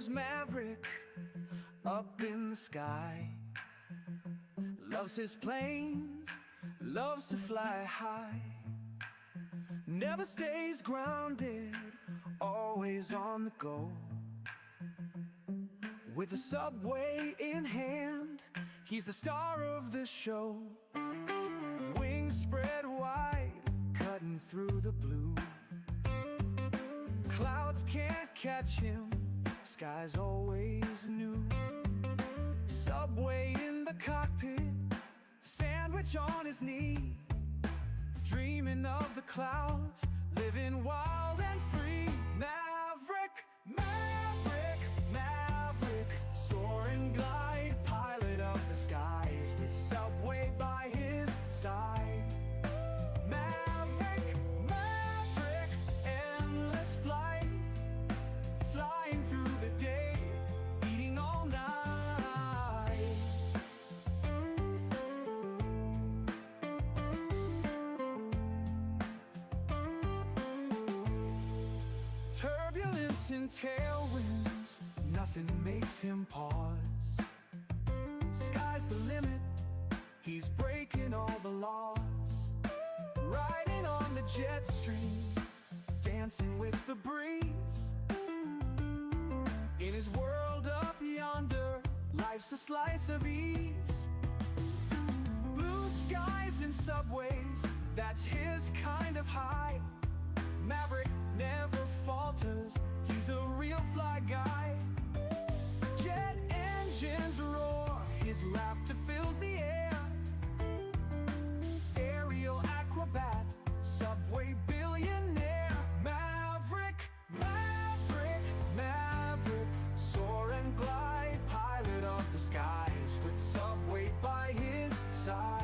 goes Maverick up in the sky. Loves his planes, loves to fly high. Never stays grounded, always on the go. With the subway in hand, he's the star of the show. Wings spread wide, cutting through the blue. Clouds can't catch him, sky's always new. Subway in the cockpit, sandwich on his knee. Dreaming of the clouds, living wild and free. Maverick, Maverick, Maverick, soar and glide, pilot of the skies, with subway by his side. Maverick, Maverick, endless flight, flying through the day, eating all night. Turbulence and tailwinds, nothing makes him pause. Sky's the limit, he's breaking all the laws. Riding on the jet stream, dancing with the breeze. In his world up yonder, life's a slice of ease. Blue skies and subways, that's his kind of high. Maverick never falters, he's a real fly guy. Jet engines roar, his laughter fills the air. Aerial acrobat, subway billionaire. Maverick, Maverick, Maverick, soar and glide, pilot of the skies, with subway by his side.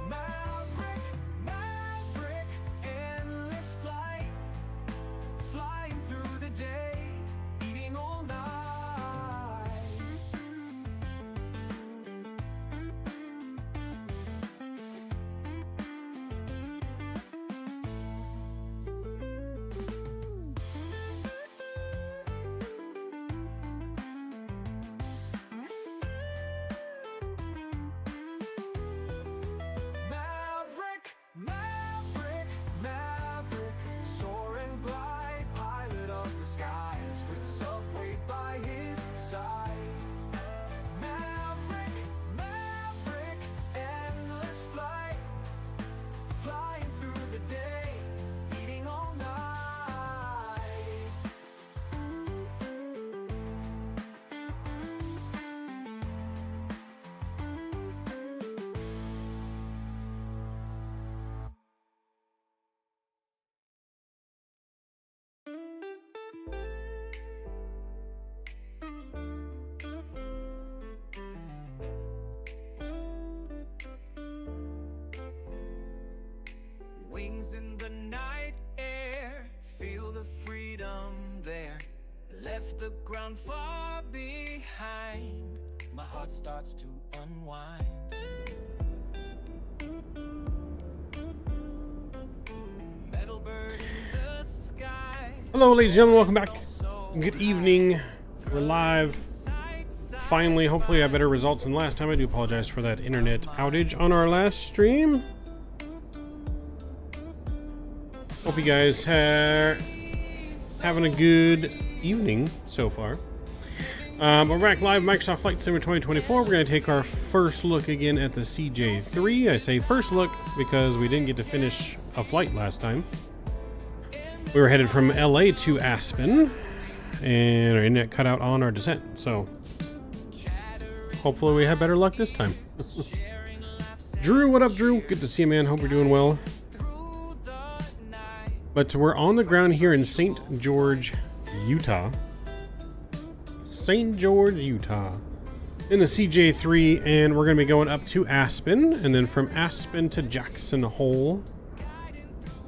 Maverick, Maverick, endless flight, flying through the day, eating all night. Maverick, Maverick, Maverick, soar and glide, pilot of the skies, with subway by his side. Maverick, Maverick, endless flight, flying through the day, eating all night. Wings in the night air, feel the freedom there. Left the ground far behind, my heart starts to unwind. Metal bird in the sky. Hello, ladies and gentlemen, welcome back. Good evening. We're live. Finally, hopefully I have better results than last time. I do apologize for that internet outage on our last stream. Hope you guys are having a good evening so far. We're back live, Microsoft Flight Simulator 2024. We're going to take our first look again at the CJ3. I say first look because we didn't get to finish a flight last time. We were headed from LA to Aspen, and our internet cut out on our descent. So hopefully we have better luck this time. Drew, what up, Drew? Good to see you, man. Hope you're doing well. But we're on the ground here in St. George, Utah. St. George, Utah. In the CJ3, and we're going to be going up to Aspen, and then from Aspen to Jackson Hole.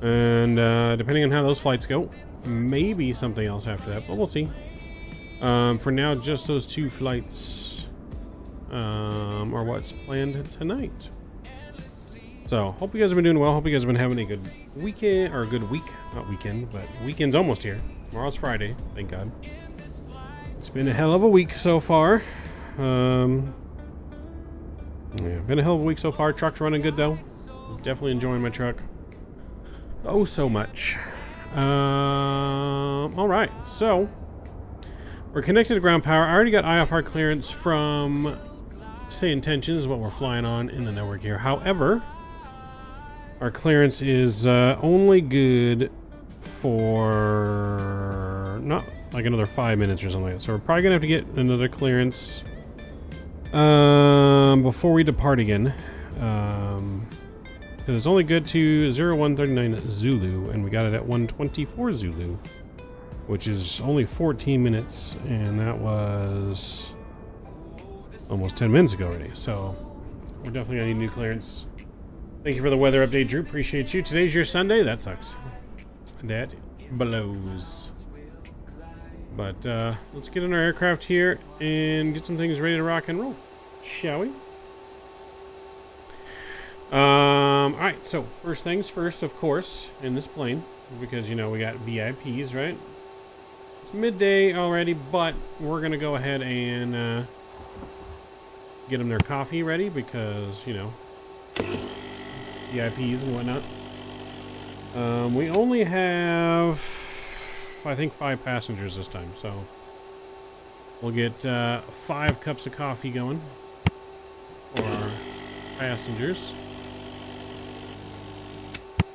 And depending on how those flights go, maybe something else after that, but we'll see. For now, just those two flights are what's planned tonight. So, hope you guys have been doing well. Hope you guys have been having a good weekend, or a good week. Not weekend, but weekend's almost here. Tomorrow's Friday, thank God. It's been a hell of a week so far. Yeah, been a hell of a week so far. Truck's running good though. Definitely enjoying my truck. Oh, so much. All right, so we're connected to ground power. I already got IFR clearance from Say Intentions, what we're flying on in the network here. However, our clearance is only good for not like another 5 minutes or something like that. So we're probably gonna have to get another clearance before we depart again. It's only good to 0139 Zulu, and we got it at 124 Zulu, which is only 14 minutes, and that was almost 10 minutes ago already. So we're definitely gonna need new clearance. Thank you for the weather update, Drew. Appreciate you. Today's your Sunday. That sucks. That blows. But let's get in our aircraft here and get some things ready to rock and roll, shall we? Alright, so first things first, of course, in this plane, because, you know, we got VIPs, right? It's midday already, but we're going to go ahead and get them their coffee ready because, you know, VIPs and whatnot. We only have, I think, 5 passengers this time, so we'll get 5 cups of coffee going for our passengers.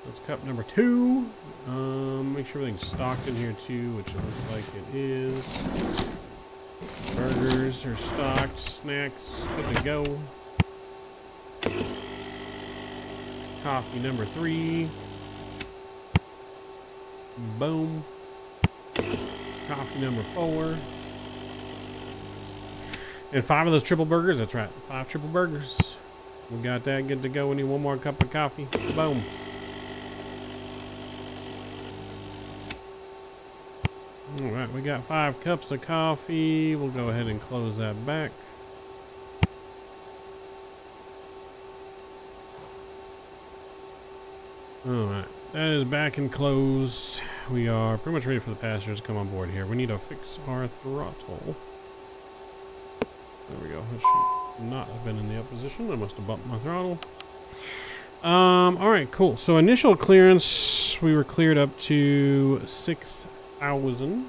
That's cup number 2. Make sure everything's stocked in here too, which it looks like it is. Burgers are stocked, snacks good to go. Coffee number 3. Boom. Coffee number 4. And 5 of those triple burgers, that's right. 5 triple burgers. We got that good to go. We need 1 more cup of coffee. Boom. Alright, we got 5 cups of coffee. We'll go ahead and close that back. Alright, that is back and closed. We are pretty much ready for the passengers to come on board here. We need to fix our throttle. There we go. That should not have been in the up position. I must have bumped my throttle. Alright, cool. So initial clearance, we were cleared up to 6,000.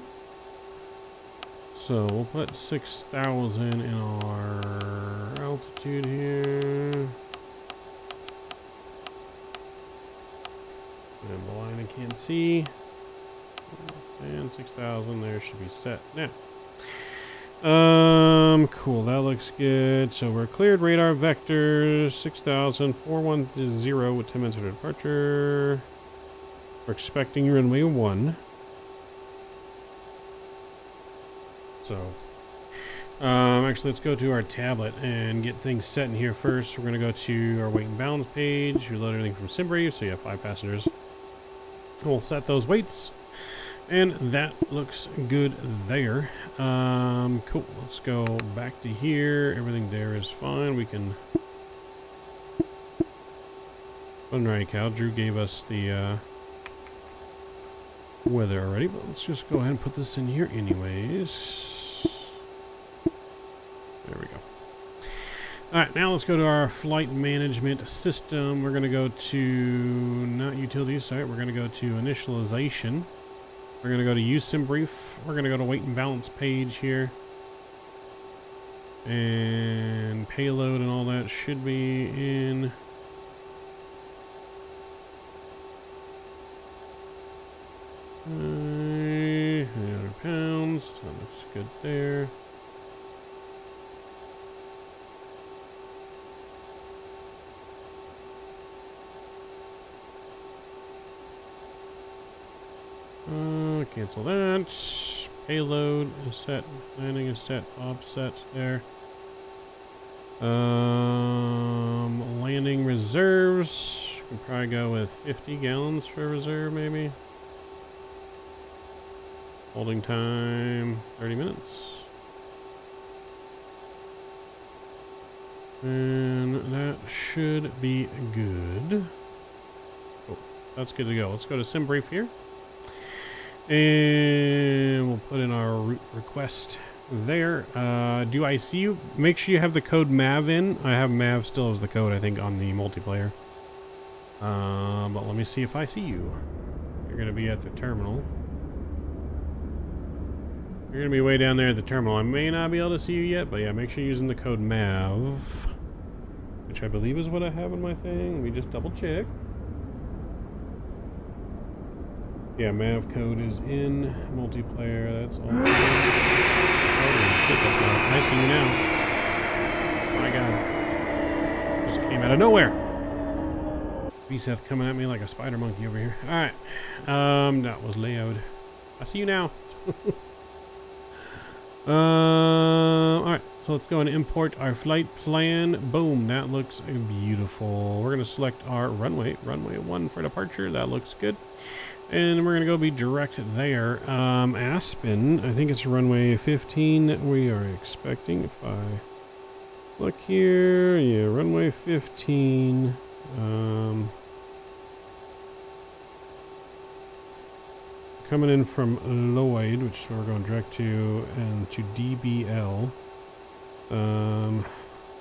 So we'll put 6,000 in our altitude here. And the line I can't see. And 6,000 there should be set now. Cool, that looks good. So we're cleared radar vectors 6,000, 410 with 10 minutes of departure. We're expecting runway 1. So, actually, let's go to our tablet and get things set in here first. We're going to go to our weight and balance page. We load everything from SimBrief, so you have 5 passengers. We'll set those weights, and that looks good there. Cool. Let's go back to here. Everything there is fine. We can... Alright, Cal. Drew gave us the weather already, but let's just go ahead and put this in here anyways. There we go. Alright, now let's go to our flight management system. We're going to go to, not utilities, sorry, we're going to go to initialization. We're going to go to use SimBrief. We're going to go to weight and balance page here. And payload and all that should be in. 100 pounds. That looks good there. Cancel that. Payload is set. Landing is set. Offset there. Landing reserves. We can probably go with 50 gallons for reserve, maybe. Holding time 30 minutes. And that should be good. Oh, that's good to go. Let's go to SimBrief here. And we'll put in our route request there. Do I see you? Make sure you have the code MAV in. I have MAV still as the code, I think, on the multiplayer. But let me see if I see you. You're going to be at the terminal. You're going to be way down there at the terminal. I may not be able to see you yet, but yeah, make sure you're using the code MAV, which I believe is what I have in my thing. Let me just double check. Yeah, MAV code is in multiplayer. That's all. Holy shit, that's loud. I see you now. My god. Just came out of nowhere. B-Seth coming at me like a spider monkey over here. Alright. That was loud. I see you now. Alright, so let's go and import our flight plan. Boom, that looks beautiful. We're going to select our runway 1 for departure. That looks good. And we're going to go be direct there. Aspen, I think it's runway 15 that we are expecting. If I look here, yeah, runway 15. Coming in from Lloyd, which is where we're going direct to, and to DBL.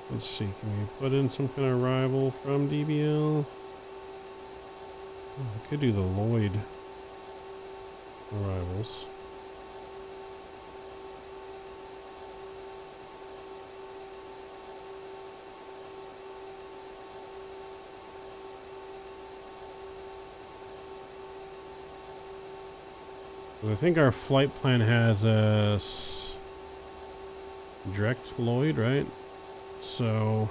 Let's see, can we put in some kind of arrival from DBL? We could do the Lloyd arrivals. I think our flight plan has a direct Lloyd, right? So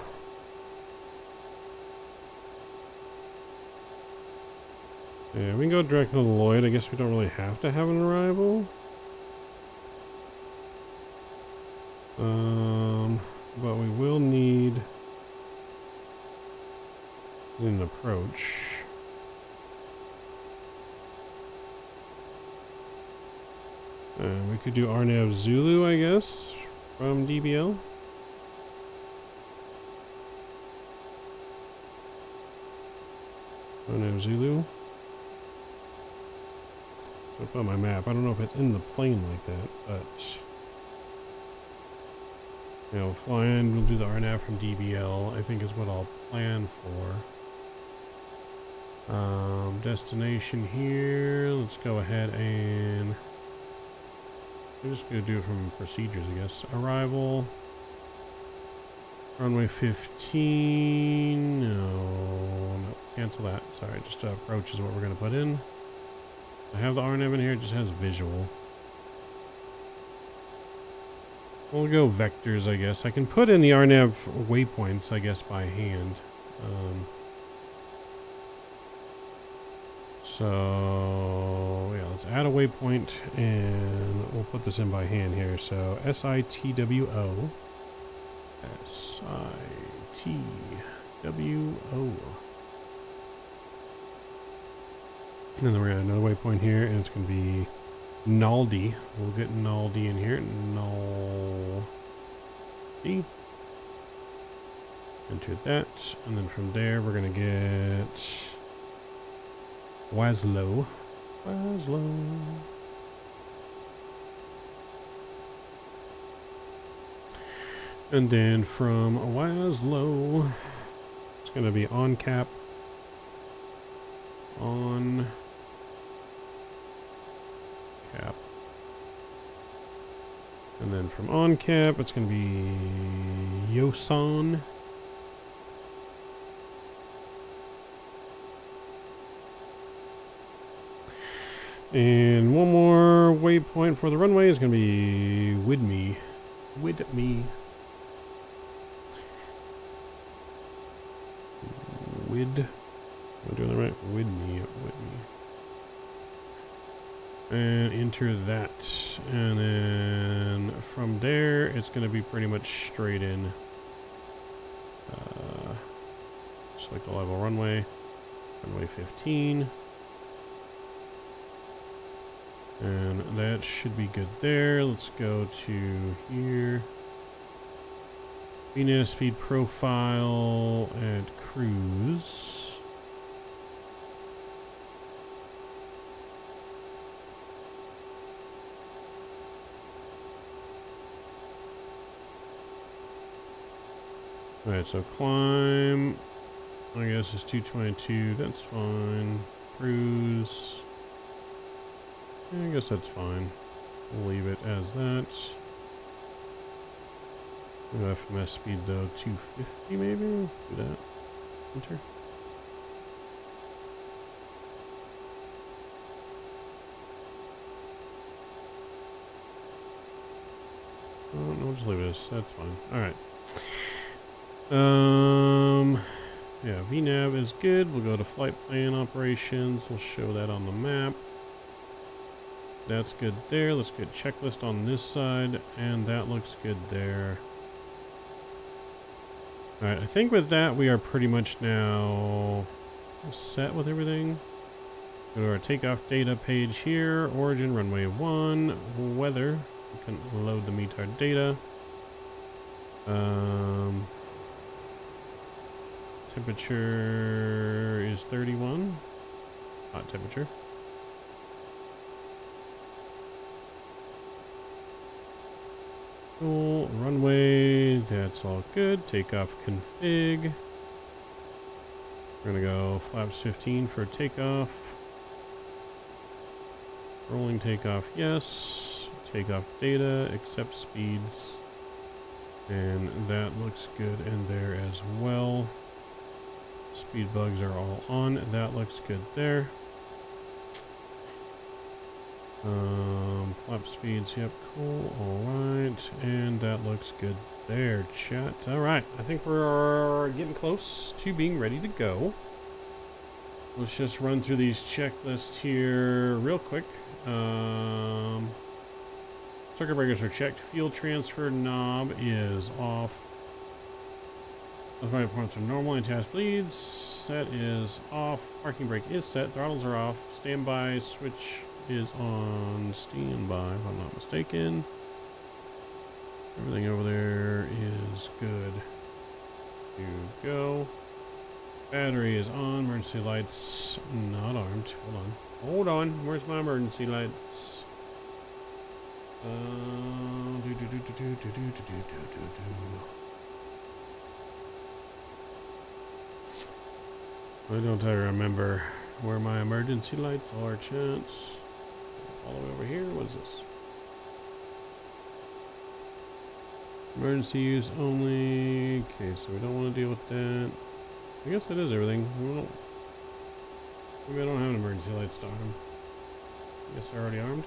yeah, we can go direct to Lloyd. I guess we don't really have to have an arrival. But we will need an approach. We could do RNAV Zulu, I guess, from DBL. RNAV Zulu. I'll put on my map. I don't know if it's in the plane like that, but you know, fly in. We'll do the RNAV from DBL. I think is what I'll plan for. Destination here. Let's go ahead and. I'm just going to do it from procedures, I guess. Arrival. Runway 15. No, cancel that. Sorry, just approach is what we're going to put in. I have the RNAV in here, it just has visual. We'll go vectors, I guess. I can put in the RNAV waypoints, I guess, by hand. So yeah, let's add a waypoint and we'll put this in by hand here. So SITWO. SITWO. And then we're going to add another waypoint here, and it's going to be Naldi. We'll get Naldi in here. Naldi. Enter that. And then from there, we're going to get Waslow. Waslow. And then from Waslow, it's going to be on cap. On cap. And then from on cap, it's going to be Yosan. And one more waypoint for the runway is going to be Widme. Widme. Am I doing the right? Widme. And enter that. And then from there, it's going to be pretty much straight in. Select the level runway. Runway 15. And that should be good there. Let's go to here. VNAV speed profile and cruise. Alright, so climb, I guess it's 222, that's fine. Cruise, I guess that's fine. We'll leave it as that. FMS speed though, 250 maybe? Do that. Enter. Oh, no, just leave this. That's fine. Alright. Yeah, VNav is good. We'll go to flight plan operations. We'll show that on the map. That's good there. Let's get checklist on this side, and that looks good there. Alright, I think with that we are pretty much now set with everything. Go to our takeoff data page here. Origin, runway 1, weather. We can load the METAR data. Temperature is 31. Hot temperature. Cool. Runway, that's all good. Takeoff config. We're gonna go flaps 15 for takeoff. Rolling takeoff, yes. Takeoff data, accept speeds. And that looks good in there as well. Speed bugs are all on. That looks good there. Flap speeds, yep, cool, alright. And that looks good there, chat. Alright, I think we're getting close to being ready to go. Let's just run through these checklists here real quick. Circuit breakers are checked. Fuel transfer knob is off. Those points are normal. Anti-ice bleeds. Set is off. Parking brake is set. Throttles are off. Standby switch is on standby, if I'm not mistaken. Everything over there is good to go. Battery is on. Emergency lights not armed. Hold on. Hold on. Where's my emergency lights? Why don't I remember where my emergency lights are, chance? All the way over here. What is this? Emergency use only. Okay, so we don't want to deal with that. I guess that is everything. Well, maybe I don't have an emergency lights to arm. I guess they're already armed.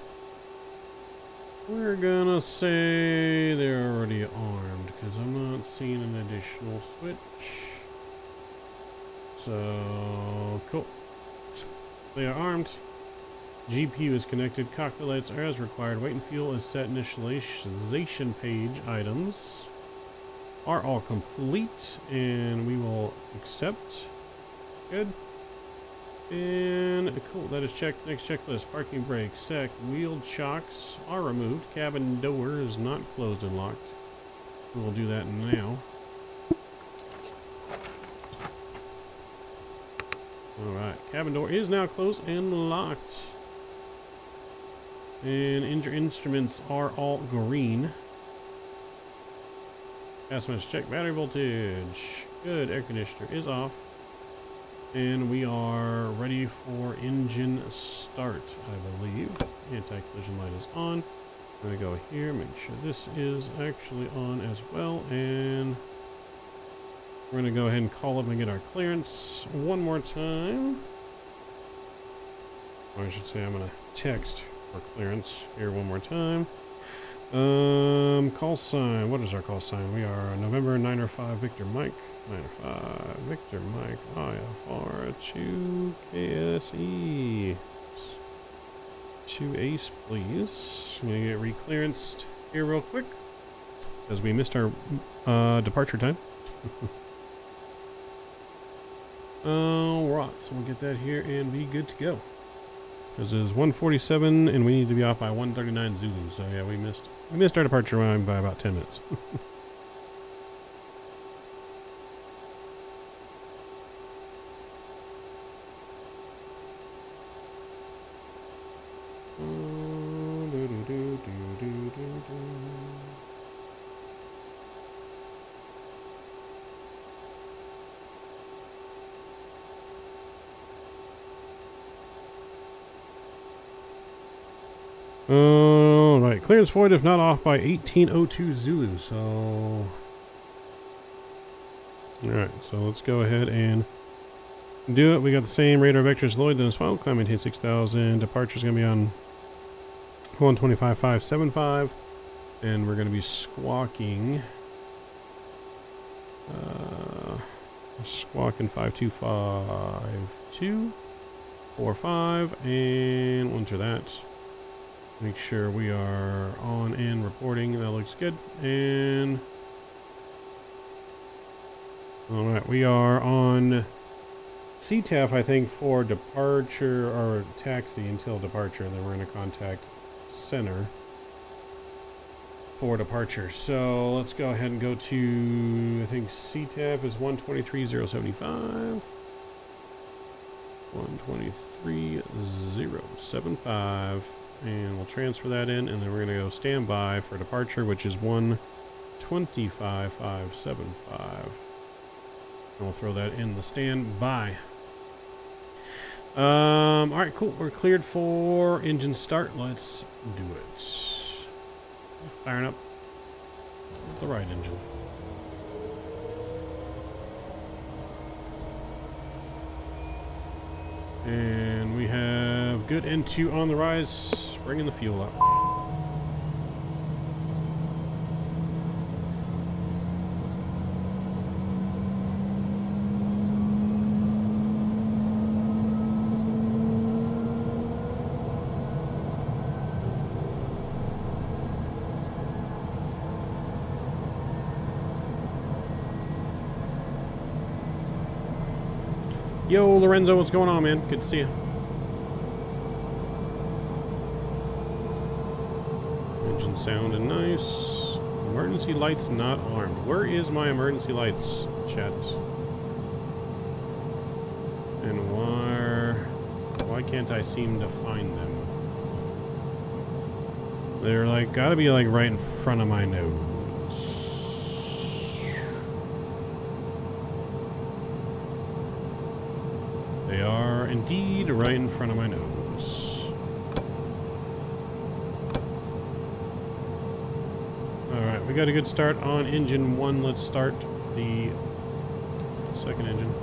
We're gonna say they're already armed because I'm not seeing an additional switch. So, cool. They are armed. GPU is connected. Cockpit lights are as required. Weight and fuel is set. Initialization page items are all complete, and we will accept. Good. And cool, that is checked. Next checklist, parking brake, sec, wheel chocks are removed. Cabin door is not closed and locked. We will do that now. Alright, cabin door is now closed and locked. And instruments are all green. Gas check, battery voltage. Good, air conditioner is off. And we are ready for engine start, I believe. Anti-collision light is on. I'm going to go here, make sure this is actually on as well. And we're going to go ahead and call up and get our clearance one more time. Or I should say I'm going to text for clearance here one more time. Call sign. What is our call sign? We are November 905 Victor Mike. 905 Victor Mike IFR 2 KSE. 2 Ace, please. I'm gonna get reclearanced here real quick because we missed our departure time. Alright, so we'll get that here and be good to go. Because it is 1:47 and we need to be off by 1:39 Zulu. So yeah, we missed our departure time by about 10 minutes. Alright, clearance void if not off by 1802 Zulu, so... Alright, so let's go ahead and do it. We got the same radar vectors Lloyd as well. Climb maintain 6000. Departure's going to be on 125.575. And we're going to be squawking... squawking 525245, and we'll enter that. Make sure we are on and reporting. That looks good. And all right, we are on CTAF, I think, for departure or taxi until departure, and then we're going to contact center for departure. So let's go ahead and go to, I think CTAF is 123.075. 123.075. And we'll transfer that in, and then we're going to go standby for departure, which is 125.575. And we'll throw that in the standby. Alright, cool. We're cleared for engine start. Let's do it. Firing up the right engine. And we have good N2 on the rise, bringing the fuel up. Yo, Lorenzo, what's going on, man? Good to see you. Engine sounding nice. Emergency lights not armed. Where is my emergency lights, chat? And why can't I seem to find them? They're like, gotta be like right in front of my nose. They are indeed right in front of my nose. Alright, we got a good start on engine 1. Let's start the second engine.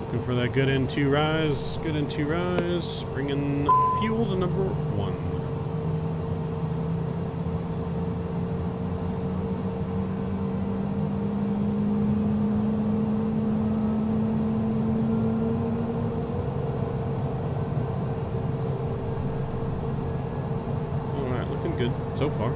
Looking for that good N2 rise. Good N2 rise. Bringing fuel to number 1. Good so far.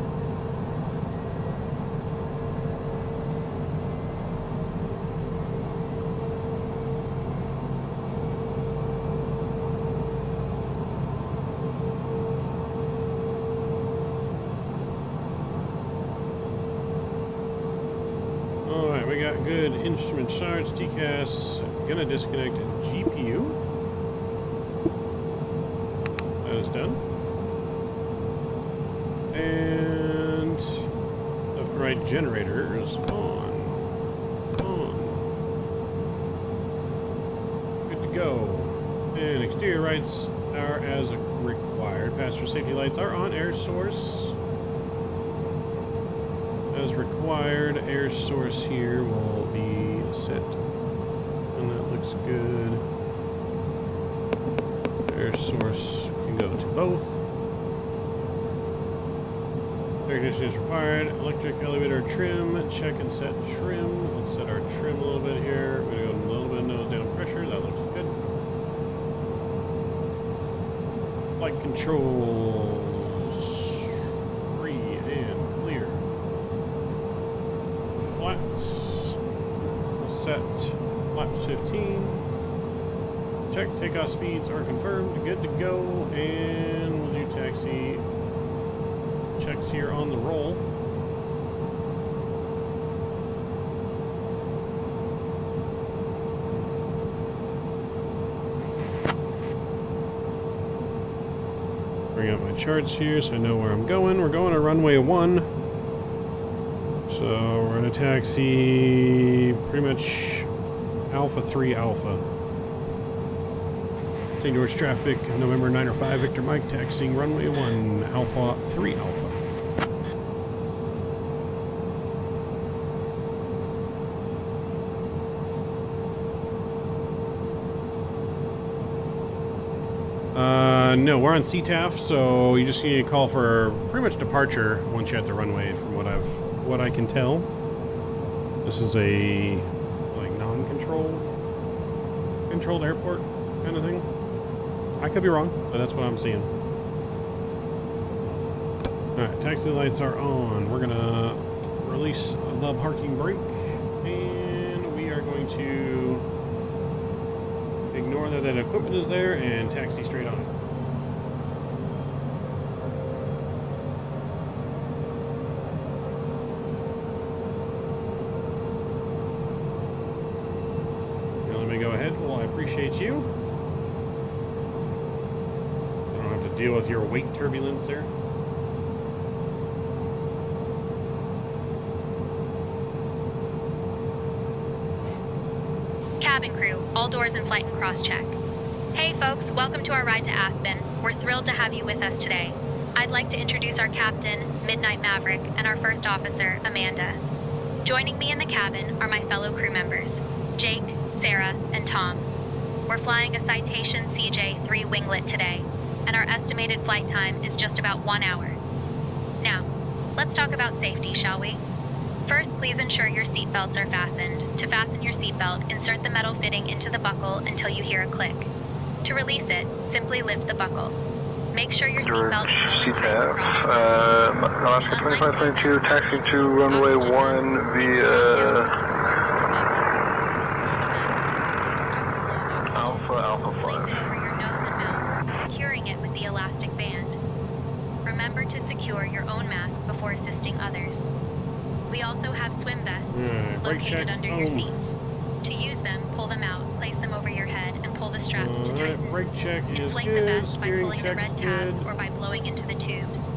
Alright, we got good instrument charts, TCAS. Gonna disconnect GPU. That is done. And left and right generators on. Good to go. And exterior lights are as required. Passenger safety lights are on. Air source as required. Air source here will be set, and that looks good. Air source can go to both. Air conditioning is required. Electric elevator trim. Check and set trim. Let's set our trim a little bit here. We're going to go a little bit of nose down pressure. That looks good. Flight controls. Free and clear. Flaps. Set. Flaps 15. Check. Takeoff speeds are confirmed. Good to go. And we'll do taxi. Checks here on the roll. Bring up my charts here so I know where I'm going. We're going to runway 1. So we're going to taxi pretty much Alpha 3 Alpha. St. George traffic, November 905, Victor Mike, taxiing runway 1, Alpha 3 Alpha. No, we're on CTAF, so you just need to call for pretty much departure once you're at the runway, from what I can tell. This is a like controlled airport kind of thing. I could be wrong, but that's what I'm seeing. Alright, taxi lights are on. We're gonna release the parking brake, and we are going to ignore that equipment is there and taxi straight on. Now let me go ahead. Well, I appreciate you. I don't have to deal with your weight turbulence there. Cabin crew, all doors in flight and cross-check. Hey folks, welcome to our ride to Aspen. We're thrilled to have you with us today. I'd like to introduce our captain, Midnight Maverick, and our first officer, Amanda. Joining me in the cabin are my fellow crew members, Jake, Sarah, and Tom. We're flying a Citation CJ3 winglet today, and our estimated flight time is just about 1 hour. Now, let's talk about safety, shall we? First, please ensure your seatbelts are fastened. To fasten your seatbelt, insert the metal fitting into the buckle until you hear a click. To release it, simply lift the buckle. Make sure your seatbelt is lowered tight across your back. Alaska 2522, taxi to runway 1 via Alpha Place 5. it over your nose and mouth, securing it with the elastic band. Remember to secure your own mask before assisting others. We also have swim vests located under your seats. To use them, pull them out, place them over your head, and pull the straps to tighten. Brake check is Inflate good. the vest by Steering pulling the check red is tabs good. or by blowing into the tubes.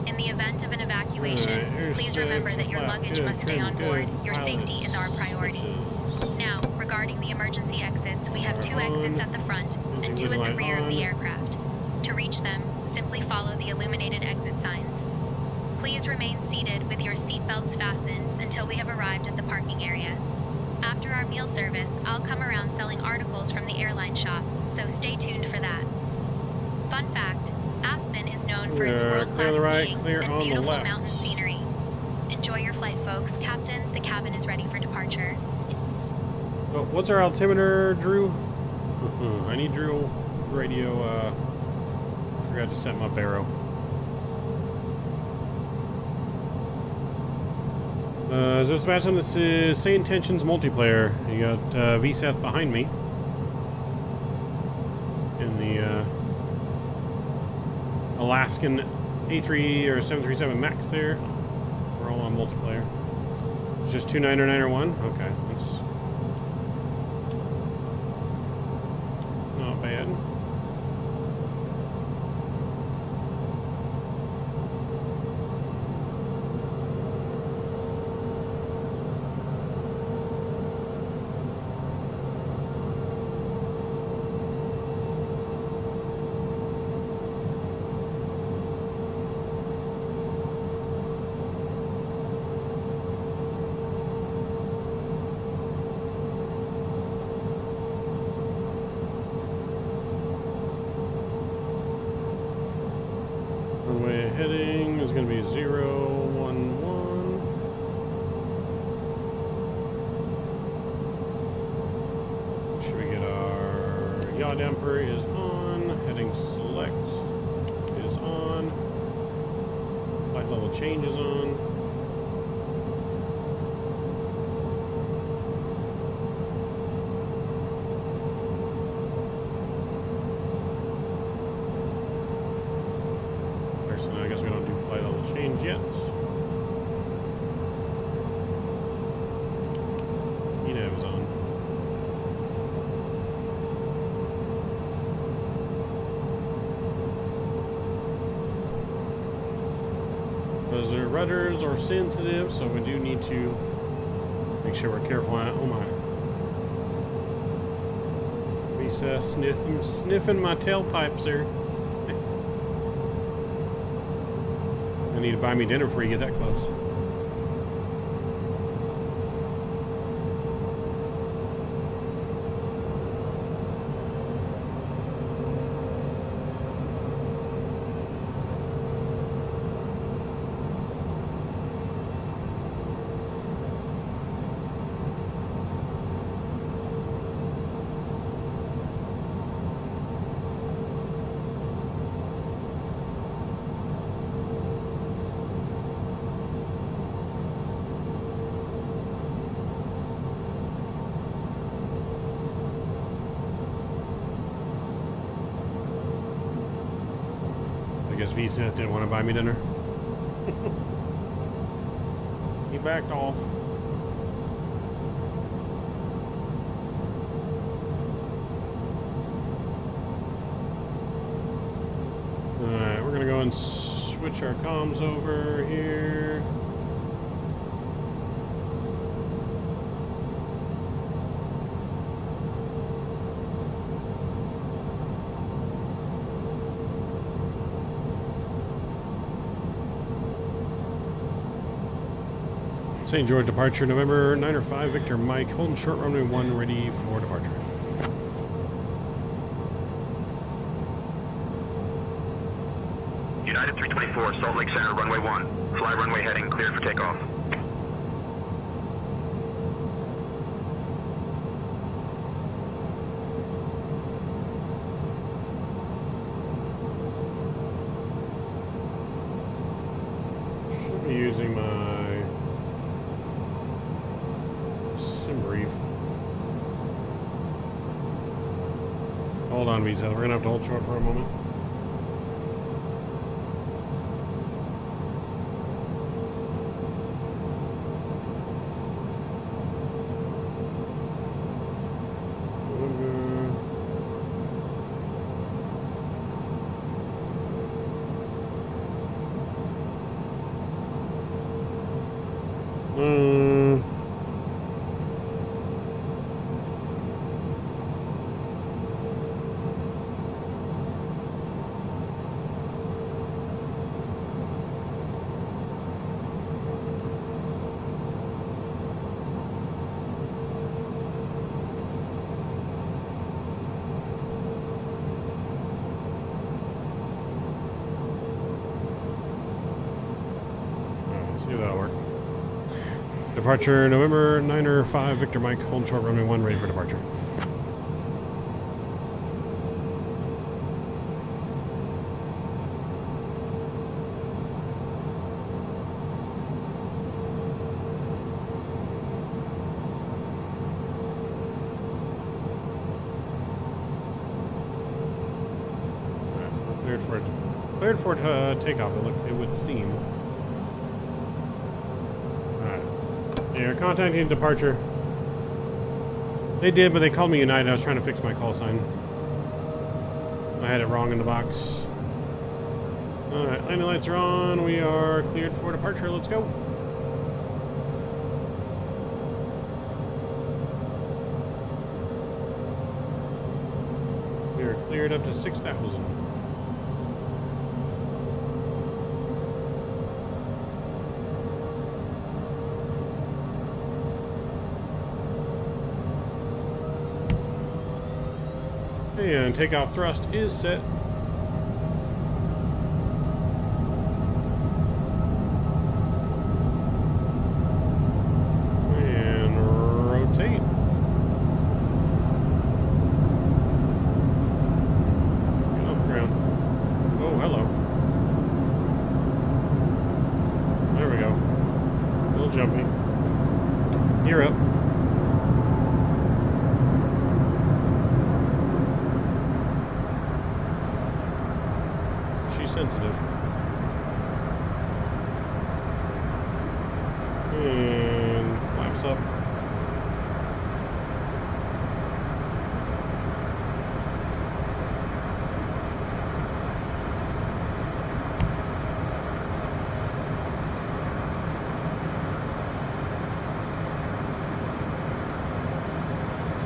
In the event of an evacuation, Alright, please here's remember six, that your flat, luggage good, must stay trim, on board. good, Your safety is our priority. switches. Now, regarding the emergency exits, we have 2 exits at the front and 2 at the rear of the aircraft. To reach them, simply follow the illuminated exit signs. Please remain seated with your seatbelts fastened until we have arrived at the parking area. After our meal service, I'll come around selling articles from the airline shop, so stay tuned for that. Fun fact, Aspen is known for its Clear world-class on the right, skiing clear and on the beautiful left. mountain scenery. Enjoy your flight, folks. Captain, the cabin is ready for departure. Oh, what's our altimeter, Drew? I need Drew radio. Forgot to set my barrow. So Sebastian, this is Say Intentions multiplayer. You got VSAT behind me in the Alaskan A3 or 737 Max there. We're all on multiplayer. It's just 29901. Okay, that's not bad. Runway heading is going to be 011. Should we get our yaw damper is on, heading select is on, flight level change is on. So I guess we don't do flight level change yet. ENAV is on. Those are rudders are sensitive, so we do need to make sure we're careful on it. Oh my. He's sniffing my tailpipe, sir. I need to buy me dinner before you get that close. I guess Visa didn't want to buy me dinner. He backed off. Alright, we're gonna go and switch our comms over here. St. George departure, November 905, Victor Mike, holding short runway 1, ready for departure. United 324, Salt Lake Center, runway 1. Fly runway heading, cleared for takeoff. Should be using my brief. Hold on, Visa. We're gonna have to hold short for a moment. Departure November 905, Victor Mike, hold short runway 1, ready for departure. Cleared for takeoff, it would seem. They're contacting departure. They did, but they called me United. I was trying to fix my call sign. I had it wrong in the box. Alright, landing lights are on. We are cleared for departure. Let's go. We are cleared up to 6,000. And takeoff thrust is set. And rotate. Get off the ground. Oh, hello. There we go. A little jumpy. Gear up.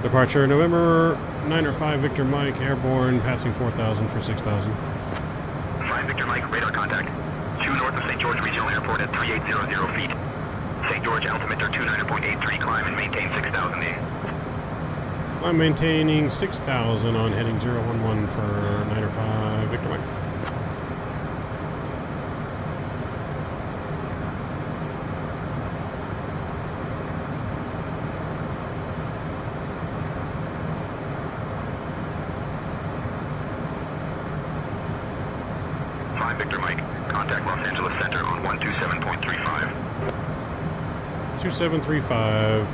Departure November 9 or 5 Victor Mike, airborne, passing 4,000 for 6,000. 5 Victor Mike, radar contact. 2 north of St. George Regional Airport at 3800 feet. St. George altimeter 29.83, climb and maintain 6,000 in. I'm maintaining 6,000 on heading 011 for 9 or 5 Victor Mike. Victor Mike, contact Los Angeles Center on 127.35. 2735.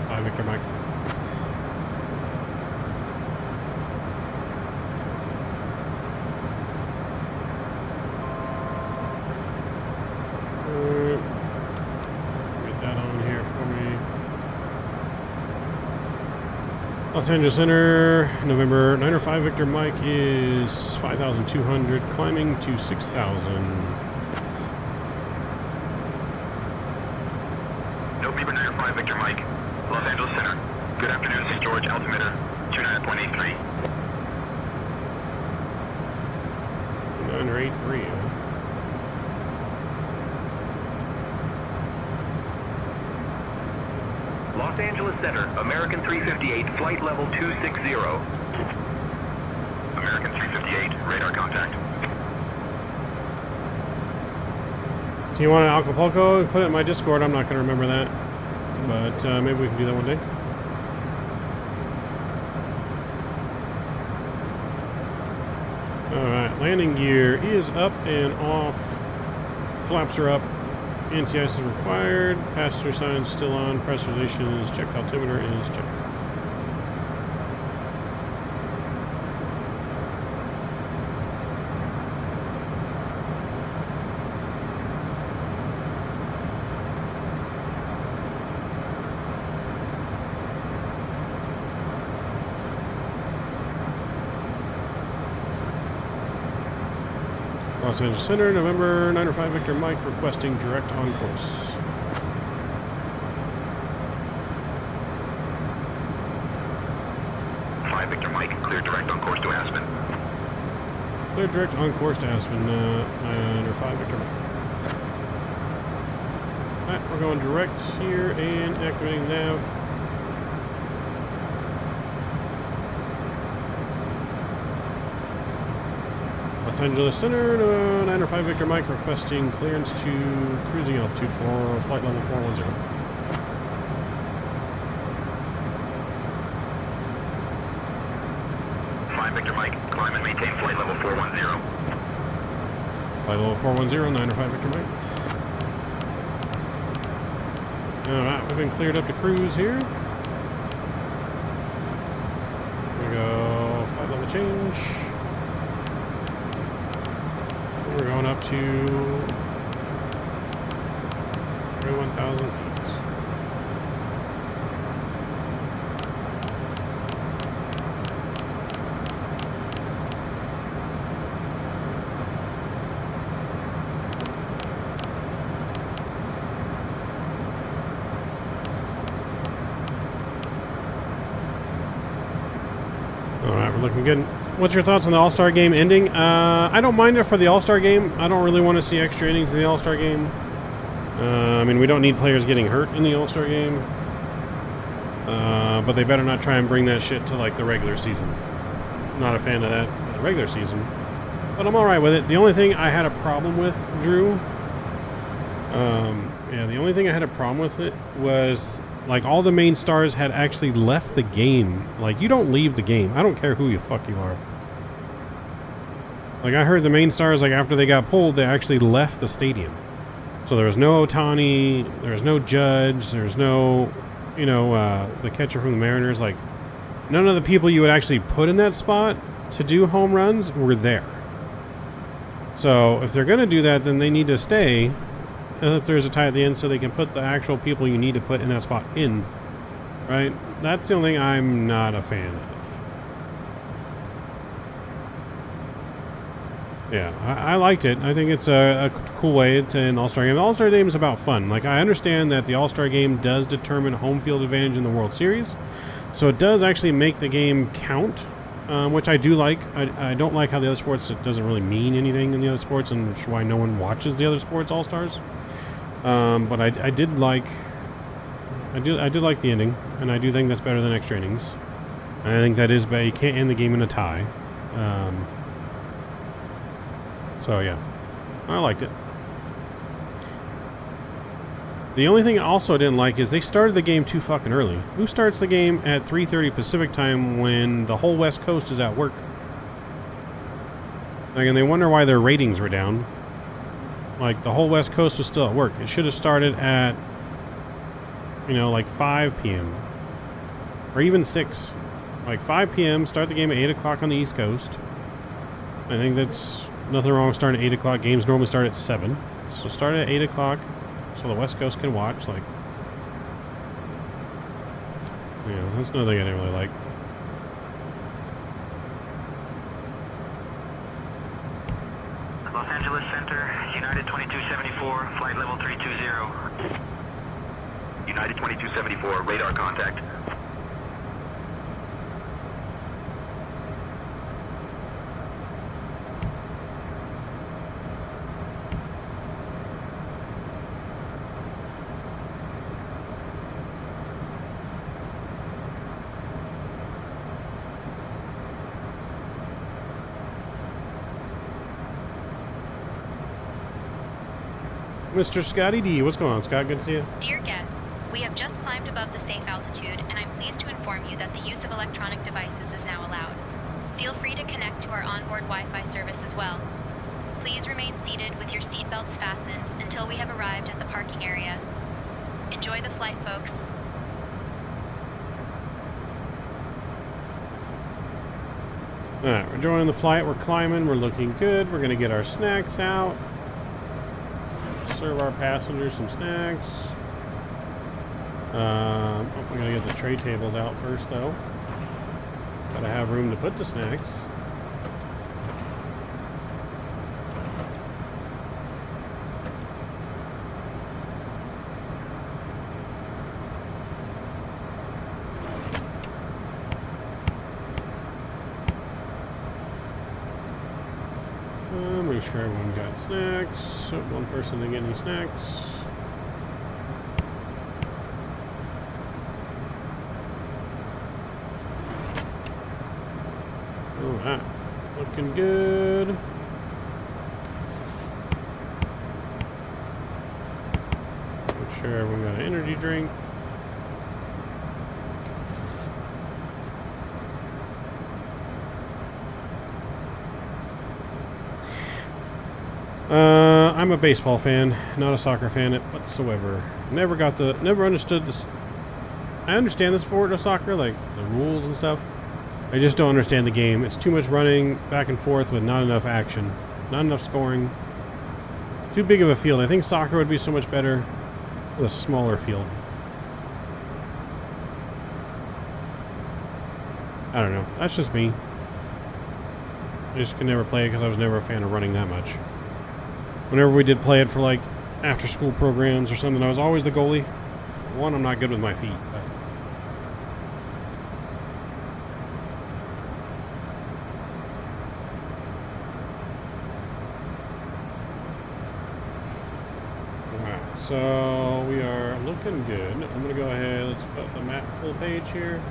5 Victor Mike. Get that on here for me. Los Angeles Center, November 9 or 5 Victor Mike is 5,200, climbing to 6,000. No Beaver 9 or 5 Victor Mike, Los Angeles Center. Good afternoon, St. George, altimeter 29.83. 9 or 83. Los Angeles Center, American 358, flight level 260. American 358, radar contact. Do you want an Acapulco? Put it in my Discord. I'm not going to remember that. But maybe we can do that one day. Alright, landing gear is up and off. Flaps are up. Anti-ice is required. Passenger sign is still on. Pressurization is checked. Altimeter is checked. Los Angeles Center, November 9 or 5 Victor Mike, requesting direct on course. Victor Mike, clear direct on course to Aspen. Clear direct on course to Aspen, 9 or 5 Victor Mike. Alright, we're going direct here and activating nav. Los Angeles Center, 9 or 5 Victor Mike, requesting clearance to cruising altitude for flight level 410. Victor Mike, climb and maintain flight level 410. Flight level 410, 9 or 5 Victor Mike. Alright, we've been cleared up to cruise here. There we go, flight level change. We're going up to 31,000 feet. Alright, we're looking good. What's your thoughts on the All-Star game ending? I don't mind it for the All-Star game. I don't really want to see extra innings in the All-Star game. I mean, we don't need players getting hurt in the All-Star game. But they better not try and bring that shit to, like, the regular season. Not a fan of that in the regular season. But I'm alright with it. The only thing I had a problem with, Drew... the only thing I had a problem with it was... like, all the main stars had actually left the game. Like, you don't leave the game. I don't care who you fuck you are. Like, I heard the main stars, like, after they got pulled, they actually left the stadium. So there was no Ohtani, there was no Judge, there was no, you know, the catcher from the Mariners. Like, none of the people you would actually put in that spot to do home runs were there. So, if they're going to do that, then they need to stay... and if there's a tie at the end so they can put the actual people you need to put in that spot in. Right? That's the only thing I'm not a fan of. Yeah, I liked it. I think it's a cool way to end the All-Star game. The All-Star game is about fun. Like, I understand that the All-Star game does determine home field advantage in the World Series. So it does actually make the game count, which I do like. I don't like how the other sports, it doesn't really mean anything in the other sports, and which is why no one watches the other sports all-stars. But I did like the ending, and I do think that's better than extra innings. And I think that is better. You can't end the game in a tie. So yeah, I liked it. The only thing I also didn't like is they started the game too fucking early. Who starts the game at 3:30 Pacific time when the whole West Coast is at work? Like, and they wonder why their ratings were down. Like, the whole West Coast was still at work. It should have started at, you know, like 5 p.m. Or even 6. Like 5 p.m., start the game at 8 o'clock on the East Coast. I think that's nothing wrong with starting at 8 o'clock. Games normally start at 7. So start at 8 o'clock so the West Coast can watch. Like, yeah, that's another thing I didn't really like. Los Angeles Center, United 2274, flight level 320. United 2274, radar contact. Mr. Scotty D, what's going on, Scott? Good to see you. Dear guests, we have just climbed above the safe altitude, and I'm pleased to inform you that the use of electronic devices is now allowed. Feel free to connect to our onboard Wi-Fi service as well. Please remain seated with your seatbelts fastened until we have arrived at the parking area. Enjoy the flight, folks. Alright, we're enjoying the flight. We're climbing. We're looking good. We're going to get our snacks out. Serve our passengers some snacks. I'm going to get the tray tables out first, though. Gotta have room to put the snacks. Make sure everyone got snacks. Oh, one person didn't get any snacks. Alright, looking good. Make sure everyone got an energy drink. I'm a baseball fan, not a soccer fan whatsoever. Never understood this. I understand the sport of soccer, like the rules and stuff. I just don't understand the game. It's too much running back and forth with not enough action, not enough scoring. Too big of a field. I think soccer would be so much better with a smaller field. I don't know. That's just me. I just could never play it because I was never a fan of running that much. Whenever we did play it for like after school programs or something, I was always the goalie. One, I'm not good with my feet, but alright, so we are looking good. I'm gonna go ahead, let's put the map full page here.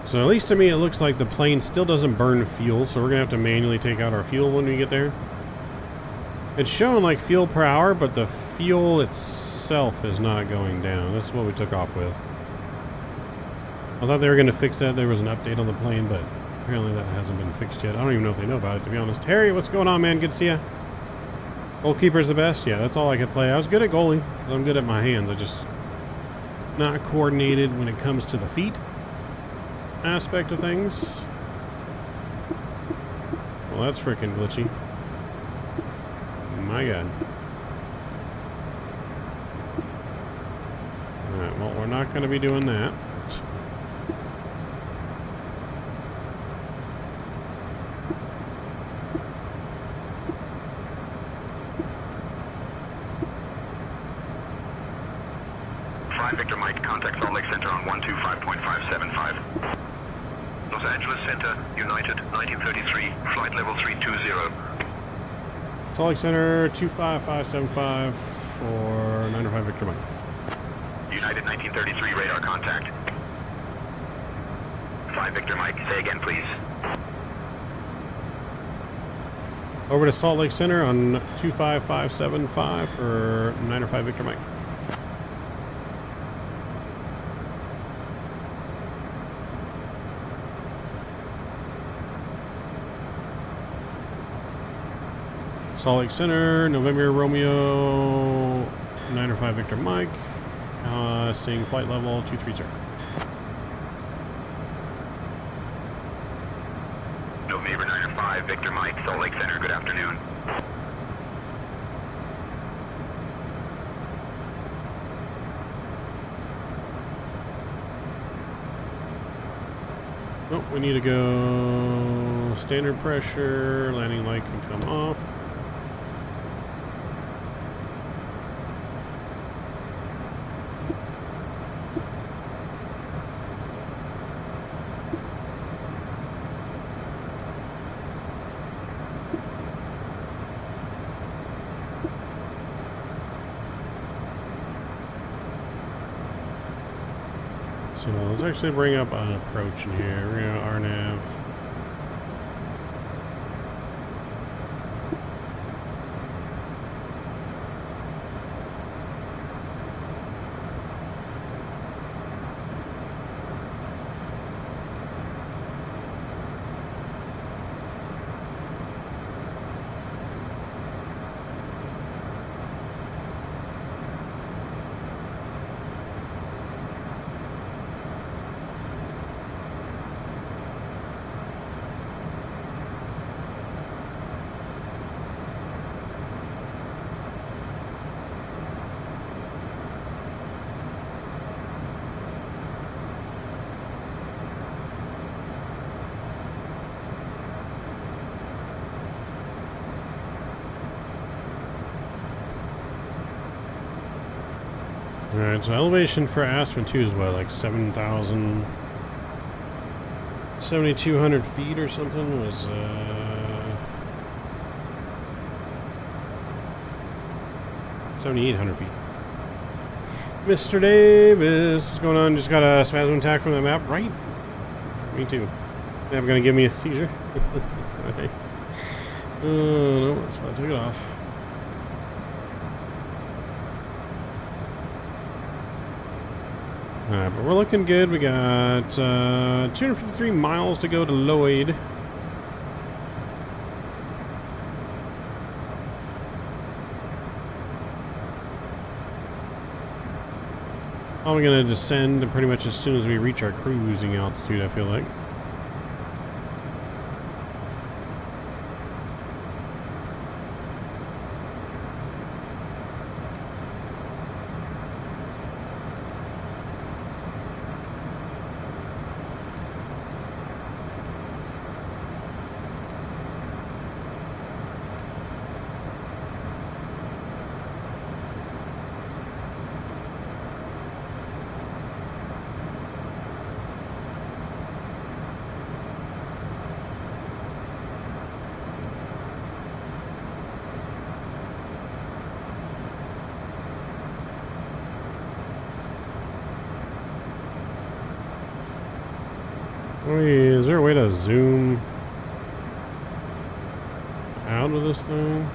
So at least to me it looks like the plane still doesn't burn fuel, so we're going to have to manually take out our fuel when we get there. It's showing like fuel per hour, but the fuel itself is not going down. That's what we took off with. I thought they were going to fix that. There was an update on the plane, but apparently that hasn't been fixed yet. I don't even know if they know about it, to be honest. Harry, what's going on, man? Good to see ya. Goalkeeper's the best? Yeah, that's all I could play. I was good at goalie. I'm good at my hands. I just not coordinated when it comes to the feet aspect of things. Well, that's freaking glitchy. My God. Alright, well, we're not going to be doing that. Victor Mike, contact Salt Lake Center on 125.575. Los Angeles Center, United, 1933, flight level 320. Salt Lake Center, 25575 for 905 Victor Mike. United, 1933, radar contact. 5 Victor Mike, say again, please. Over to Salt Lake Center on 25575 for 905 Victor Mike. Salt Lake Center, November Romeo, 905 Victor Mike, seeing flight level 230. November 905 Victor Mike, Salt Lake Center, good afternoon. Oh, we need to go standard pressure, landing light can come off. So let's actually bring up an approach in here. We're going to RNAV. Alright, so elevation for Aspen 2 is what, like 7,000... 7,200 feet or something? Was, 7,800 feet. Mr. Davis, what's going on? Just got a spasm attack from the map, right? Me too. Map gonna give me a seizure? Okay. No, let's about to take it off. Alright, but we're looking good. We got 253 miles to go to Lloyd. Probably going to descend pretty much as soon as we reach our cruising altitude, I feel like. Is there a way to zoom out of this thing?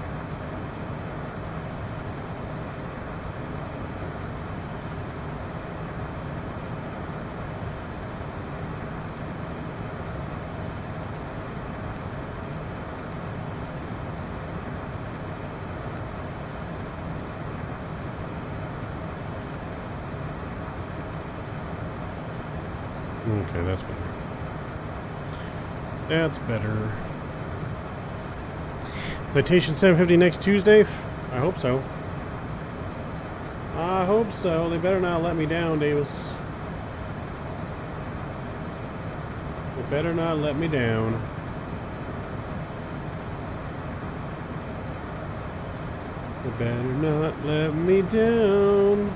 Okay, that's better. That's better. Citation 750 next Tuesday? I hope so. I hope so. They better not let me down, Davis. They better not let me down. They better not let me down.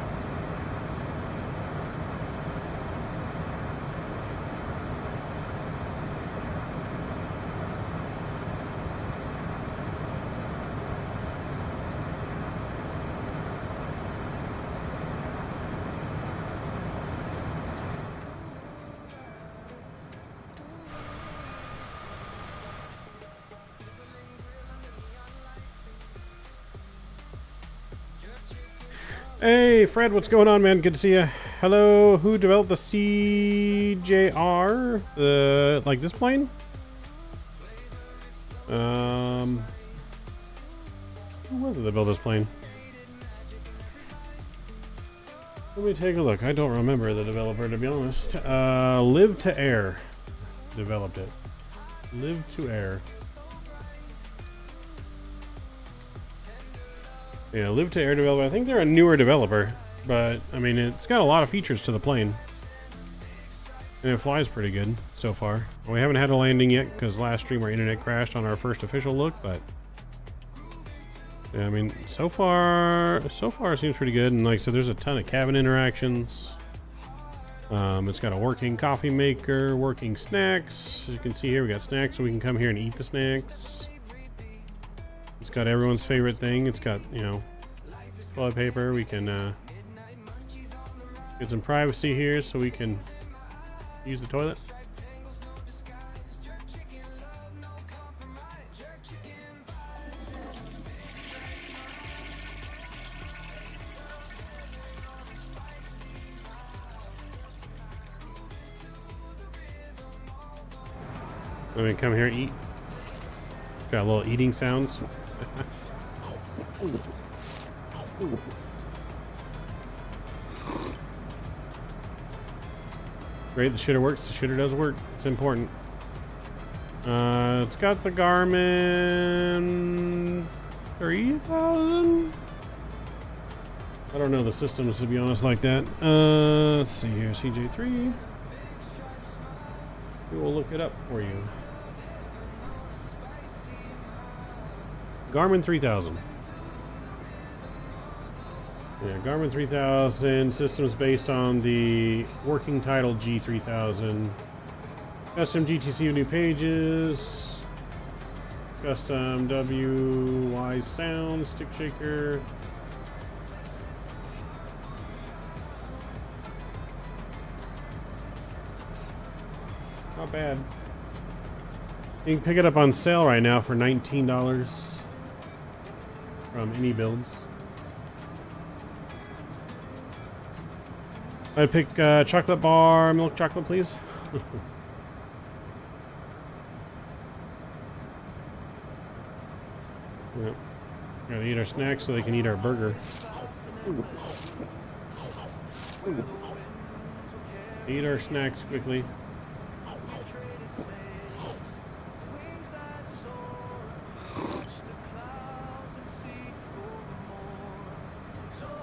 Hey, Fred, what's going on, man? Good to see you. Hello, who developed the CJ3? Like this plane? Who was it that built this plane? Let me take a look. I don't remember the developer, to be honest. Live to Air developed it. Live to Air. Yeah, Live to Air developer. I think they're a newer developer, but I mean, it's got a lot of features to the plane, and it flies pretty good so far. We haven't had a landing yet because last stream our internet crashed on our first official look, but yeah, I mean, so far it seems pretty good. And like I said, there's a ton of cabin interactions. It's got a working coffee maker, working snacks. As you can see here, we got snacks, so we can come here and eat the snacks. It's got everyone's favorite thing. It's got, you know, toilet paper. We can get some privacy here so we can use the toilet. Let me come here and eat. Got a little eating sounds. Great, the shitter works. The shitter does work. It's important. It's got the Garmin 3000. I don't know the systems, to be honest, like that. Let's see here, CJ3. We will look it up for you. Garmin 3000. Yeah, Garmin 3000 systems based on the working title G3000. Custom GTC new pages. Custom WY sound, stick shaker. Not bad. You can pick it up on sale right now for $19 from any builds. I'd pick chocolate bar, milk chocolate, please. Yep. Gotta eat our snacks so they can eat our burger. Eat our snacks quickly.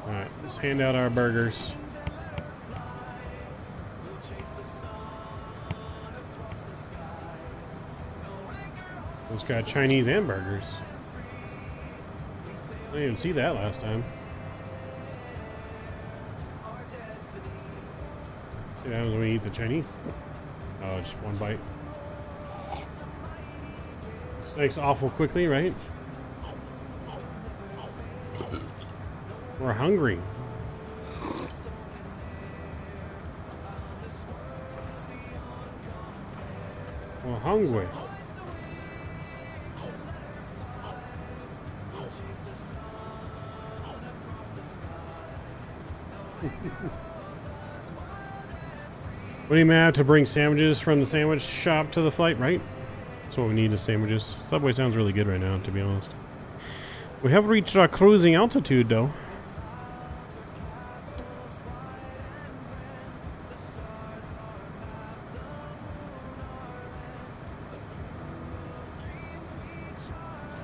Alright, let's hand out our burgers. It's got Chinese and burgers. I didn't even see that last time. See what happens when we eat the Chinese. Oh, just one bite. Snakes awful quickly, right? We're hungry. We're hungry. What do you have to bring sandwiches from the sandwich shop to the flight, right? That's what we need is sandwiches. Subway sounds really good right now, to be honest. We have reached our cruising altitude, though.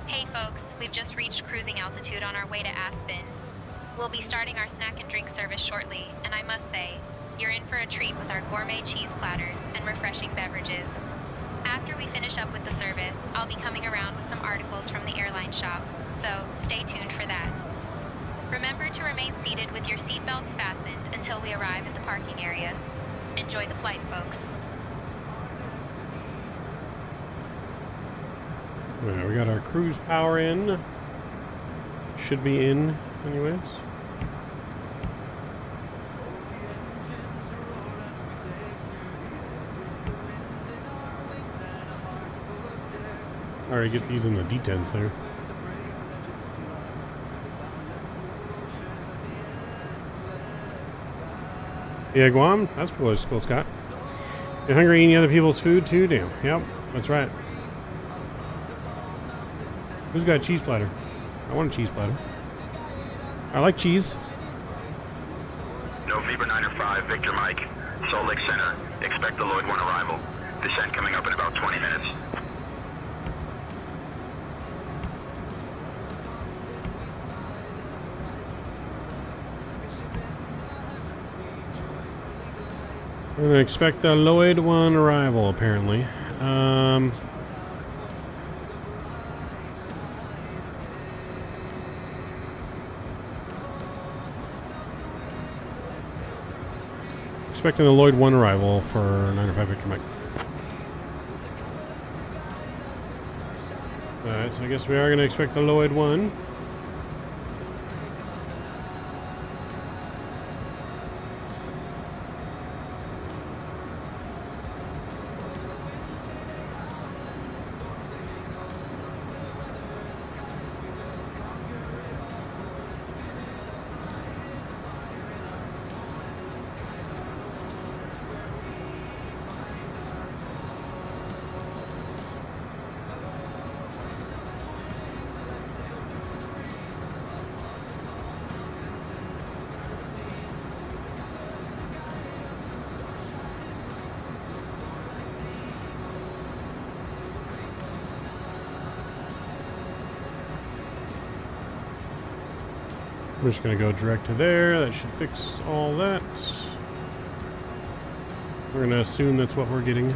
Hey folks, on our way to Aspen. We'll be starting our snack and drink service shortly, and I must say, you're in for a treat with our gourmet cheese platters and refreshing beverages. After we finish up with the service, I'll be coming around with some articles from the airline shop, so stay tuned for that. Remember to remain seated with your seatbelts fastened until we arrive at the parking area. Enjoy the flight, folks. Alright, we got our cruise power in. Should be in, anyways. Already get these in the D10s there. Yeah, Guam? That's cool, Scott. You hungry eating other people's food too? Damn. Yep, that's right. Who's got a cheese platter? I want a cheese platter. I like cheese. November 905, Victor Mike, Salt Lake Center. Expect the Lloyd 1 arrival. Descent coming up in about 20 minutes. I'm gonna expect the Lloyd 1 arrival, apparently. Expecting the Lloyd 1 arrival for 905 Victor Mike. Alright, so I guess we are gonna expect the Lloyd 1. We're just going to go direct to there. That should fix all that. We're going to assume that's what we're getting.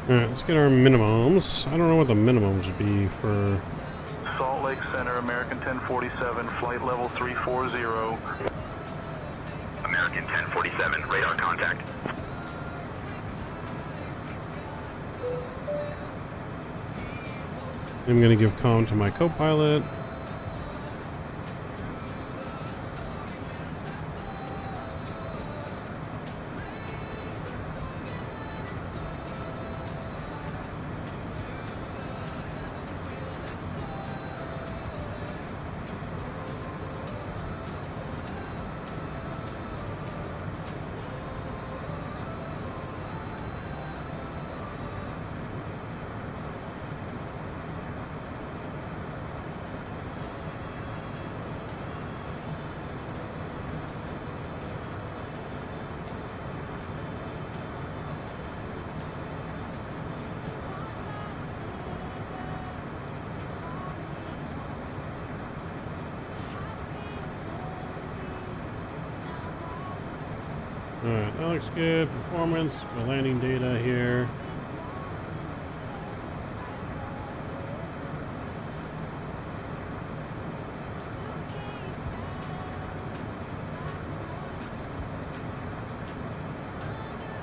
Alright, let's get our minimums. I don't know what the minimums would be for... Salt Lake Center, American 1047, flight level 340. American 1047, radar contact. I'm going to give comm to my co-pilot. Alright, that looks good. Performance, the landing data here.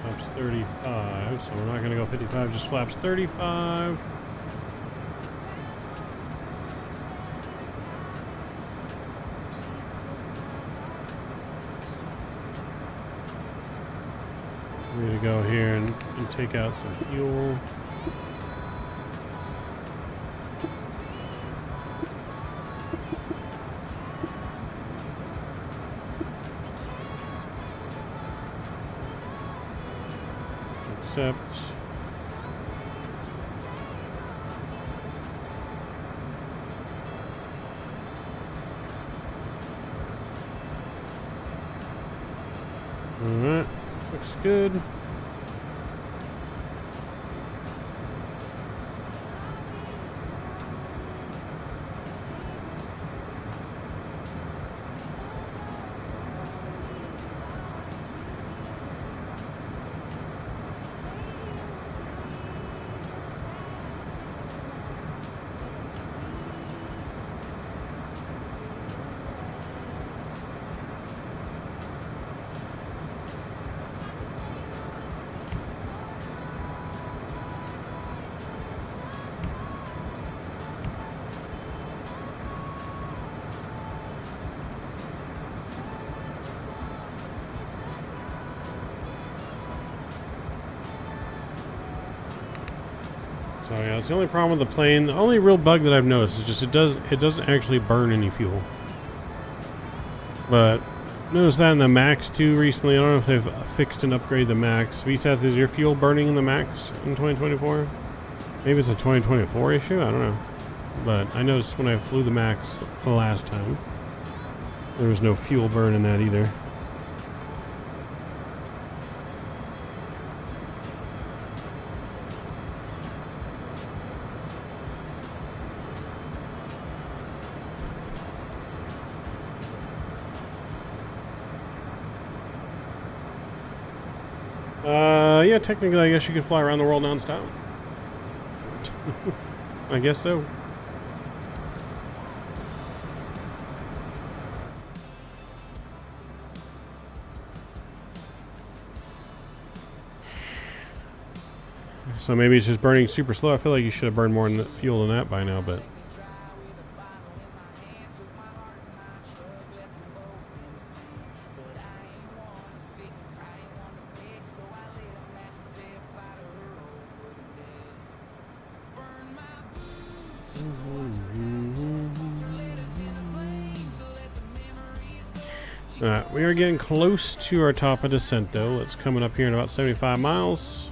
Flaps 35, so we're not going to go 55, just flaps 35. Ready to go here and take out some fuel. Accept. Alright, looks good. So yeah, it's the only problem with the plane. The only real bug that I've noticed is just it doesn't actually burn any fuel. But noticed that in the Max too recently. I don't know if they've fixed and upgraded the Max. VSAT, is your fuel burning in the Max in 2024? Maybe it's a 2024 issue. I don't know. But I noticed when I flew the Max the last time, there was no fuel burn in that either. Yeah, technically I guess you could fly around the world non-stop. I guess so. So maybe it's just burning super slow. I feel like you should have burned more fuel than that by now, but... we are getting close to our top of descent though. It's coming up here in about 75 miles.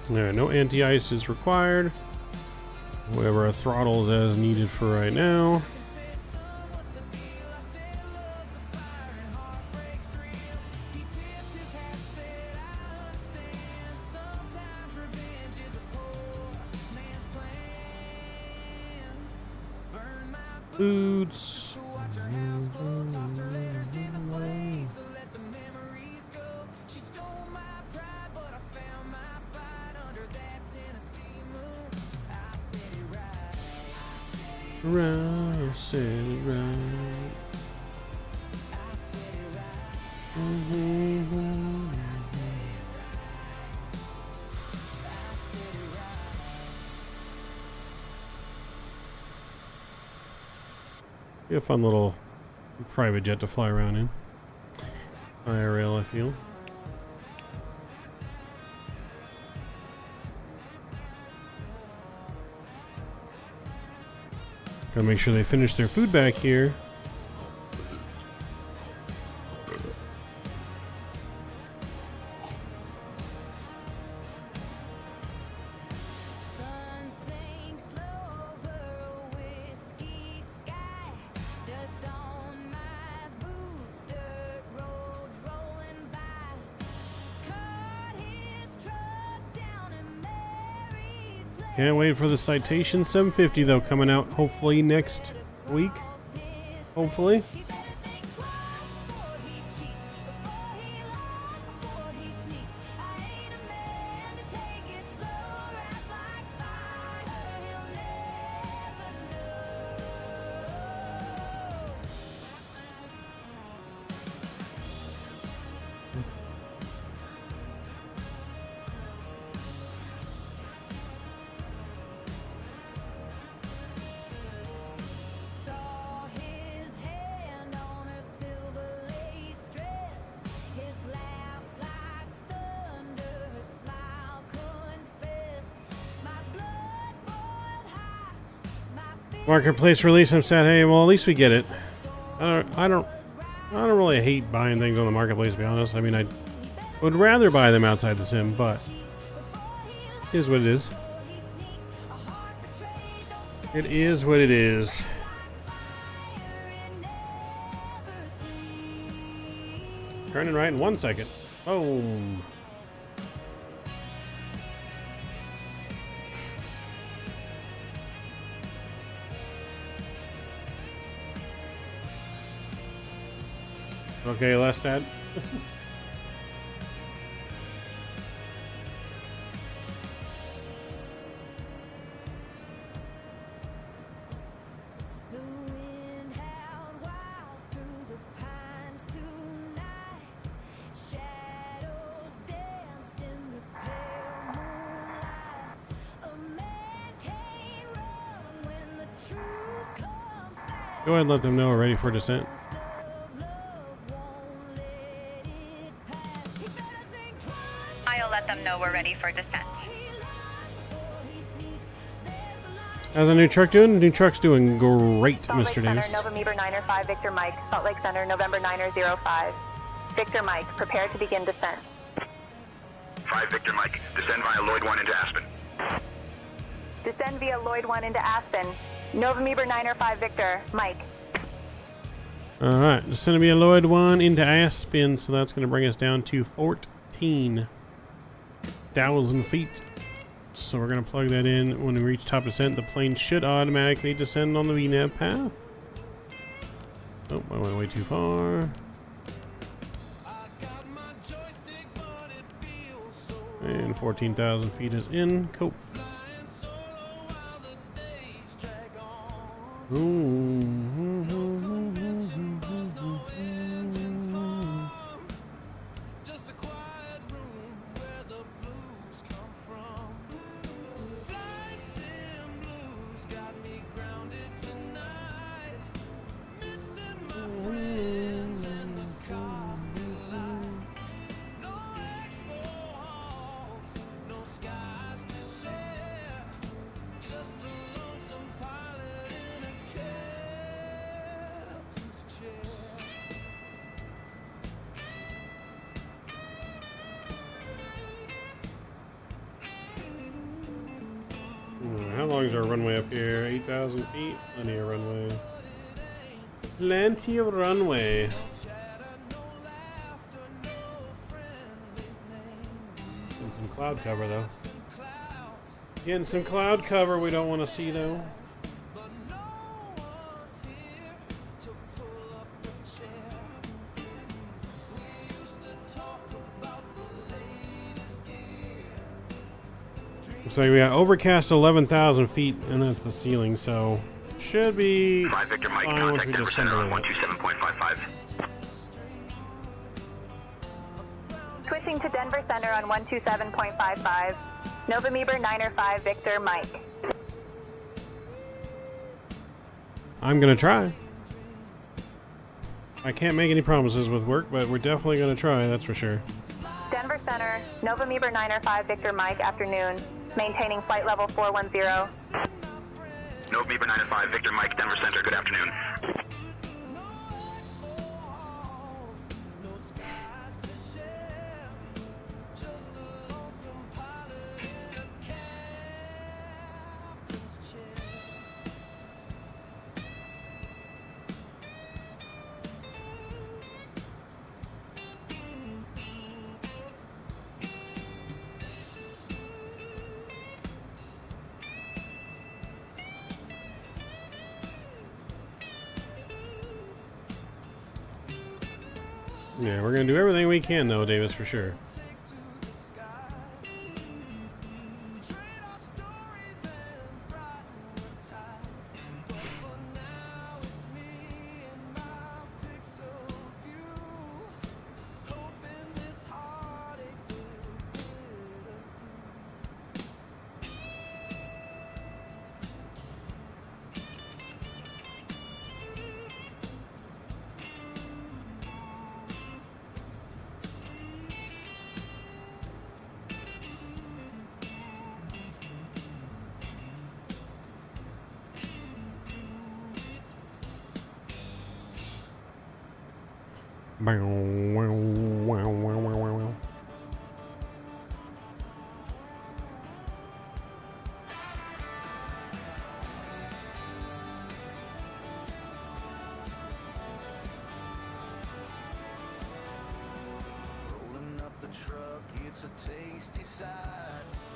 Alright, no anti-ice is required. Whatever our throttles as needed for right now. Boots. Right, said it right. Be a fun little private jet to fly around in. IRL, I feel. Gotta make sure they finish their food back here. Can't wait for the Citation 750 though, coming out hopefully next week. Hopefully. Marketplace release. I'm sad. Hey, well, at least we get it. I don't really hate buying things on the marketplace, to be honest. I mean, I would rather buy them outside the sim, but it is what it is. It is what it is. Turning right in 1 second. Oh. Okay, less sad. Go ahead and let them know we're ready for descent. I'll let them know we're ready for descent. How's the new truck doing? The new truck's doing great, Salt Lake Mr. Center, Davis. November Niner 5, Victor Mike. Salt Lake Center, November Niner 05. Victor Mike, prepare to begin descent. 5 Victor Mike, descend via Lloyd 1 into Aspen. Descend via Lloyd 1 into Aspen. November Niner 5, Victor Mike. Alright, descending via Lloyd 1 into Aspen, so that's going to bring us down to 14,000 feet. So we're going to plug that in. When we reach top descent, the plane should automatically descend on the VNAV path. Oh, I went way too far. And 14,000 feet is in. Cool. Just a quiet room where the blues come from. Flight sim blues got me grounded tonight. Missing my friends and the coffee line. No expo halls, no skies to share. Just a lonesome pilot in a captain's chair. How long is our runway up here? 8,000 feet? Plenty of runway. Plenty of runway. Getting some cloud cover, though. Getting some cloud cover we don't want to see, though. So we got overcast 11,000 feet, and that's the ceiling, so should be 5 Victor Mike, fine once we contact Denver descend Center a on little bit. 127.55. Switching to Denver Center on 127.55. November Niner 5, Victor Mike. I'm gonna try. I can't make any promises with work, but we're definitely going to try, that's for sure. Denver Center, November 905 Victor Mike, afternoon. Maintaining flight level 410. November 905 Victor Mike, Denver Center, good afternoon. Yeah, we're going to do everything we can, though, Davis, for sure. Rolling up the truck, it's a tasty sight.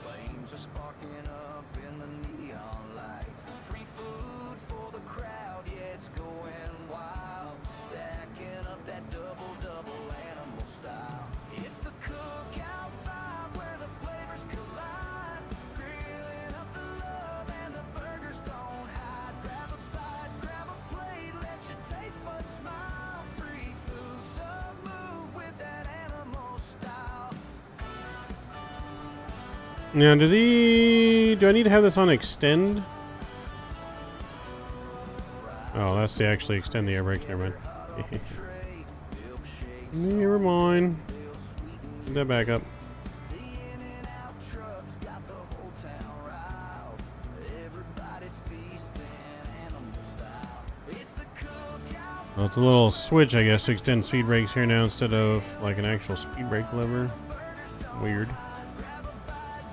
Flames are sparking up in the neon light. Free food for the crowd, yeah, it's going wild. Stacking up that double animal style. It's the cookout vibe where the flavors collide. Grilling up the love and the burgers don't hide. Grab a bite, grab a plate, let your taste buds smile. Free food's the move with that animal style. Now, do I need to have this on extend? Oh, that's to actually extend the air brakes. Never mind. Never mind. Put that back up. Well, it's a little switch, I guess, to extend speed brakes here now instead of like an actual speed brake lever. Weird.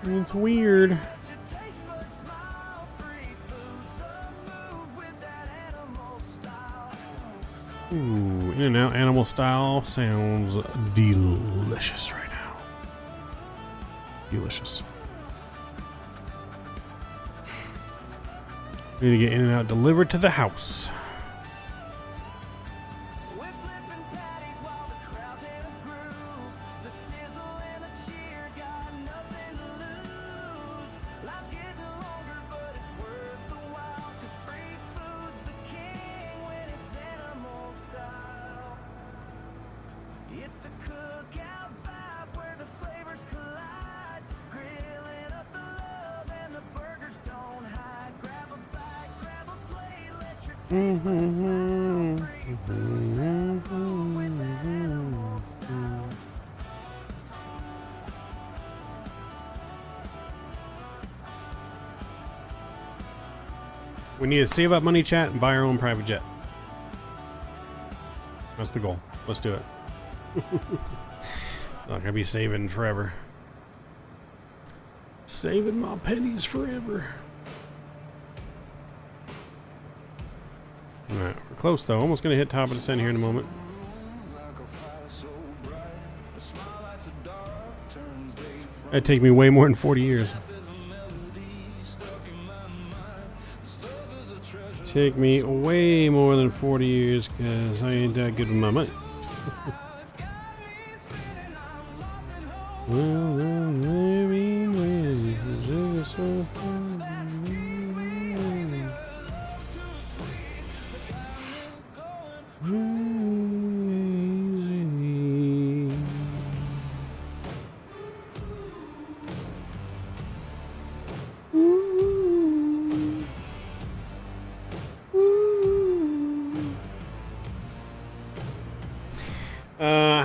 It's weird. Ooh, in and out animal style sounds delicious right now. Delicious. Need to get in and out delivered to the house. It's the cookout vibe where the flavors collide. Grilling up the love and the burgers don't hide. Grab a bite, grab a plate, let your taste buds smile. Free food's the move with that animal style. We need to save up money, chat, and buy our own private jet. That's the goal. Let's do it. Not gonna be saving forever. Saving my pennies forever. Alright, we're close though. Almost gonna hit top of descent here in a moment. That'd take me way more than 40 years. Take me way more than 40 years because I ain't that good with my money.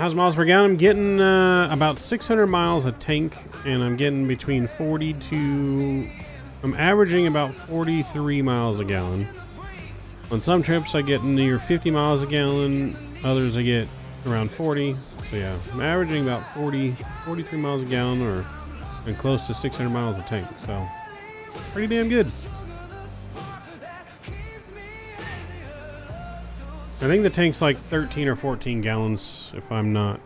1,000 miles per gallon. I'm getting about 600 miles a tank, and I'm getting between 40 to... I'm averaging about 43 miles a gallon. On some trips, I get near 50 miles a gallon. Others, I get around 40. So yeah, I'm averaging about 43 miles a gallon, or and close to 600 miles a tank. So pretty damn good. I think the tank's like 13 or 14 gallons, if I'm not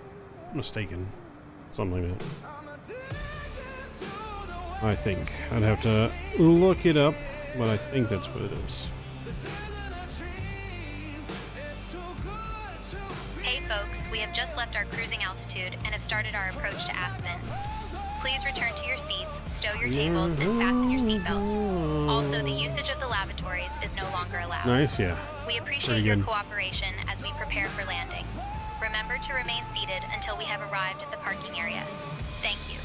mistaken. Something like that. I think. I'd have to look it up, but I think that's what it is. Hey folks, we have just left our cruising altitude and have started our approach to Aspen. Please return to your seats, stow your tables, and fasten your seatbelts. Also, the usage of the lavatories is no longer allowed. Nice, yeah. We appreciate your cooperation as we prepare for landing. Remember to remain seated until we have arrived at the parking area. Thank you.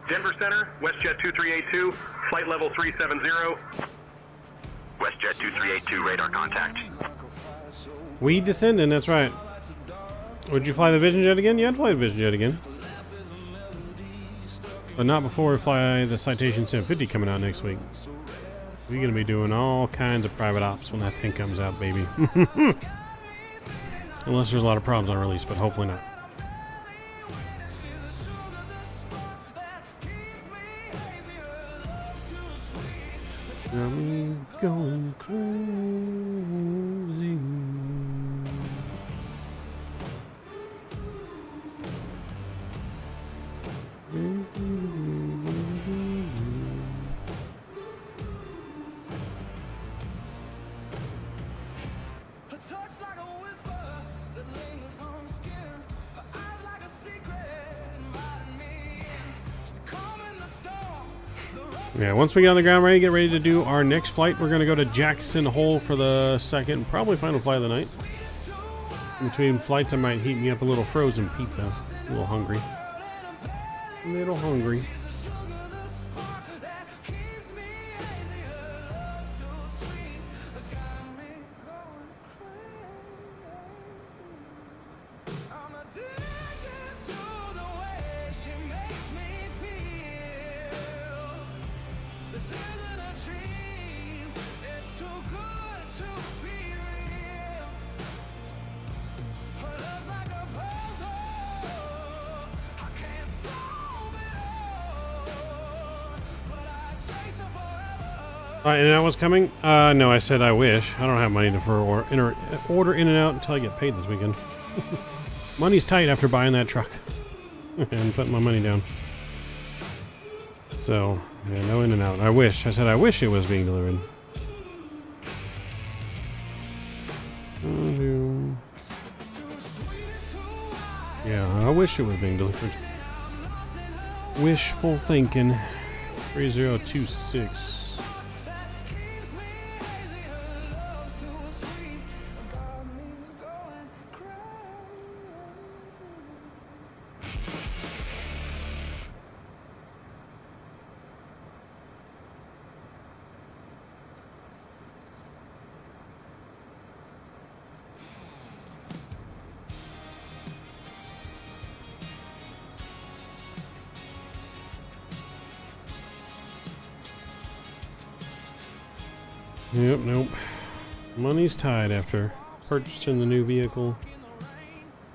Denver Center, WestJet 2382, flight level 370. WestJet 2382, radar contact. We descending, that's right. Would you fly the Vision Jet again? Yeah, I'd fly the Vision Jet again. But not before we fly the Citation 750 coming out next week. We're going to be doing all kinds of private ops when that thing comes out, baby. Unless there's a lot of problems on release, but hopefully not. Got me going crazy. Yeah, once we get on the ground ready, get ready to do our next flight. We're going to go to Jackson Hole for the second, probably final flight of the night. In between flights, I might heat me up a little frozen pizza. A little hungry. A little hungry. In-N-Out was coming? No, I said I wish. I don't have money for order In-N-Out until I get paid this weekend. Money's tight after buying that truck and putting my money down. So, yeah, no In-N-Out. I wish. I said I wish it was being delivered. Yeah, I wish it was being delivered. Wishful thinking. 3026. Yep, nope. Money's tied after purchasing the new vehicle.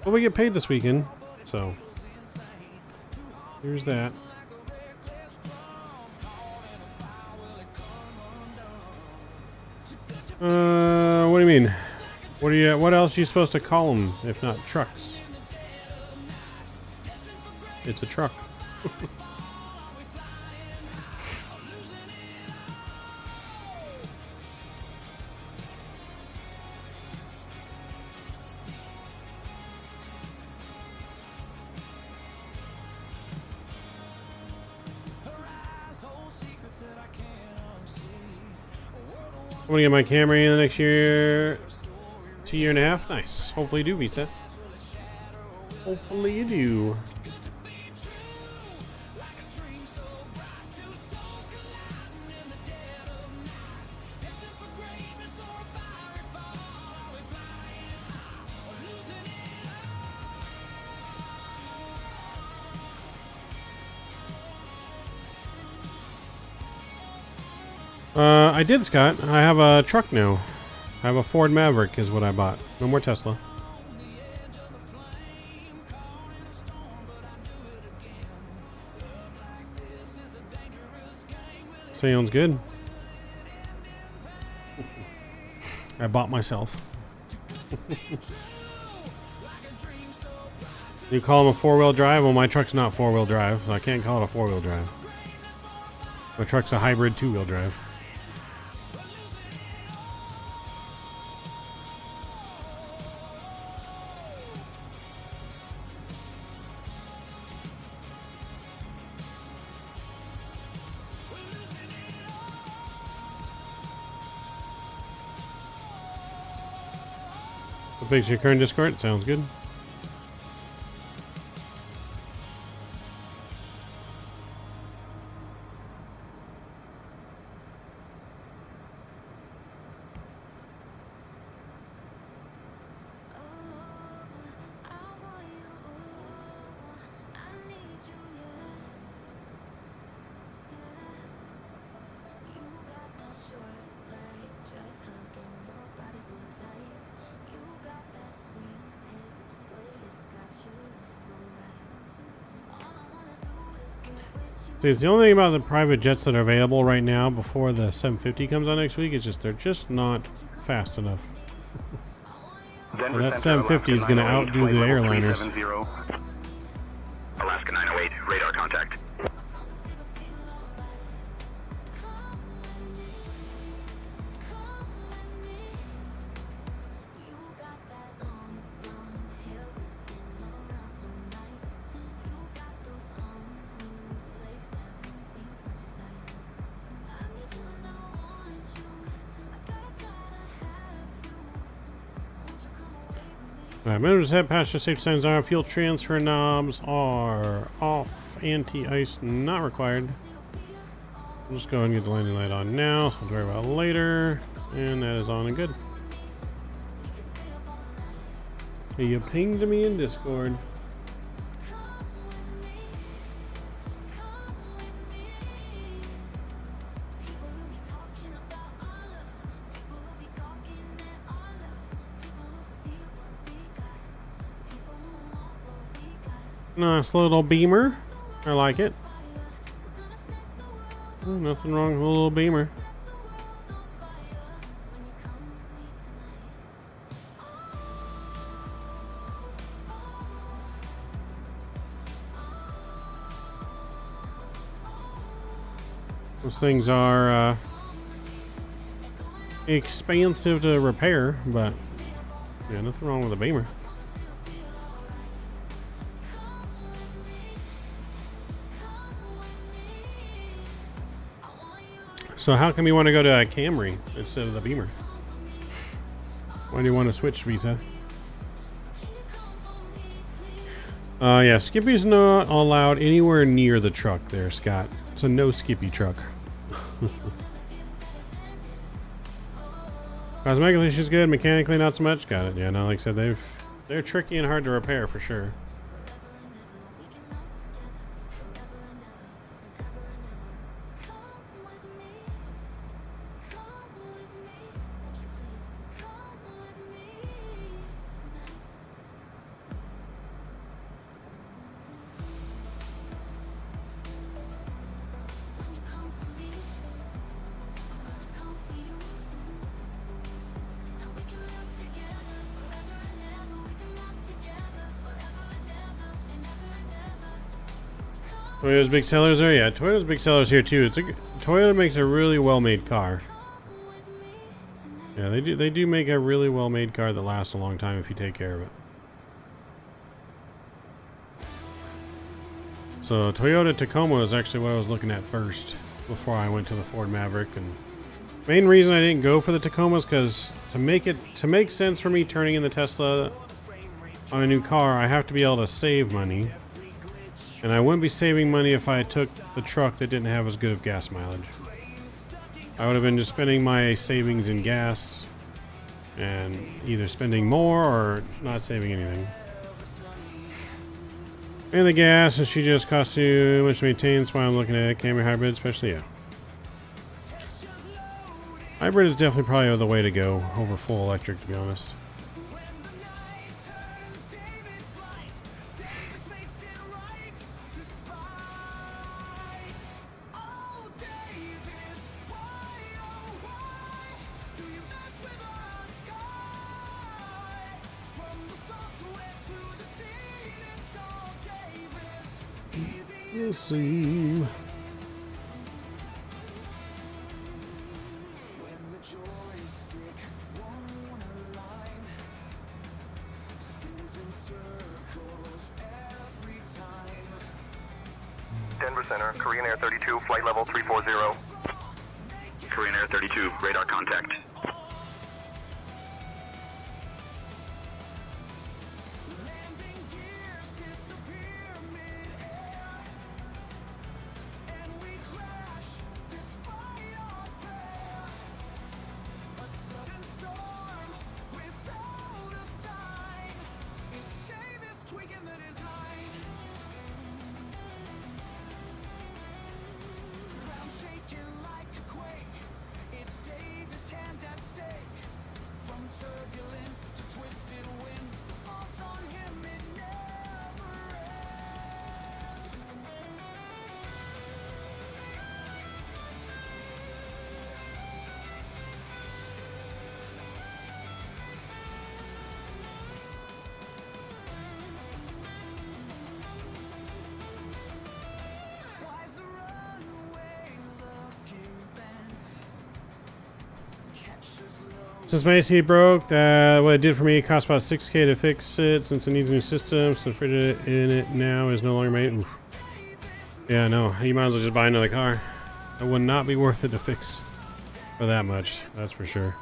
But we get paid this weekend, so here's that. What do you mean? What else are you supposed to call them if not trucks? It's a truck. I'm gonna get my Camry in the next year, 2.5 years. Nice. Hopefully you do, Visa. Hopefully you do. I did, Scott. I have a truck now. I have a Ford Maverick is what I bought. No more Tesla. Sounds good. I bought myself. You call them a 4-wheel drive? Well, my truck's not 4-wheel drive, so I can't call it a 4-wheel drive. My truck's a hybrid 2-wheel drive. What makes your current Discord? Sounds good. See, it's the only thing about the private jets that are available right now before the 750 comes out next week is just they're just not fast enough. So that 750 is going to outdo the airliners. Alaska 908, radar contact. Alright, members head passenger safety signs are. Fuel transfer knobs are off. Anti-ice not required. I'll just go ahead and get the landing light on now. So we'll worry about it later. And that is on and good. Hey, you pinged me in Discord. Nice little Beamer. I like it. Oh, nothing wrong with a little Beamer. Those things are expensive to repair, but yeah, nothing wrong with a Beamer. So how come you want to go to a Camry instead of the Beamer? Why do you want to switch, Visa? Yeah, Skippy's not allowed anywhere near the truck there, Scott. It's a no Skippy truck. Cosmetically, she's good. Mechanically, not so much. Got it. Yeah, no, like I said, they're tricky and hard to repair for sure. Toyota's big sellers there? Yeah, Toyota's big sellers here too. Toyota makes a really well-made car. Yeah, they do make a really well-made car that lasts a long time if you take care of it. So Toyota Tacoma is actually what I was looking at first before I went to the Ford Maverick. And main reason I didn't go for the Tacoma is because to make sense for me turning in the Tesla on a new car, I have to be able to save money. And I wouldn't be saving money if I took the truck that didn't have as good of gas mileage. I would have been just spending my savings in gas and either spending more or not saving anything. And the gas, and she just costs too much to maintain. That's why I'm looking at Camry hybrid, especially, yeah. Hybrid is definitely probably the way to go over full electric, to be honest. Let's see. Denver Center, Korean Air 32, flight level 340. Korean Air 32, radar contact. Since my AC broke, what it did for me, it cost about $6K to fix it. Since it needs a new system, so the fridge in it now is no longer made. Oof. Yeah, no, you might as well just buy another car. It would not be worth it to fix for that much, that's for sure.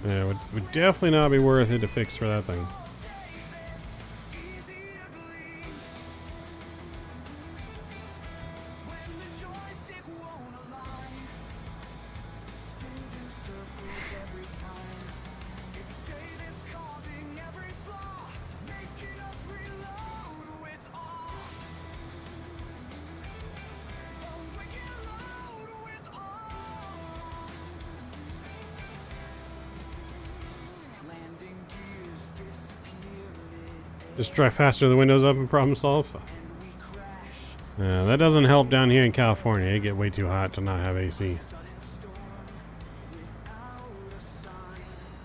Yeah, it would definitely not be worth it to fix for that thing. Just drive faster, the windows up and problem solve. Yeah, that doesn't help down here in California. It get way too hot to not have AC.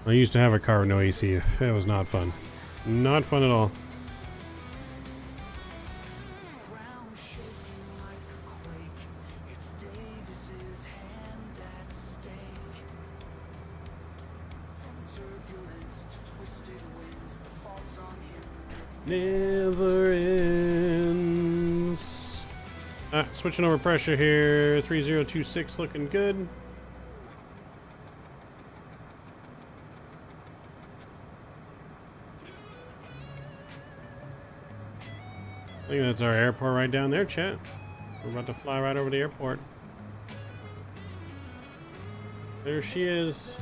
I used to have a car with no AC. It was not fun. Not fun at all. Never ends. Switching over pressure here. 3026 looking good. I think that's our airport right down there, chat. We're about to fly right over the airport. There she is.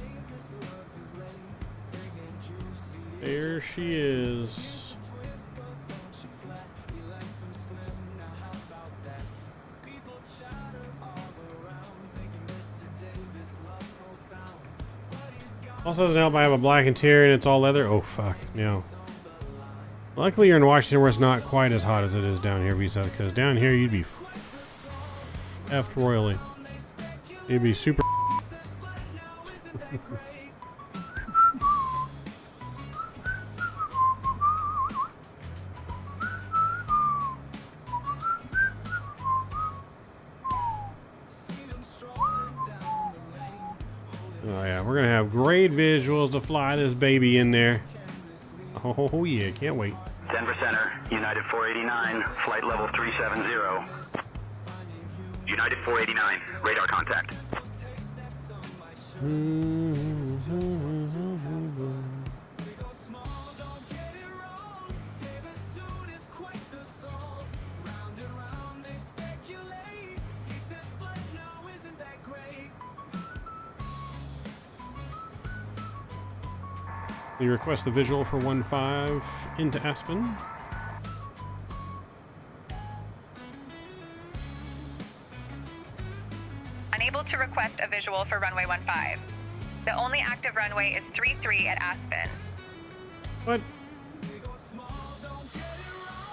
There she is. Also doesn't help I have a black interior and it's all leather. Oh fuck, no. Luckily you're in Washington where it's not quite as hot as it is down here, Visa, because down here you'd be effed royally. You'd be super Oh yeah, we're gonna have great visuals to fly this baby in there. Oh yeah, can't wait. Denver Center, United 489, flight level 370. United 489, radar contact. You request the visual for 15 into Aspen. Unable to request a visual for runway 15. The only active runway is 33 at Aspen. What?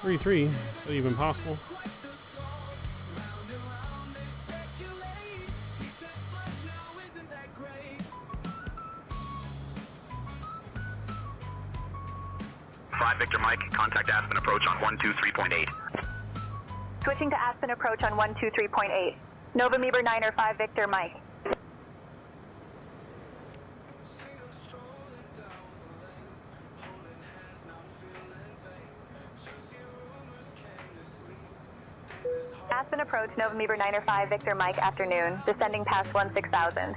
33? Is that even possible? Victor Mike, contact Aspen approach on 123.8. Switching to Aspen approach on 123.8. November 9 5 Victor Mike. Aspen approach November 9 5 Victor Mike afternoon, descending past 16,000.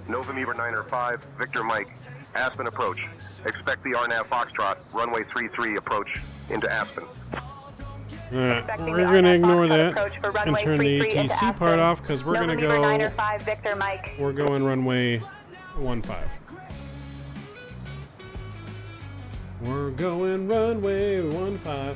November 9 5 Victor Mike, Aspen approach. Expect the RNAV Foxtrot, runway 33 approach into Aspen. We're going to ignore that and turn the ATC part off because we're going to go. We're going runway 15. We're going runway 15.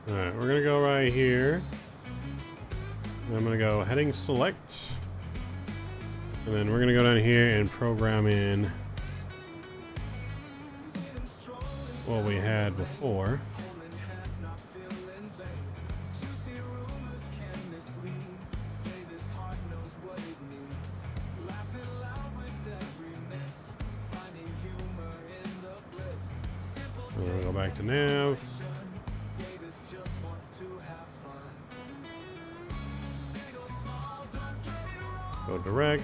Alright, we're gonna go right here. And I'm gonna go heading select. And then we're gonna go down here and program in what we had before. We're gonna go back to nav. Go direct.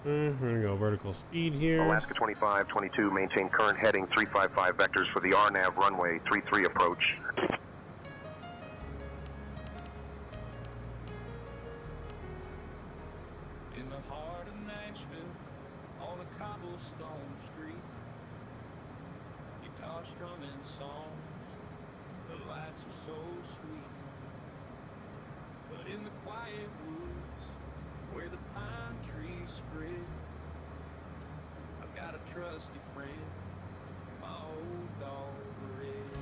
We're gonna go vertical speed here. Alaska 2522, maintain current heading 355 vectors for the RNAV runway 33 approach. In the heart of Nashville, on a cobblestone street, guitar strumming songs, the lights are so sweet. But in the quiet woods, where the pine trees spread, I've got a trusty friend, my old dog Red.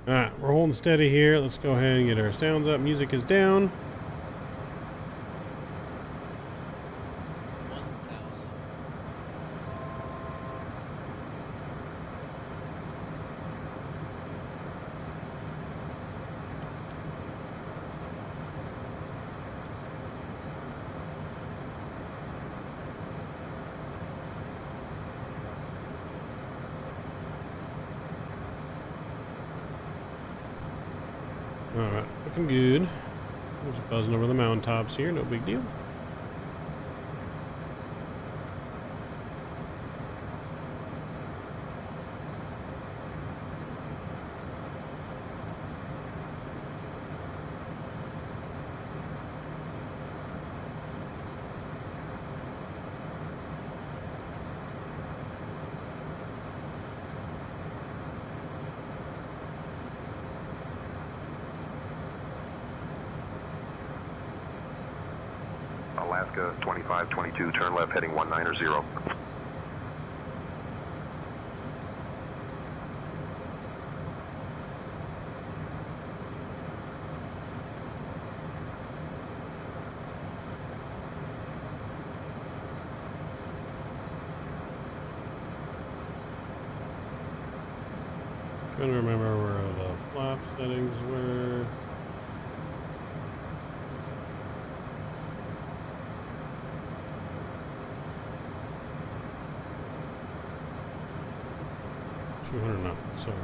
Alright, we're holding steady here. Let's go ahead and get our sounds up. Music is down. Alright, looking good. Just buzzing over the mountaintops here, no big deal. Alaska 2522, turn left heading 190. Trying to remember where the flap settings were. $200 knots, sorry.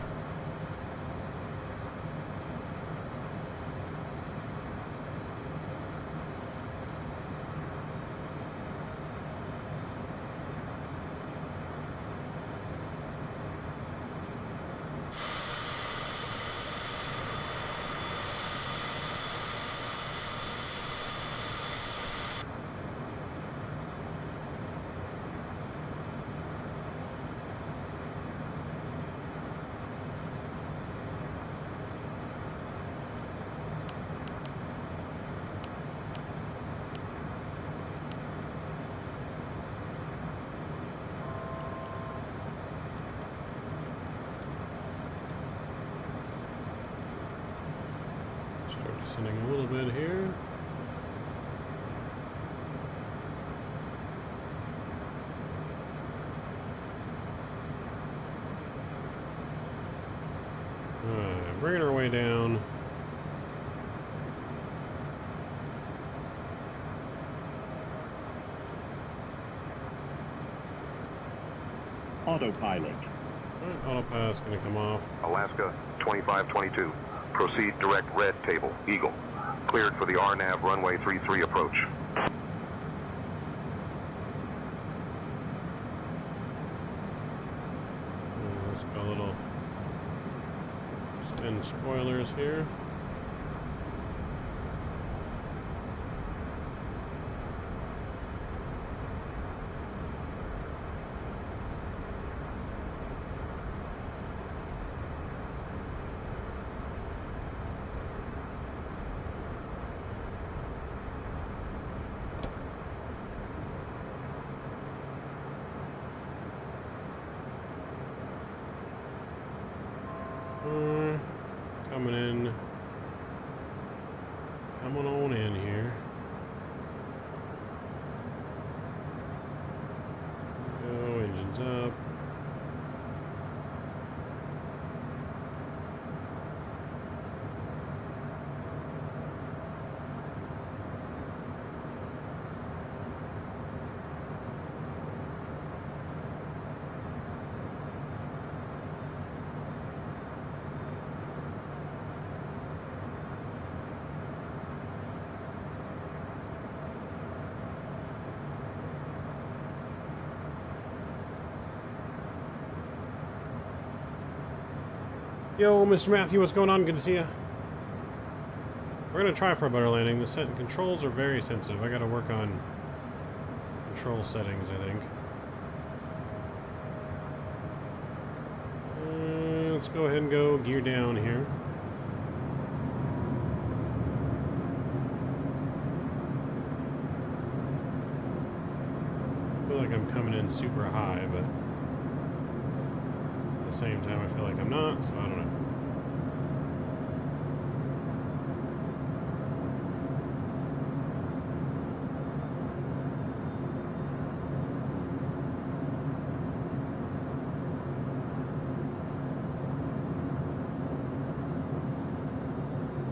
Start descending a little bit here. Alright, bringing our way down. Autopilot. Alright, autopilot's gonna come off. Alaska 2522, proceed direct red table, Eagle. Cleared for the RNAV runway 33 approach. Let's go a little spin spoilers here. Coming in. Coming on in here. Go, engines up. Yo, Mr. Matthew, what's going on? Good to see you. We're gonna try for a better landing. The controls are very sensitive. I gotta work on control settings, I think. Let's go ahead and go gear down here. I feel like I'm coming in super high, but at the same time I feel like I'm not, so I don't know.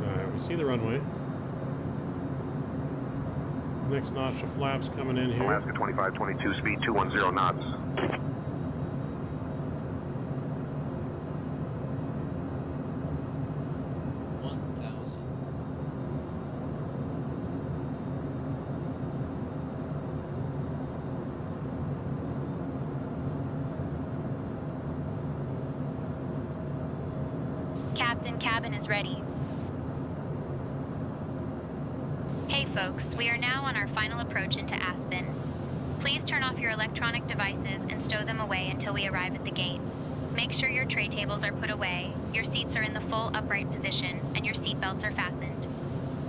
Alright, we see the runway. Next notch of flaps coming in here. Alaska 2522, speed 210 knots. Captain, cabin is ready. Hey folks, we are now on our final approach into Aspen. Please turn off your electronic devices and stow them away until we arrive at the gate. Make sure your tray tables are put away, your seats are in the full upright position, and your seat belts are fastened.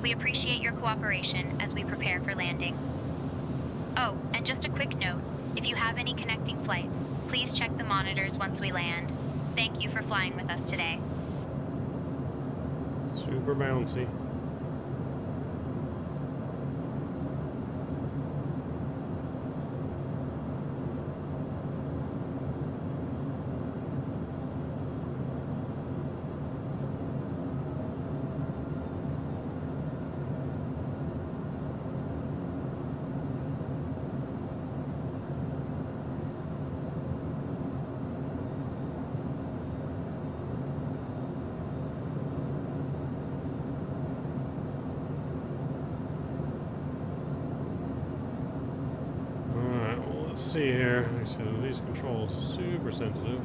We appreciate your cooperation as we prepare for landing. Oh, and just a quick note. If you have any connecting flights, please check the monitors once we land. Thank you for flying with us today. Super bouncy. Let's see here. So these controls are super sensitive.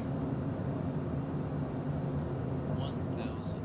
1,000.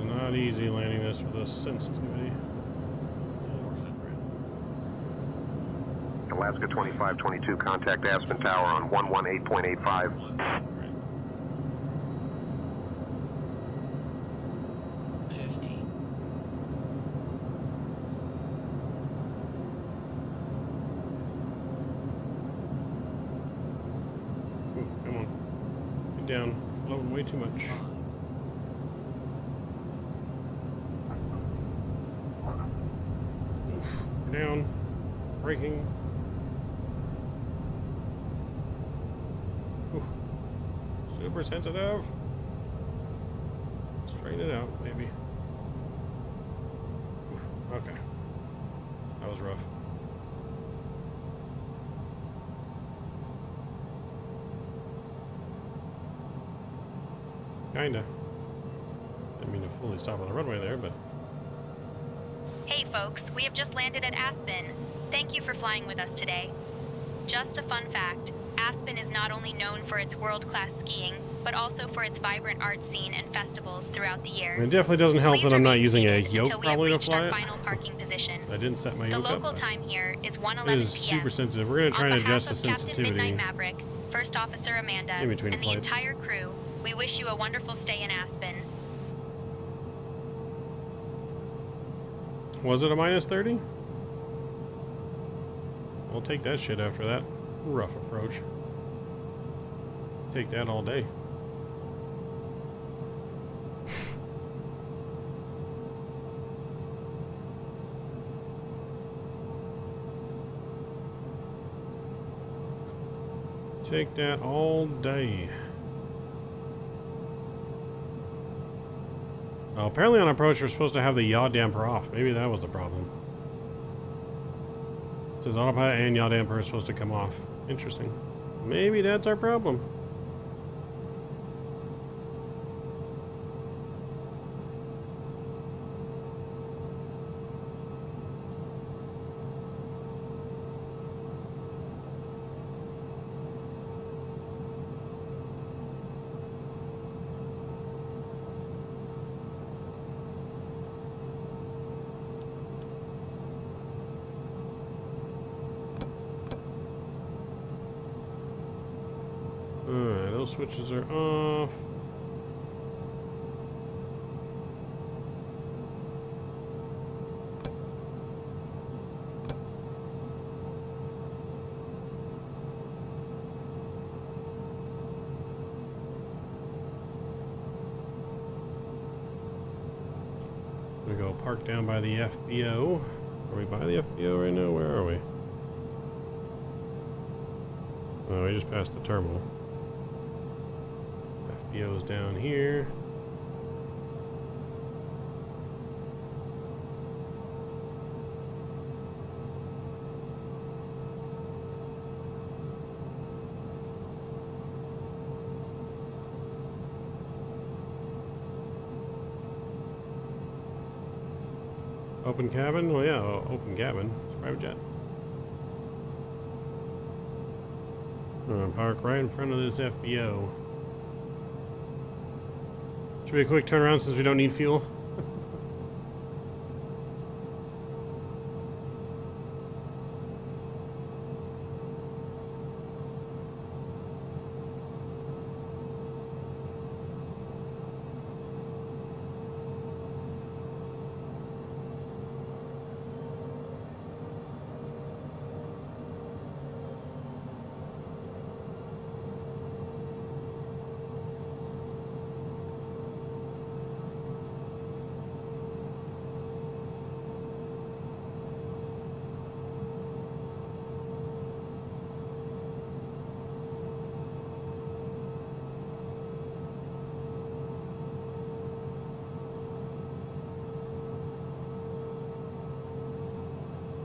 Not easy landing this with a sensitivity. 400. Alaska 2522, contact Aspen Tower on 118.85. 50. Ooh, come on. Get down. Floating way too much. 5. Down. Braking. Ooh. Super sensitive. Straighten it out, maybe. Ooh. Okay. That was rough. Kinda. Didn't mean to fully stop on the runway there, but... Hey folks, we have just landed at Aspen. Thank you for flying with us today. Just a fun fact, Aspen is not only known for its world-class skiing, but also for its vibrant art scene and festivals throughout the year. It definitely doesn't help Please that I'm not remain using a seated yoke until we have probably to reached fly our it. final parking position. I didn't set my The yoke up. local time here is It 1:11 is p.m. super sensitive. We're going to try On and behalf adjust the of Captain Midnight sensitivity. Maverick, First Officer Amanda, In between and the flights. entire crew, we wish you a wonderful stay in Aspen. Was it a minus 30? We'll take that shit after that rough approach. Take that all day. Take that all day. Well, apparently on approach we're supposed to have the yaw damper off. Maybe that was the problem. It says autopilot and yaw damper are supposed to come off. Interesting. Maybe that's our problem. Alright, those switches are off. We go park down by the FBO. Are we by the FBO right now? Where are we? Oh, we just passed the terminal. FBO's down here. Open cabin? Well, yeah, open cabin. It's a private jet. Park right in front of this FBO. Should be a quick turnaround since we don't need fuel.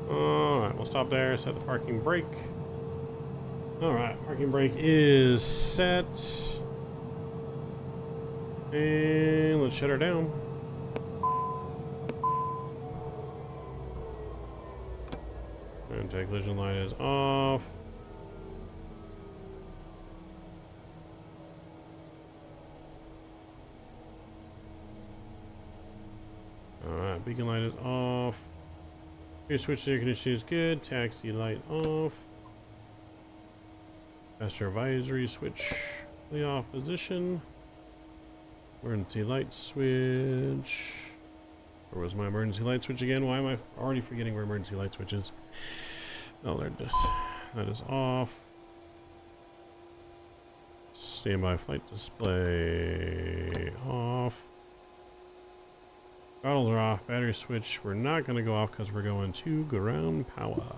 Alright, we'll stop there, set the parking brake. Alright, parking brake is set. And let's shut her down. Anti-collision light is off. Alright, beacon light is off. Your switch to air conditioning is good. Taxi light off. Passenger advisory switch the off position. Emergency light switch. Where was my emergency light switch again? Why am I already forgetting where emergency light switch is? Oh, there it is. That is off. Standby flight display off. Throttles are off. Battery switch. We're not going to go off because we're going to ground power.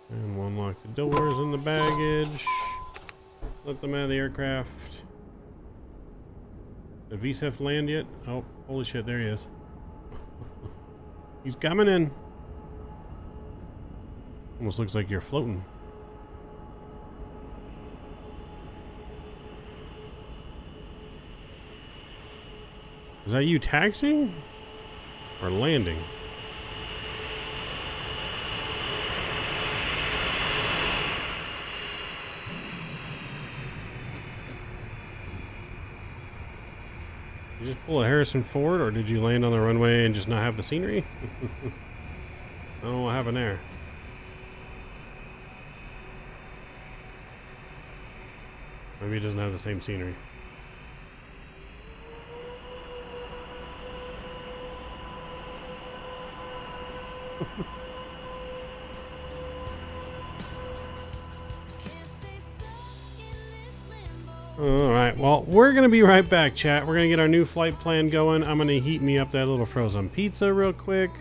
And we'll unlock the doors and the baggage. Let them out of the aircraft. Did VSEF land yet? Oh, holy shit, there he is. He's coming in. Almost looks like you're floating. Is that you taxiing? Or landing? Did you just pull a Harrison Ford, or did you land on the runway and just not have the scenery? I don't know what happened there. Maybe it doesn't have the same scenery. Alright, well, we're going to be right back, chat. We're going to get our new flight plan going. I'm going to heat me up that little frozen pizza real quick.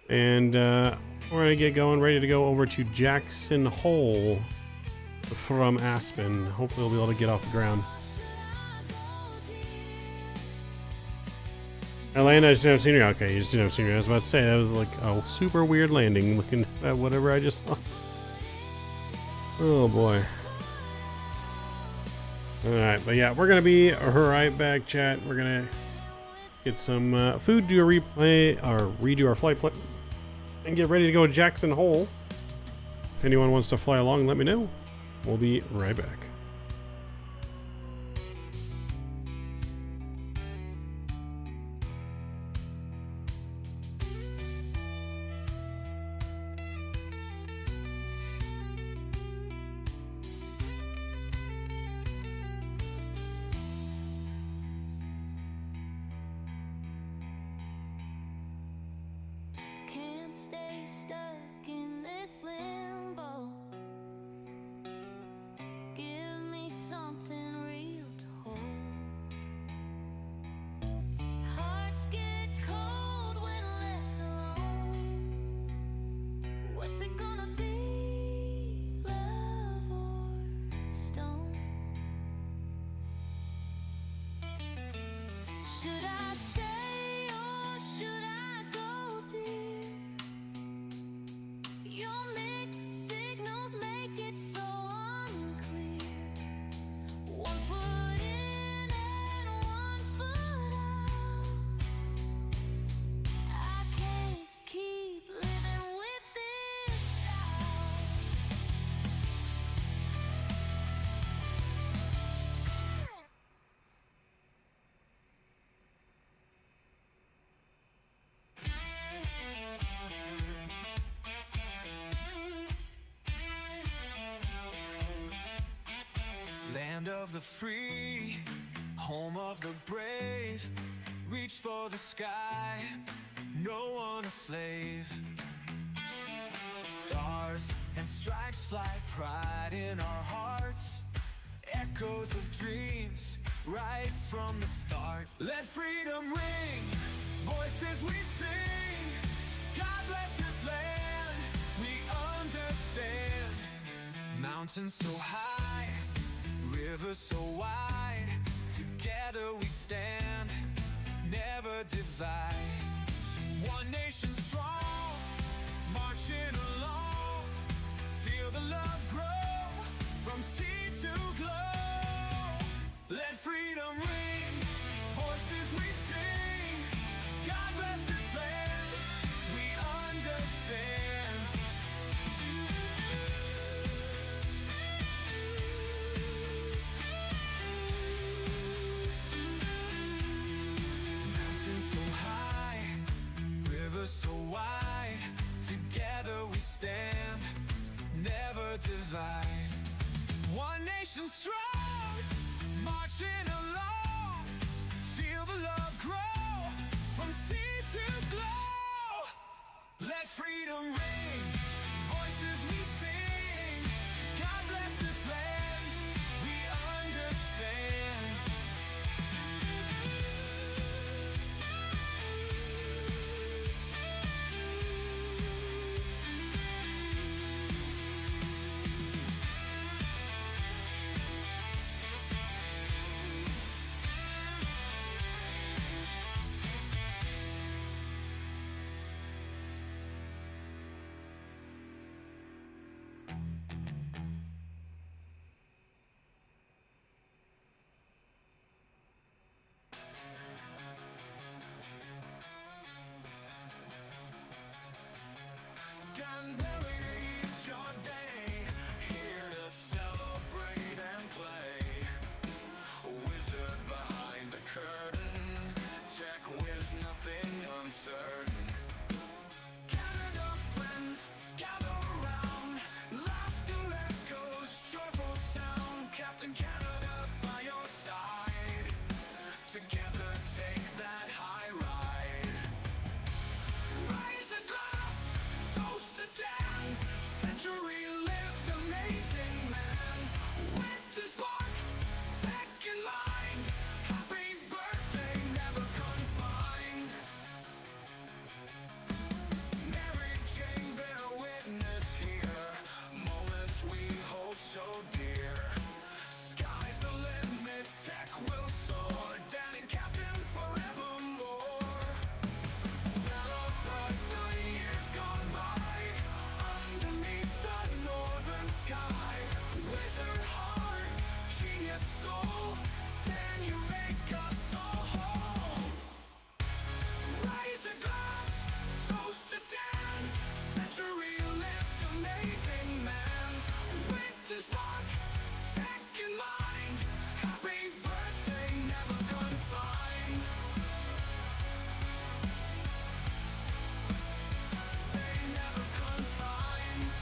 And we're going to get going, ready to go over to Jackson Hole from Aspen. Hopefully we'll be able to get off the ground. I landed, I just didn't have scenery. Okay, you just didn't have scenery. I was about to say, that was like a super weird landing looking at whatever I just saw. Oh boy. Alright, but yeah, we're going to be right back, chat. We're going to get some food, do a replay, or redo our flight plan, and get ready to go to Jackson Hole. If anyone wants to fly along, let me know. We'll be right back. Can't stay stuck in this limbo. Give me something real to hold. Hearts get cold when left alone. What's it gonna be? Love or stone? Should I stay or should I go, dear? Your mixed signals make it so unclear. One foot the free, home of the brave. Reach for the sky, no one a slave. Stars and stripes fly, pride in our hearts. Echoes of dreams, right from the start. Let freedom ring, voices we sing. God bless this land, we understand. Mountains so high, rivers so wide. Together we stand, never divide. One nation strong, marching along. Feel the love grow from sea to glow. Let freedom ring, voices we sing. God bless this land, we understand. Mountains so high, rivers so wide. Together we stand, never divide. One nation strong, marching along. Feel the love grow from sea to glow. Let freedom ring, voices we sing. God bless this land, we understand. Danbury, it's your day, here to celebrate and play. A wizard behind the curtain, tech whiz, nothing uncertain. Canada friends, gather round, laughter echoes, joyful sound. Captain Canada by your side, together take that high ride. Raise a glass, toast to Dan, century lived, amazing man. With his spark, tech in mind, happy birthday, never confined. Mary Jane, bear witness here, moments we hold so dear. Sky's the limit, tech will soar, Dan and Captain forevermore. Celebrate the years gone by, underneath the northern sky. Wizard heart, genius soul, Dan, you make us all whole. Raise a glass, toast to Dan, century lived, amazing man. With his spark, tech in mind, happy birthday, never confined. They never confined.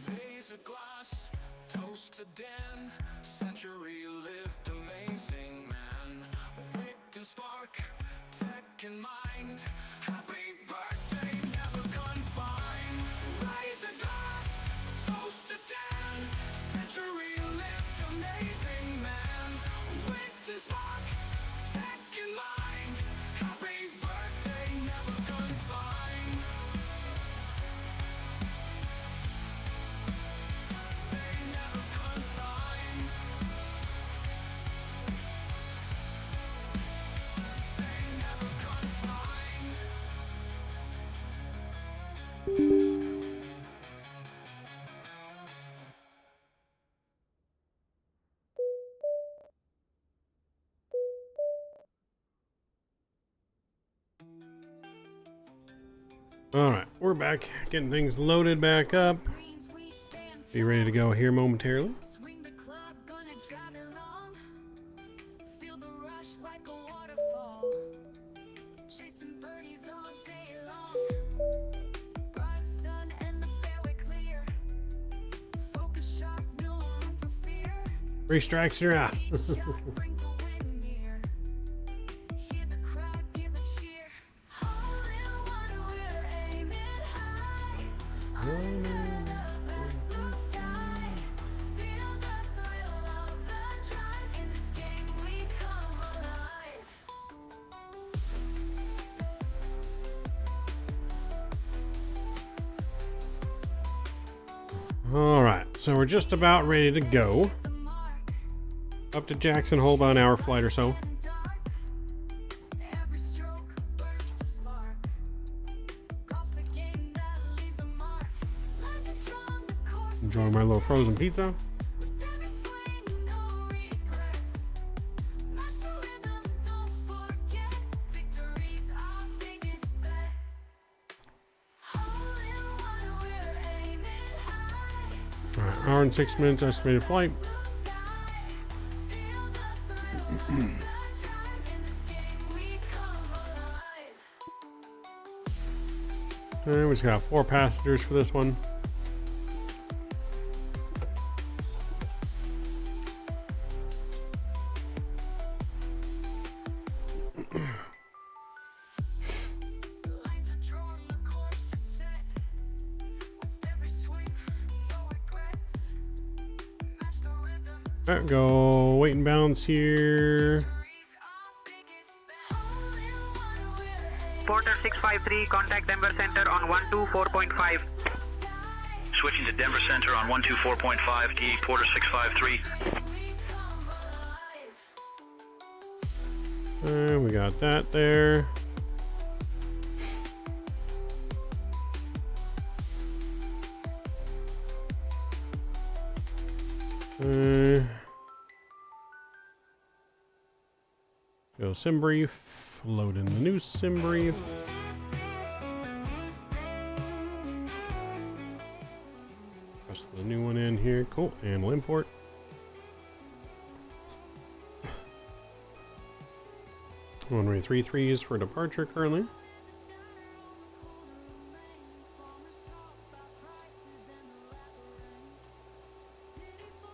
Raise a glass, toast to Dan, century lived, amazing man. Wit and spark, tech in mind, happy birthday, never confined. Raise a glass, toast to Dan, century lived, amazing man. Wit and spark, tech in mind, happy birthday, never confined. They never confined. They never confined. Alright, we're back. Getting things loaded back up. Be ready to go here momentarily. Swing the club, gonna drive it long. Feel the rush like a waterfall. Chasing birdies all day long. Bright sun and the fairway clear. Focus sharp, no room for fear. Three strikes, you're out. Each shot brings the wind near. Hear the crowd give a cheer. Hole in one, we're aiming high. Under the vast blue sky. Feel the thrill of the drive. In this game we come alive. Alright, so we're just about ready to go. The mark Up to Jackson Hole, about an hour flight or so. dark. Every stroke bursts a spark. Golf's the game that leaves a mark. Lines are drawn, the course Enjoying my little frozen pizza. with every swing, no regrets. Match the rhythm, don't forget. Victory's our biggest bet. Hole in one, we're aiming high. Alright, hour and 6 minutes estimated flight. Blue sky. Feel the thrill of the drive. In this game we come alive. And we just got 4 passengers for this one. Lines are drawn, the course is set. With every swing, no regrets. Match the rhythm, Alright, go weight and balance here. victory's our biggest bet. Hole in one, we're aiming Porter 653, contact Denver Center on 124.5. sky. Switching to Denver Center on 124.5, DE Porter 653. We come alive. And we got that there. Go sim brief. Load in the new sim brief. Press the new one in here. Cool. And we'll import. Runway 33 is for departure currently.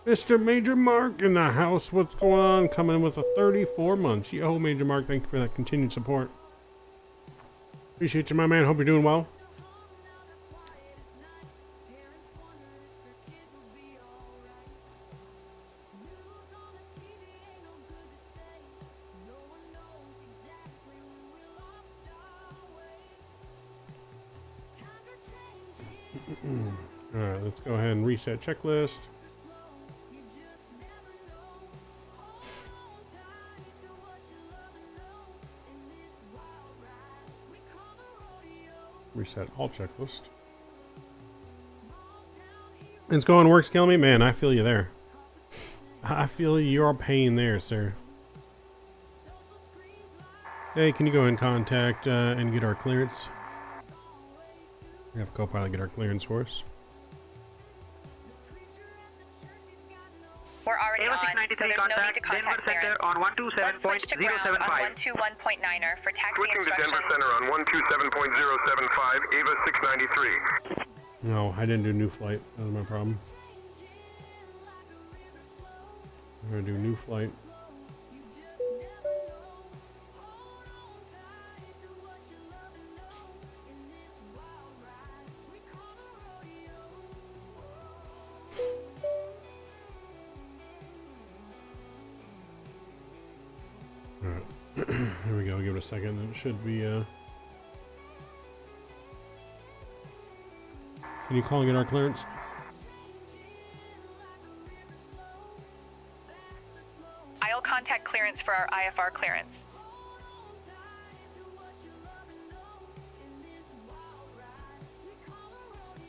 Mr. Major Mark in the house. What's going on? Coming in with a 34 months. Yo, Major Mark, thank you for that continued support. Appreciate you, my man. Hope you're doing well. Alright, let's go ahead and reset checklist. Reset all checklist. It's going, works, kill me. Man, I feel you there. I feel your pain there, sir. Hey, can you go and contact and get our clearance? We have Copilot get our clearance for us. We're already Ava on, so 693, there's no need to Denver contact Center clearance. on Let's switch to ground on 127.075. 121.9er for taxi Switching to Denver instructions. Center on 127.075, Ava 693. No, I didn't do new flight. That was my problem. I'm gonna do new flight. Alright. Here we go. Give it a second. It should be Can you call and get our clearance? I'll contact clearance for our IFR clearance.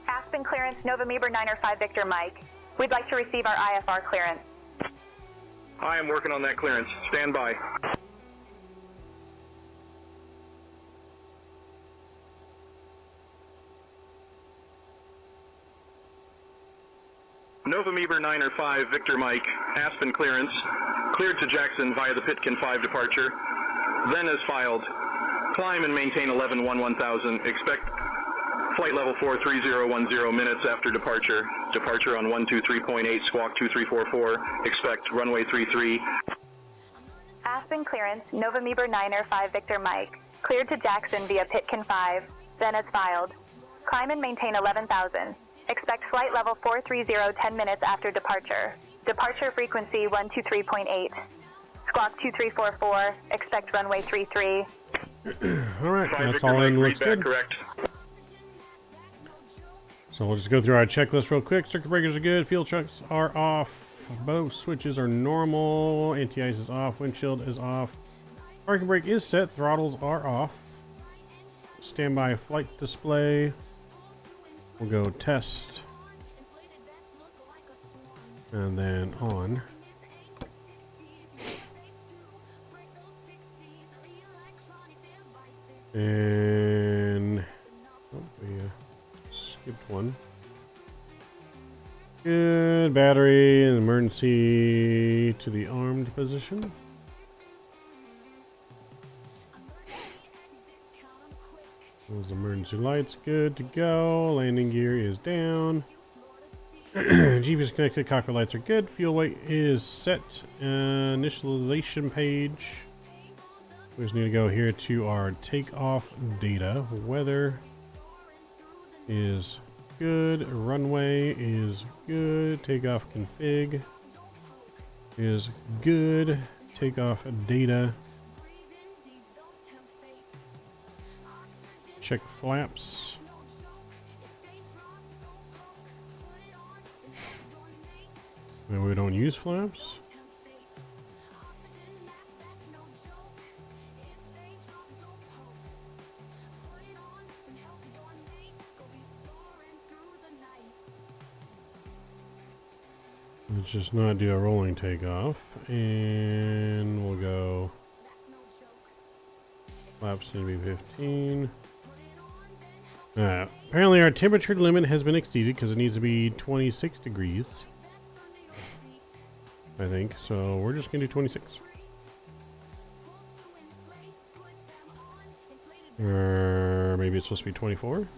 Aspen clearance, November 905 Victor Mike. We'd like to receive our IFR clearance. I am working on that clearance. Stand by. November 9 or 5, Victor Mike, Aspen clearance, cleared to Jackson via the Pitkin 5 departure, then as filed, climb and maintain 11-1000, expect flight level 43010 minutes after departure, departure on 123.8, squawk 2344, expect runway 33. Aspen clearance, November 9 or 5 Victor Mike, cleared to Jackson via Pitkin 5, then as filed, climb and maintain 11,000. Expect flight level 430 10 minutes after departure. Departure frequency 123.8. Squawk 2344. Expect runway 33. All right, that's all in. Looks good. Correct. So we'll just go through our checklist real quick. Circuit breakers are good. Fuel trucks are off. Both switches are normal. Anti-ice is off. Windshield is off. Parking brake is set. Throttles are off. Standby flight display. We'll go test. And then on. And oh, we skipped one. Good. Battery and emergency to the armed position. Those emergency lights good to go. Landing gear is down. Jeep is connected. Cockpit lights are good. Fuel weight is set. Initialization page. We just need to go here to our takeoff data. Weather is good. Runway is good. Takeoff config is good. Takeoff data. Check flaps. And we don't use flaps. Let's just not do a rolling takeoff, and we'll go flaps to be 15. Apparently our temperature limit has been exceeded because it needs to be 26 degrees. I think. So we're just going to do 26. Or maybe it's supposed to be 24.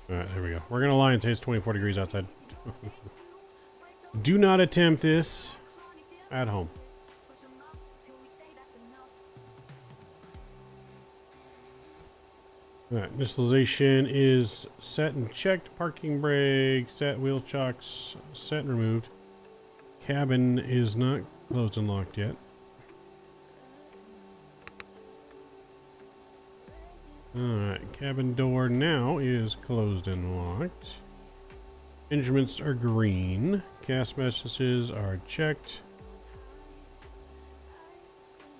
Alright, there we go. We're going to lie and say it's 24 degrees outside. Do not attempt this at home. Alright, initialization is set and checked. Parking brake set. Wheel chocks set and removed. Cabin is not closed and locked yet. Alright, cabin door now is closed and locked. Instruments are green. Cast messages are checked.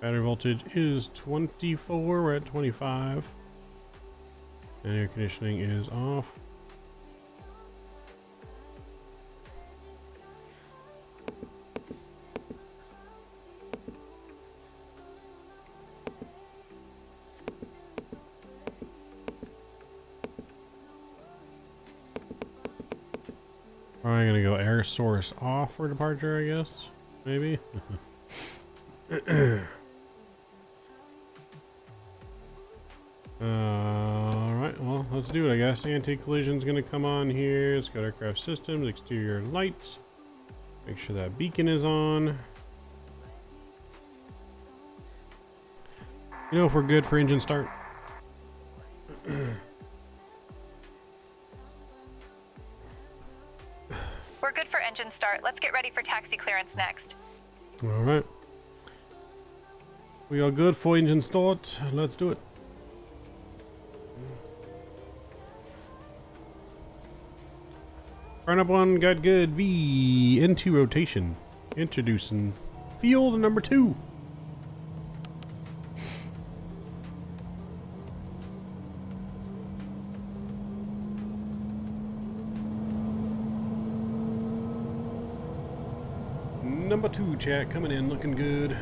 Battery voltage is 24. We're at 25. And air conditioning is off. Probably gonna go air source off for departure, I guess. Maybe. Alright, well, let's do it, I guess. Anti-collision's gonna come on here. It's got aircraft systems, exterior lights. Make sure that beacon is on. You know if we're good for engine start. We're good for engine start. Let's get ready for taxi clearance next. Alright. We are good for engine start. Let's do it. Run up one, got good. V into rotation. Introducing field number 2. Number 2 chat coming in, looking good.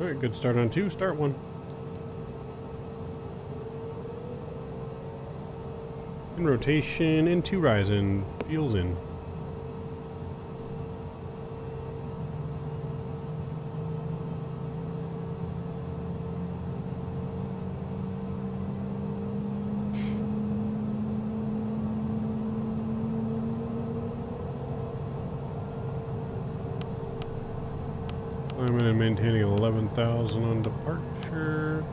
Alright, good start on 2, start 1. In rotation, into rising, fuels in. Climbing and maintaining 11,000 on departure.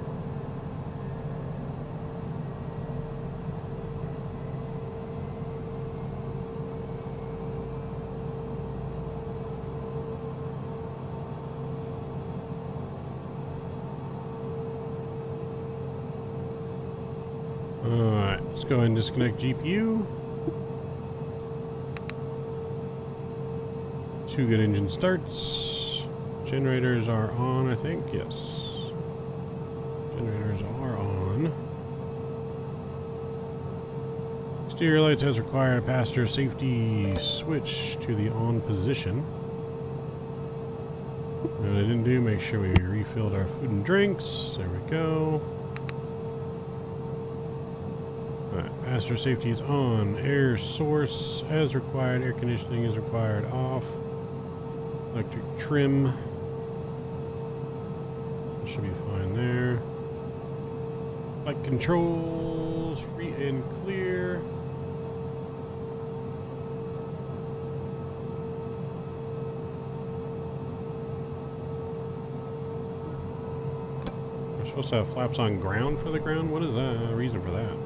Alright, let's go ahead and disconnect GPU. 2 good engine starts. Generators are on, I think. Yes. Generators are on. Exterior lights as required. Passenger safety switch to the on position. What I didn't do, make sure we refilled our food and drinks. There we go. Alright, passenger safety is on. Air source as required. Air conditioning is required. Off. Electric trim. Should be fine there. Flight controls, free and clear. We're supposed to have flaps on ground for the ground? What is the reason for that?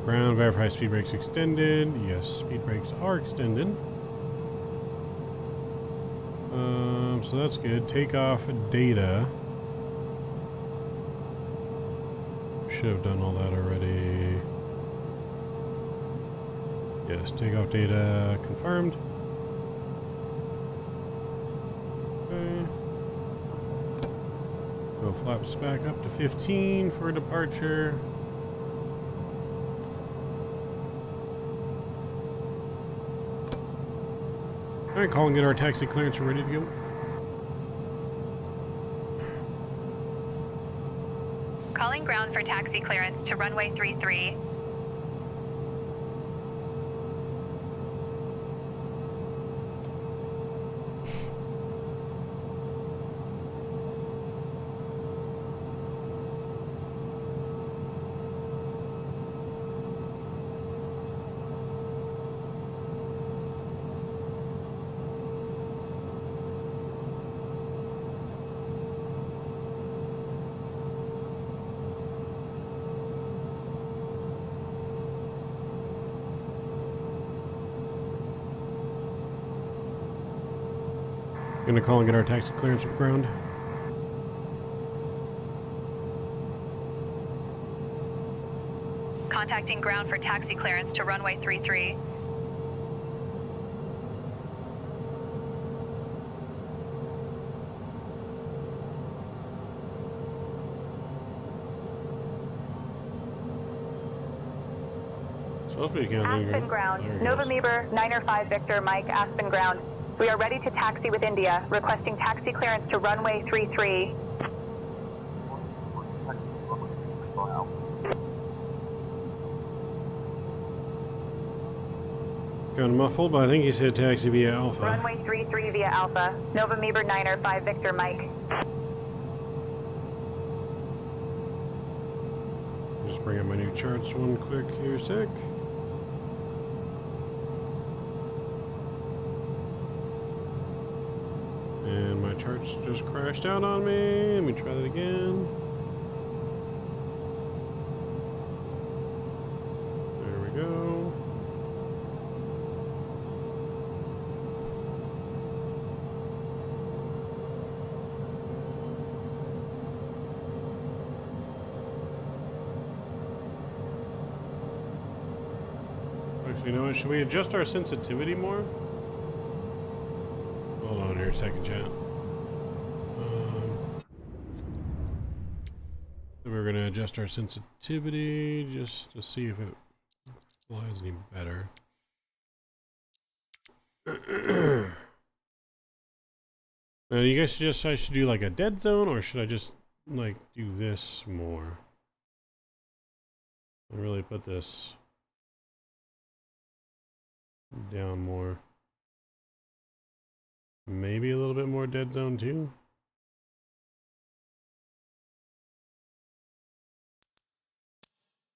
Ground, verify speed brakes extended. Yes, speed brakes are extended. So that's good. Takeoff data. Should have done all that already. Yes, takeoff data confirmed. Okay. Go flaps back up to 15 for departure. Alright, call and get our taxi clearance. We're ready to go. Calling ground for taxi clearance to runway 33. Gonna call and get our taxi clearance with ground. Contacting ground for taxi clearance to runway 33. Supposed to be counting. Aspen ground. November 905 Victor Mike, Aspen ground. We are ready to taxi with India, requesting taxi clearance to runway 33. Kind of muffled, but I think he said taxi via Alpha. Runway 33 via Alpha. November 905 Victor Mike. Just bring up my new charts one quick here, sec. And my charts just crashed out on me. Let me try that again. There we go. Actually, you know what? Should we adjust our sensitivity more? Hold on here a second, chat. So we're going to adjust our sensitivity just to see if it flies any better. Now, you guys suggest I should do like a dead zone, or should I just like do this more? I really put this down more. Maybe a little bit more dead zone too.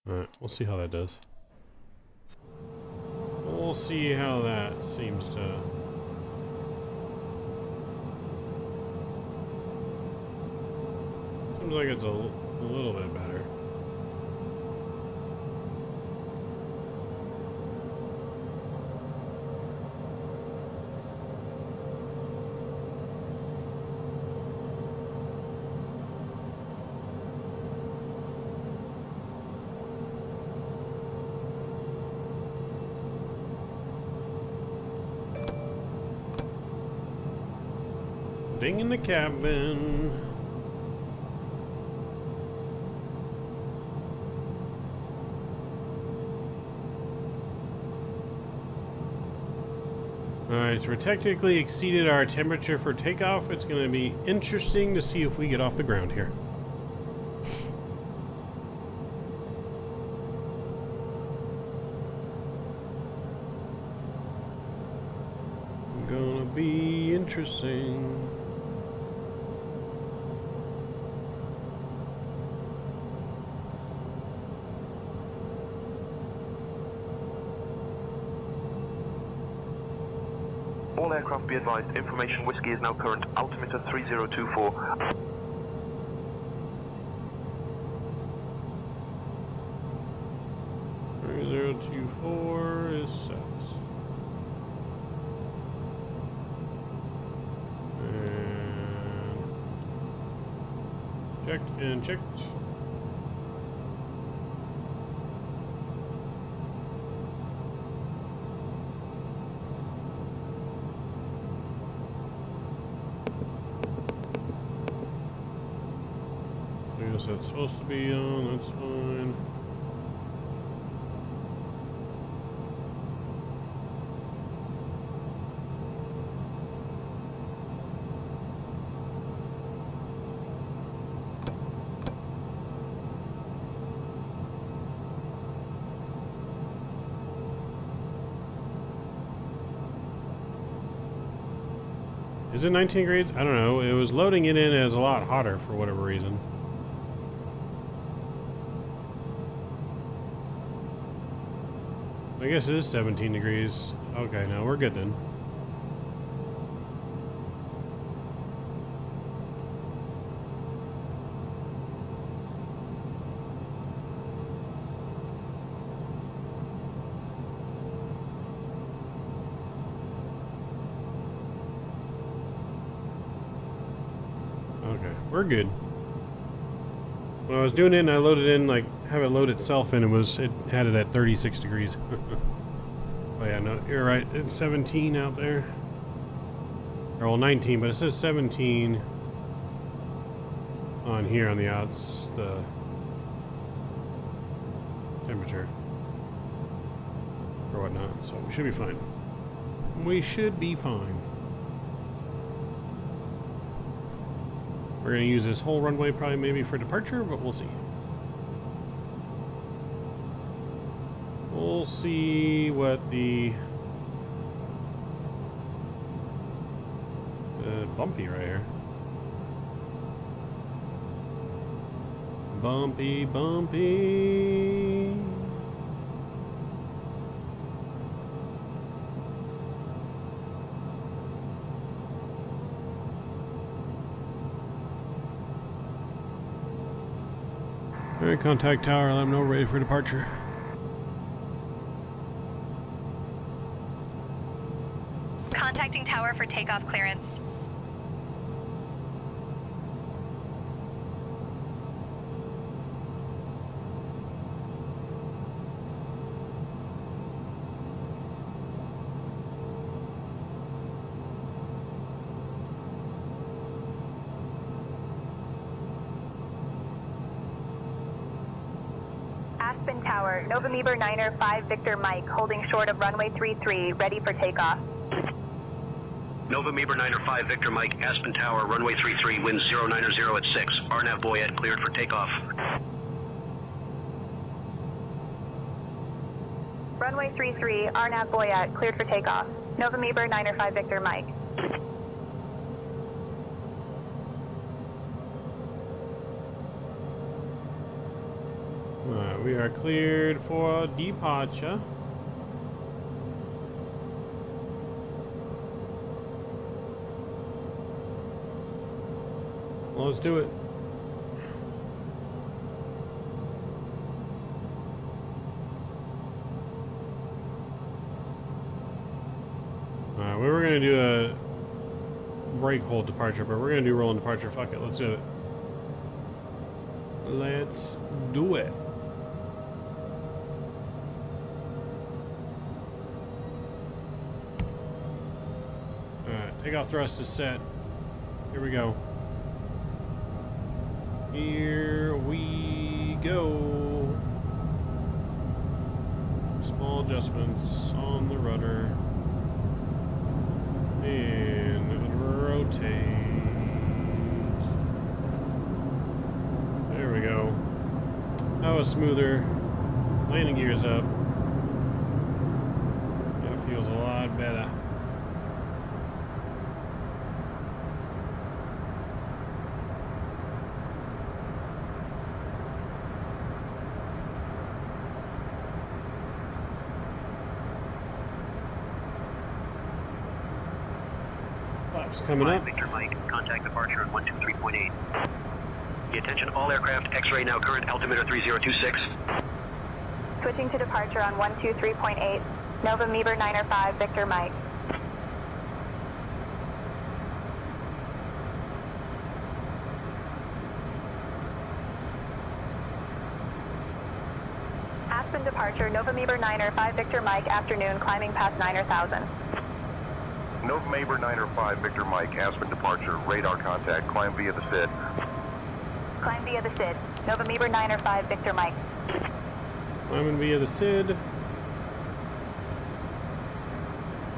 Alright, we'll see how that does. We'll see how that seems to... Seems like it's a little bit better. Ding in the cabin. Alright, so we're technically exceeded our temperature for takeoff. It's going to be interesting to see if we get off the ground here. Gonna be interesting. All aircraft be advised, information whiskey is now current, altimeter 3024. 3024 is set. And checked and checked. I guess that's supposed to be on, that's fine. Is it 19 degrees? I don't know. It was loading it in as a lot hotter for whatever reason. I guess it is 17 degrees. Okay, no, we're good then. Okay, we're good. When I was doing it and I loaded in, like, have it load itself in, it had it at 36 degrees. Oh yeah, no, you're right, it's 17 out there. Or, well, 19, but it says 17 on here on the outs, the temperature or whatnot, so we should be fine. We should be fine. We're going to use this whole runway probably maybe for departure, but we'll see. We'll see what the bumpy right here. Bumpy, bumpy. All right, contact tower, let them know we're ready for departure. Contacting tower for takeoff clearance. Aspen Tower, November 9er 5 Victor Mike, holding short of runway 33, ready for takeoff. November 9er 5 Victor Mike, Aspen Tower, runway 33, wind 090 at 6. RNAV Boyette cleared for takeoff. Runway 33, RNAV Boyette, cleared for takeoff. November 9er 5 Victor Mike. Alright, we are cleared for departure. Well, let's do it. Alright, we were going to do a brake hold departure, but we're going to do rolling departure. Fuck it, let's do it. Let's do it. Alright, takeoff thrust is set. Here we go. Here we go. Small adjustments on the rudder. And rotate. There we go. That was smoother. Landing gears up. That feels a lot better. Flaps coming up. Victor Mike, contact departure at 123.8. The attention all aircraft, X-ray now current altimeter 3026. Switching to departure on 123.8, November 9er 5 Victor Mike. Aspen departure, November 9er 5 Victor Mike, afternoon, climbing past 9,000. November 9er 5 Victor Mike, Aspen departure, radar contact, climb via the SID. Climb via the SID, November 9er 5 Victor Mike. Climbing via the SID.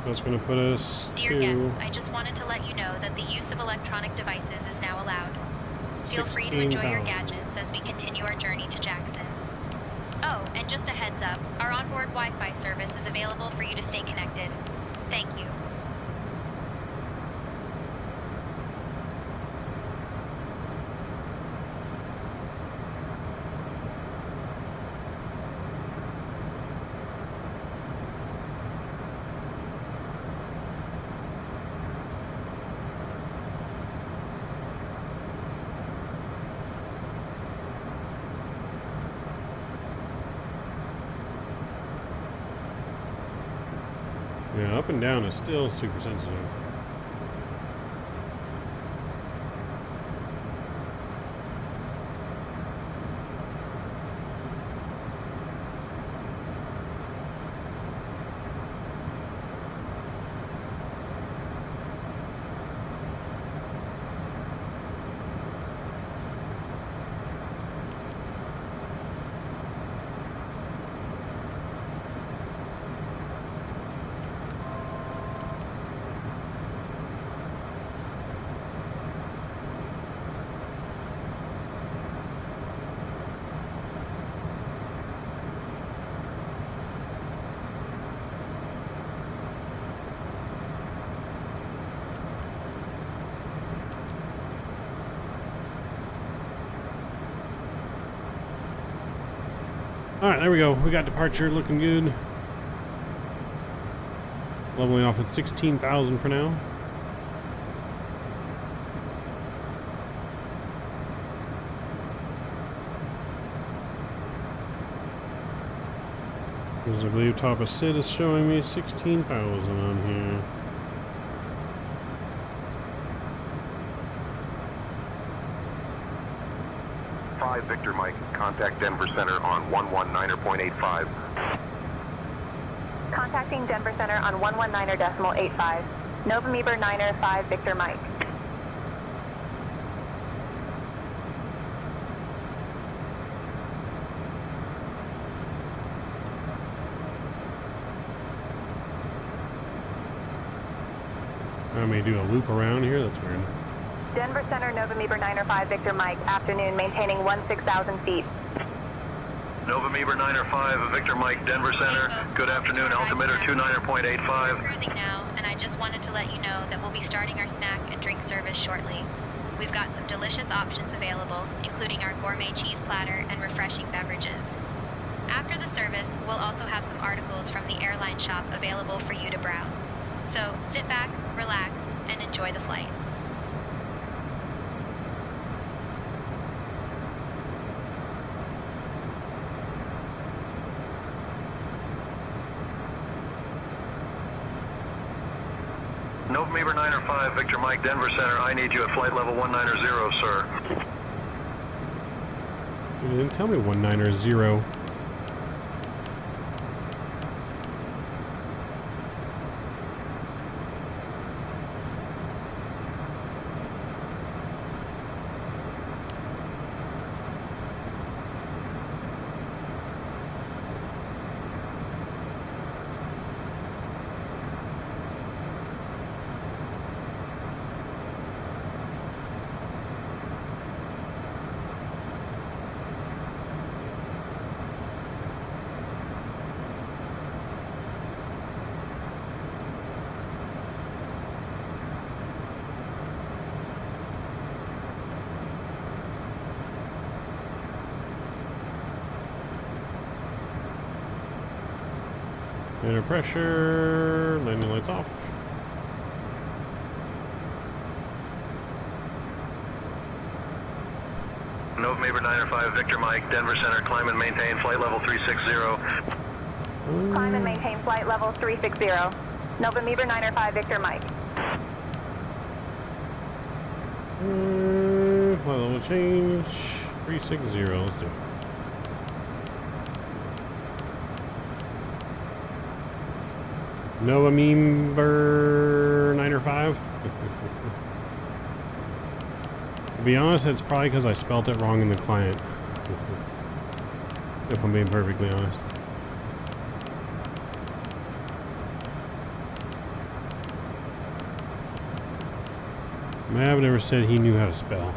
That's going to put us Dear to guests, I just wanted to let you know that the use of electronic devices is now allowed. Feel free to enjoy your 16,000. gadgets as we continue our journey to Jackson. Oh, and just a heads up, our onboard Wi-Fi service is available for you to stay connected. Thank you. Yeah, up and down is still super sensitive. Alright, there we go. We got departure looking good. Leveling off at 16,000 for now. As I believe top of SID is showing me 16,000 on here. Victor Mike, contact Denver Center on 119.85. Contacting Denver Center on 119.85. November 9er 5 Victor Mike. I may do a loop around here. That's weird. Denver Center, November 905 Victor Mike, afternoon, maintaining 16,000 feet. November 905 Victor Mike, Denver Center. Hey, folks, Good welcome to afternoon, our ride to altimeter Jackson. 29.85. We're cruising now, and I just wanted to let you know that we'll be starting our snack and drink service shortly. We've got some delicious options available, including our gourmet cheese platter and refreshing beverages. After the service, we'll also have some articles from the airline shop available for you to browse. So sit back, relax, and enjoy the flight. November 905 Victor Mike, Denver Center. I need you at flight level 190, sir. You didn't tell me 190. Air pressure, landing lights off. November 905 Victor Mike, Denver Center. Climb and maintain flight level 360. Climb and maintain flight level 360. November 905 Victor Mike. Flight level change. 360. Let's do it. November 905. To be honest, it's probably because I spelt it wrong in the client. If I'm being perfectly honest. Mav never said he knew how to spell.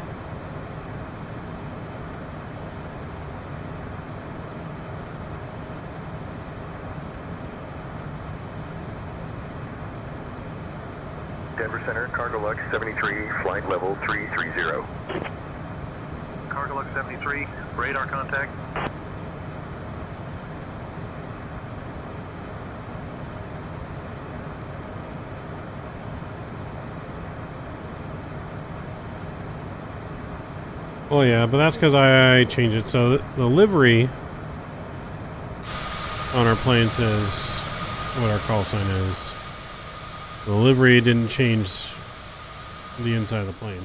Denver Center, Cargo Lux 73, flight level 330. Cargo Lux 73, radar contact. Oh yeah, but that's because I changed it. So the livery on our plane says what our call sign is. The livery didn't change the inside of the plane.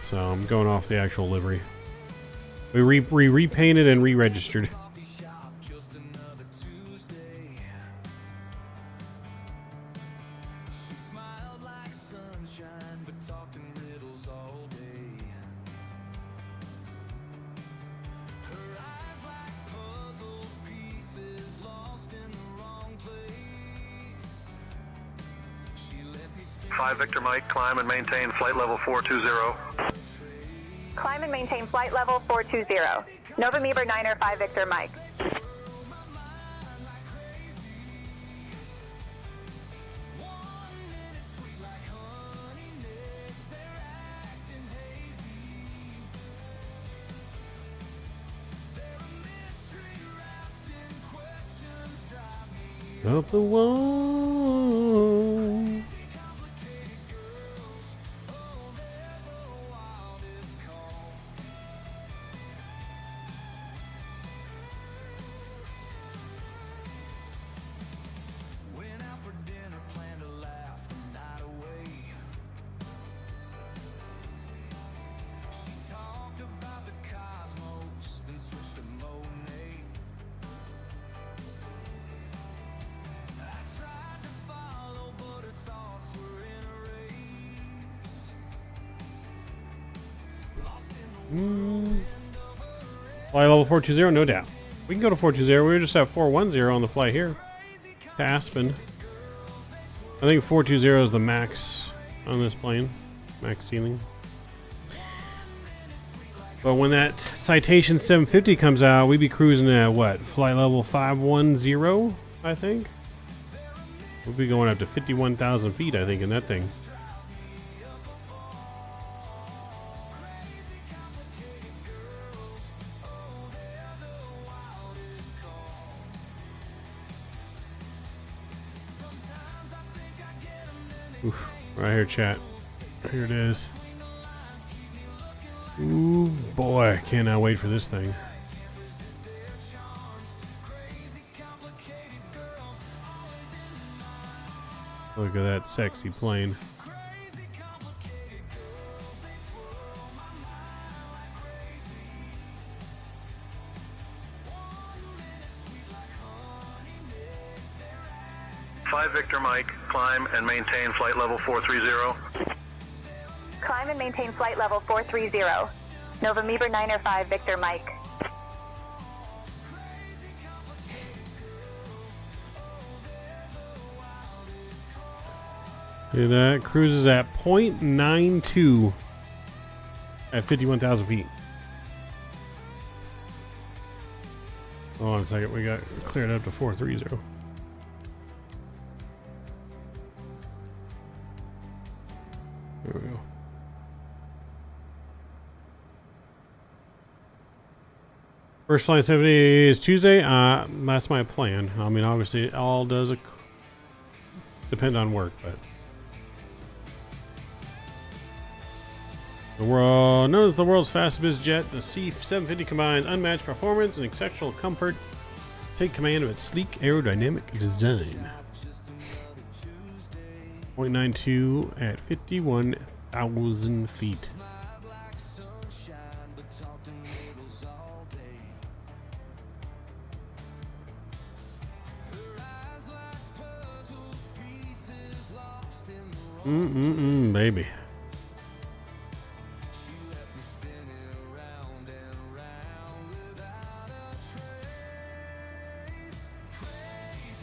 So I'm going off the actual livery. We repainted and re-registered. Victor Mike, climb and maintain flight level 420. Climb and maintain flight level 420. November 905 Victor Mike. Up the wall. Fly level 420, no doubt. We can go to 420. We just have 410 on the fly here to Aspen. I think 420 is the max on this plane, max ceiling. But when that Citation 750 comes out, we'd be cruising at what? Flight level 510, I think. We'll be going up to 51,000 feet, I think, in that thing. Oof, right here, chat. Here it is. Ooh, boy, I cannot wait for this thing. Look at that sexy plane. Victor Mike, climb and maintain flight level 430. Climb and maintain flight level 430. November 905 Victor Mike. Look at that. Cruises at 0.92 at 51,000 feet. Hold on a second. We got cleared up to 430. There we go. First flight 70 is Tuesday. That's my plan. I mean, obviously, it all does depend on work, but the world known as the world's fastest biz jet, the C-750 combines unmatched performance and exceptional comfort. Take command of its sleek aerodynamic design. 0.92 at 51,000 feet. Baby.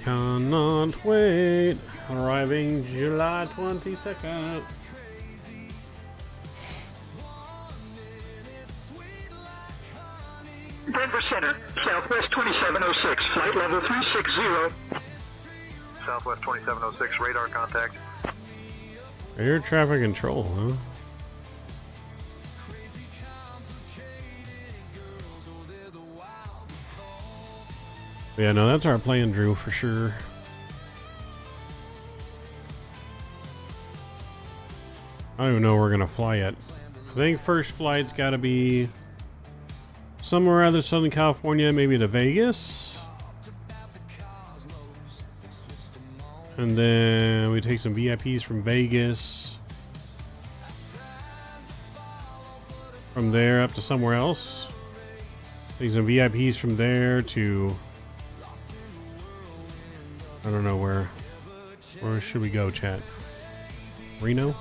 Cannot wait. Arriving July 22nd. Denver Center, Southwest 2706, flight level 360. Southwest 2706, radar contact. Air traffic control, huh? Yeah, no, that's our plan, Drew, for sure. I don't even know where we're gonna fly yet. I think first flight's gotta be somewhere out of Southern California, maybe to Vegas. And then we take some VIPs from Vegas. From there up to somewhere else. Take some VIPs from there to... I don't know where. Where should we go, chat? Reno?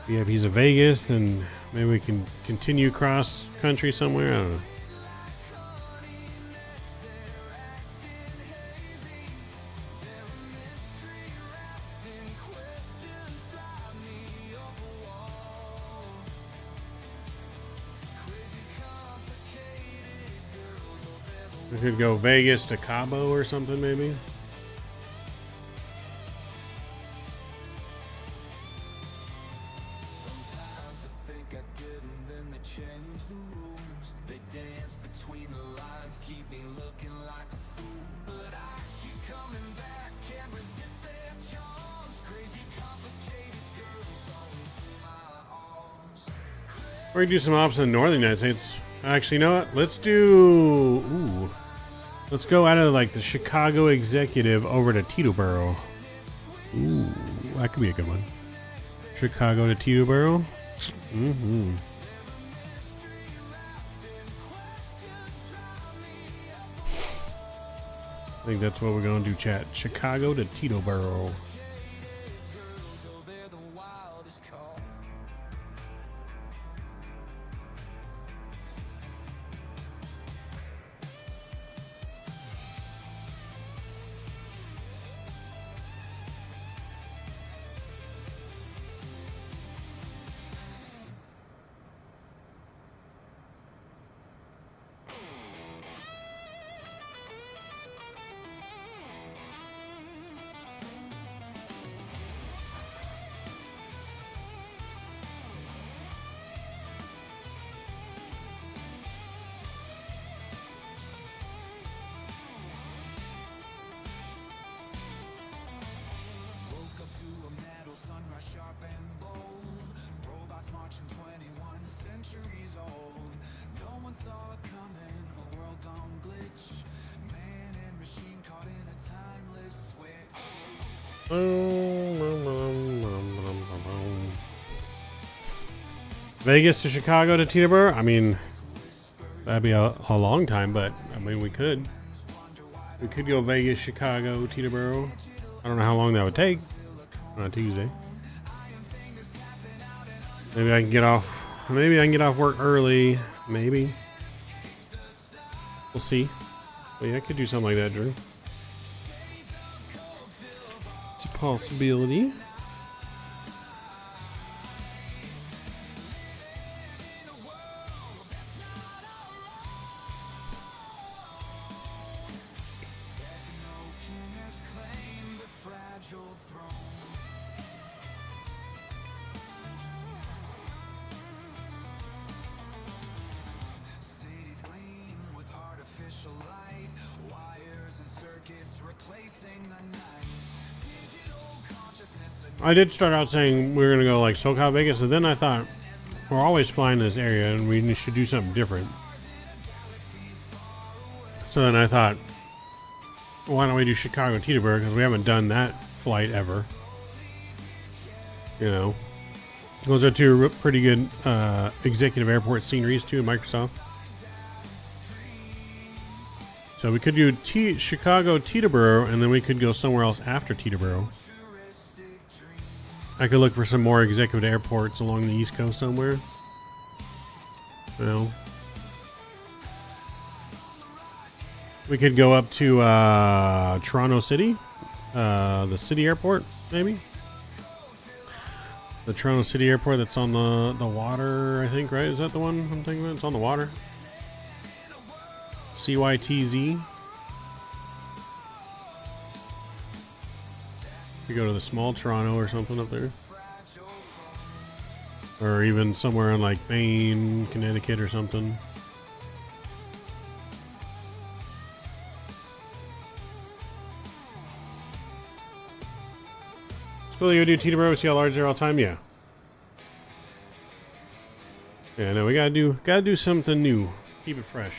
VIPs of Vegas, and maybe we can continue cross country somewhere. I don't know. We could go Vegas to Cabo or something, maybe. Or we can do some ops in the northern United States. Actually, you know what? Let's do... Ooh. Let's go out of like the Chicago executive over to Teterboro. Ooh, that could be a good one. Chicago to Teterboro. I think that's what we're going to do, chat. Chicago to Teterboro. Vegas to Chicago to Teterboro? I mean, that'd be a long time, but I mean, we could. We could go Vegas, Chicago, Teterboro. I don't know how long that would take on a Tuesday. Maybe I can get off. Maybe I can get off work early. Maybe. We'll see. But yeah, I could do something like that, Drew. It's a possibility. I did start out saying we were going to go like SoCal Vegas, and then I thought we're always flying this area and we should do something different. So then I thought, why don't we do Chicago Teterboro, because we haven't done that flight ever. You know, those are two pretty good executive airport sceneries too in Microsoft. So we could do Chicago Teterboro, and then we could go somewhere else after Teterboro. I could look for some more executive airports along the East Coast somewhere. Well, we could go up to Toronto City, the city airport, maybe. The Toronto City airport that's on the water, I think, right? Is that the one I'm thinking about? It's on the water. CYTZ. We go to the small Toronto or something up there. Or even somewhere in like Maine, Connecticut or something. It's cool you do Teterboro, see how large they're all the time, yeah. Yeah, no, we gotta do something new. Keep it fresh.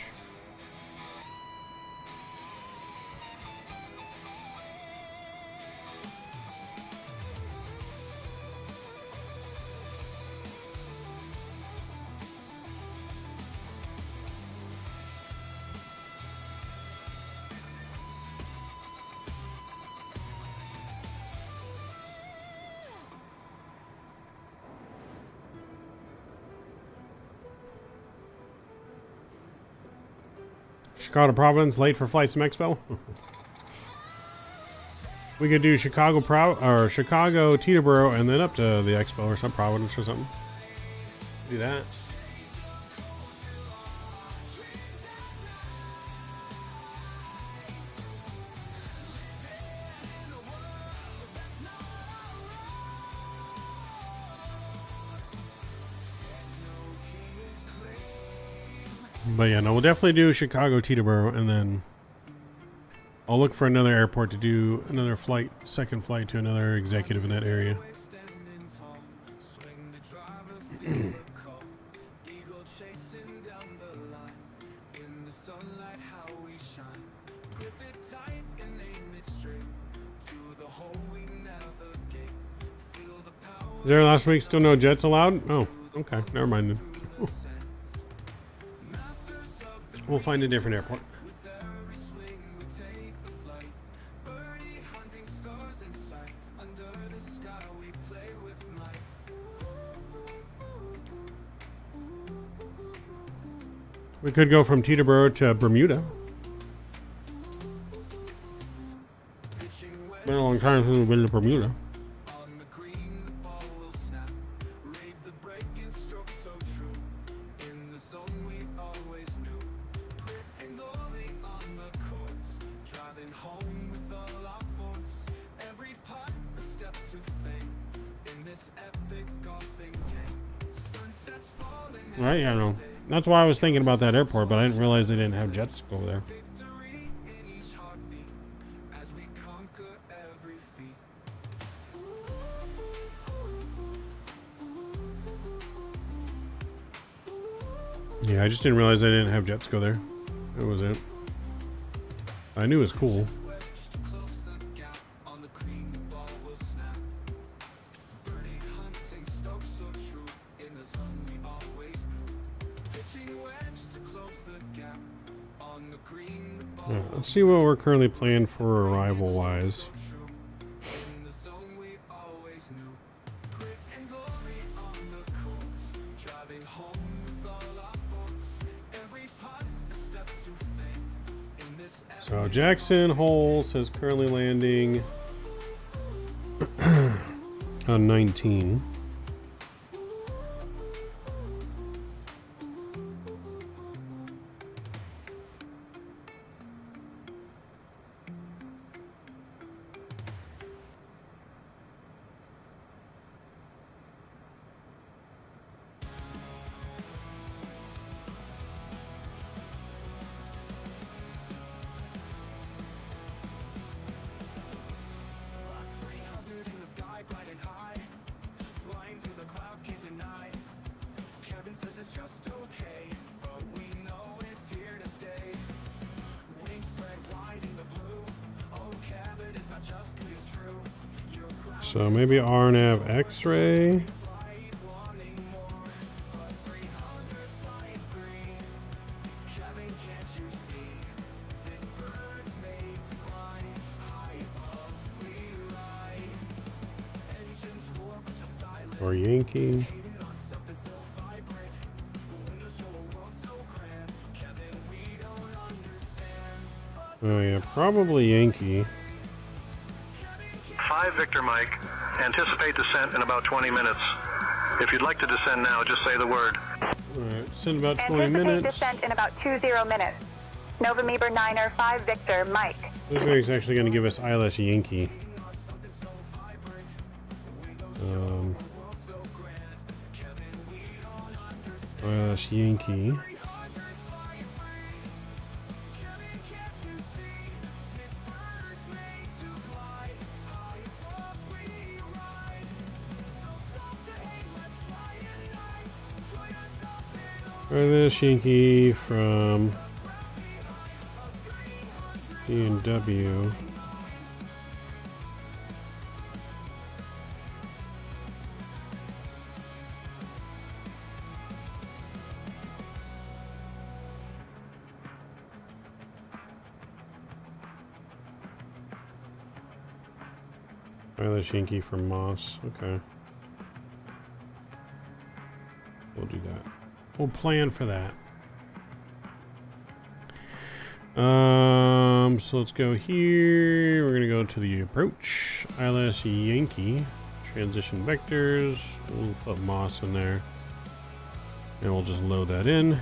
Chicago to Providence, late for flights from Expo. We could do Chicago Teterboro, and then up to the Expo or some Providence or something. Do that. But yeah, no, we'll definitely do Chicago Teterboro, and then I'll look for another airport to do another flight, second flight to another executive in that area. Is there last week still no jets allowed? Oh, okay, never mind then. We'll find a different airport. We could go from Teterboro to Bermuda. Been a long time since we've been to Bermuda. Right, yeah, no. That's why I was thinking about that airport, but I didn't realize they didn't have jets over there. Yeah, I just didn't realize they didn't have jets go there. That was it. I knew it was cool. Alright, let's see what we're currently planning for arrival wise. So Jackson Hole says currently landing on 19. So maybe RNAV X-ray. Or Yankee. Oh yeah, probably Yankee. 5 Victor Mike. Anticipate descent in about 20 minutes. If you'd like to descend now, just say the word. Alright, send about 20 Anticipate minutes. descent in about 20 minutes. November 9er 5 Victor Mike. This guy's actually going to give us ILS Yankee. ILS Yankee. ILS Yankee from E&W. ILS Yankee from Moss. Okay. We'll do that. We'll plan for that. So let's go here. We're gonna go to the approach. ILS Yankee. Transition vectors. We'll put Moss in there. And we'll just load that in.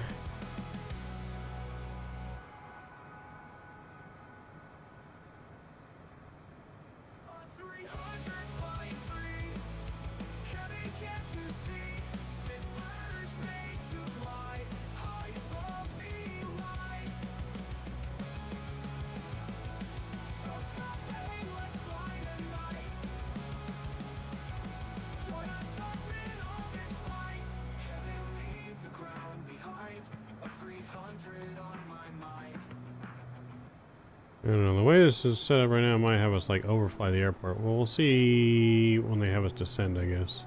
I don't know, the way this is set up right now might have us like overfly the airport. Well, we'll see when they have us descend, I guess.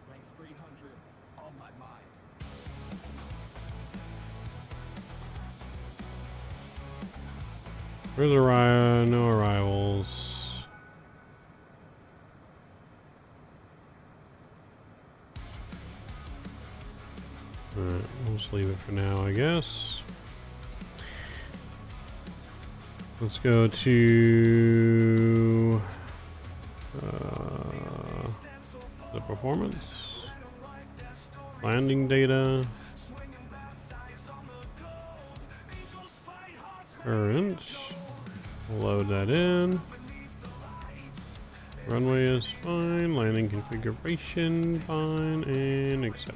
Ranks 300 on my mind. Where's no arrivals. Alright, we'll just leave it for now, I guess. Let's go to the performance. Landing data. Current. Load that in. Runway is fine. Landing configuration fine. And accept.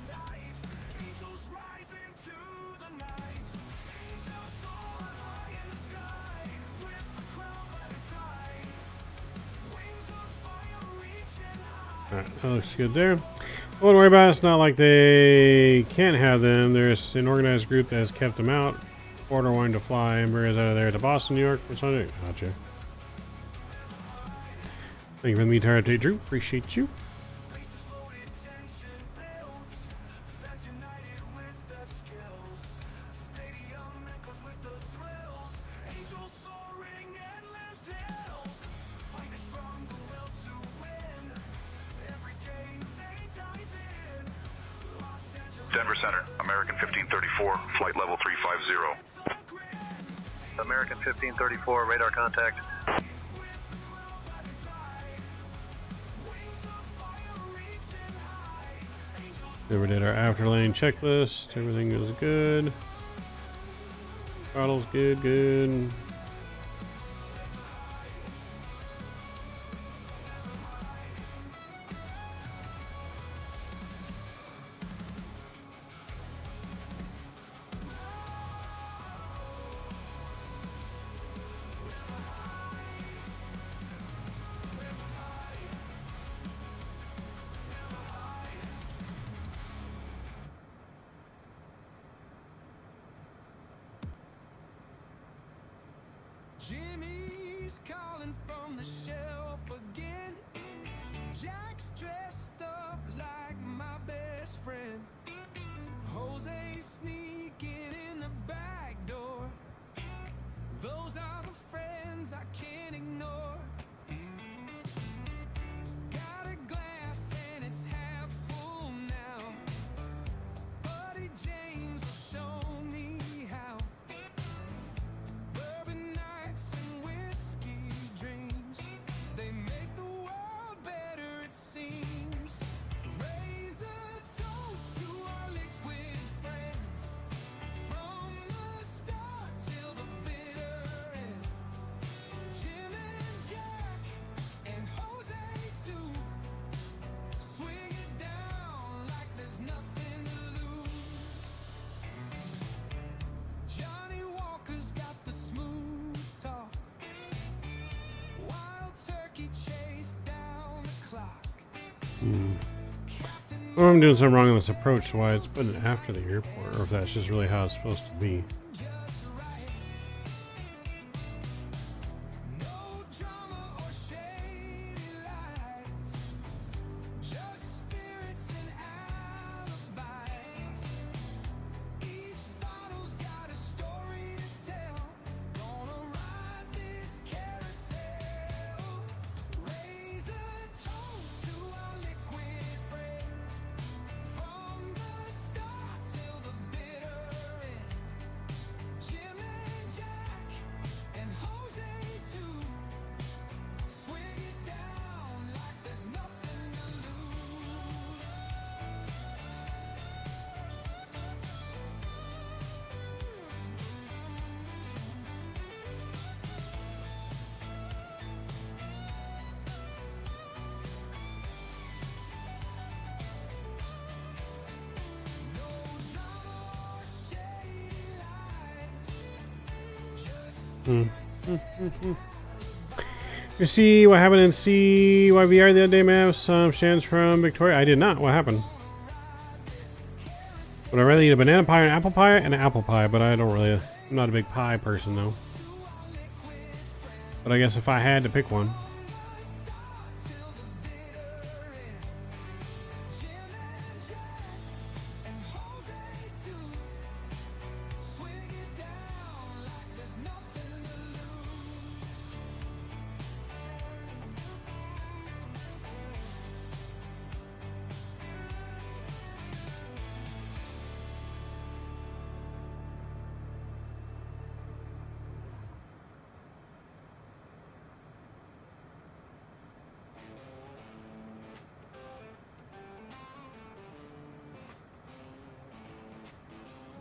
Alright, that looks good there. Don't worry about it. It's not like they can't have them. There's an organized group that has kept them out. Order wanting to fly Embraers out of there to Boston, New York for Sunday. Gotcha. Thank you for the meet, Drew. Appreciate you. Denver Center, American 1534, flight level 350. American 1534, radar contact. We did our after lane checklist. Everything is good. Throttle's good. Jimmy's calling from the shelf again. Jack's dressed up like my best friend. Jose sneaking in the back door. Those are the friends I can't ignore. Got a glass and it's half full now. Buddy James will show me how. Bourbon nights and whiskey dreams, they make the world better, it seems. Raise a toast to our liquid friends, from the start till the bitter end. Jim and Jack and Jose too, swing it down like there's nothing to lose. Johnny Walker's got the smooth talk. Wild turkey chase down the clock. Or I'm doing something wrong on this approach, so why it's putting it after the airport, or if that's just really how it's supposed to be. Just right. No drama or shady lies. Just spirits and alibis. Each bottle's got a story to tell. Gonna ride this carousel. Raise a toast to our liquid friends, from the start till the bitter end. Jim and Jack and Jose too, swing it down like there's nothing to lose. No drama or shady lies. Just You see what happened in CYVR the other day, man? Some Shan's from Victoria. I did not. What happened? Would I rather eat a banana pie or an apple pie? An apple pie, but I don't really. I'm not a big pie person, though. But I guess if I had to pick one. swing it down like there's nothing to lose.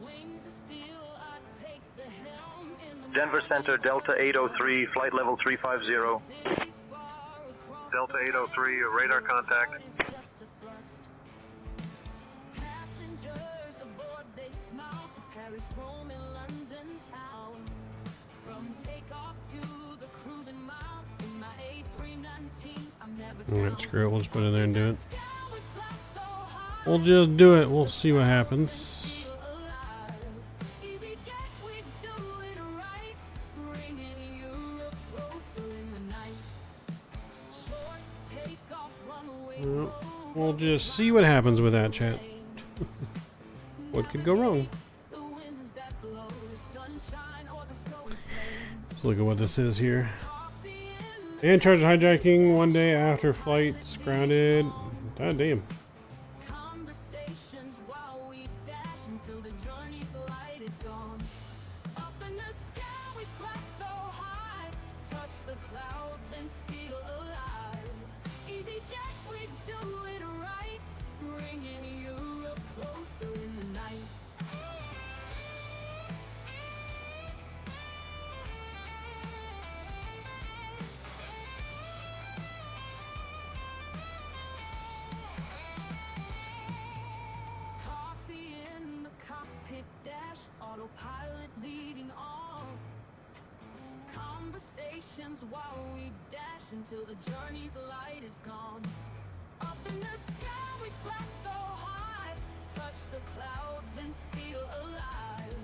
Wings of steel, I take the helm in the Denver Center, Delta 803, flight level 350. cities far across Delta 803, radar contact. just a thrust. Passengers aboard, they smile to Paris, Rome, and London town. From takeoff to the cruising mile in my A319, I'm never Alright, screw it. We'll just put it in there and do it. down. We fly so high, We'll just do it. We'll see what happens. feel alive. Easy Jack, we do it right, bringing Europe closer in the night. Short takeoff, runaway Well, we'll just see what happens with that, chat. What could go wrong? the winds that blow, the sunshine or the snowy plains. Let's look at what this is here. Coffee in And charge hijacking 1 day after flights grounded. God damn. conversations while we clouds and feel alive. Easy Jack, we do it right, bringing you up closer in the night. Coffee in the cockpit dash, autopilot leading on. Conversations while we dash until the journey's light is gone. Up in the sky we fly so high, touch the clouds and feel alive.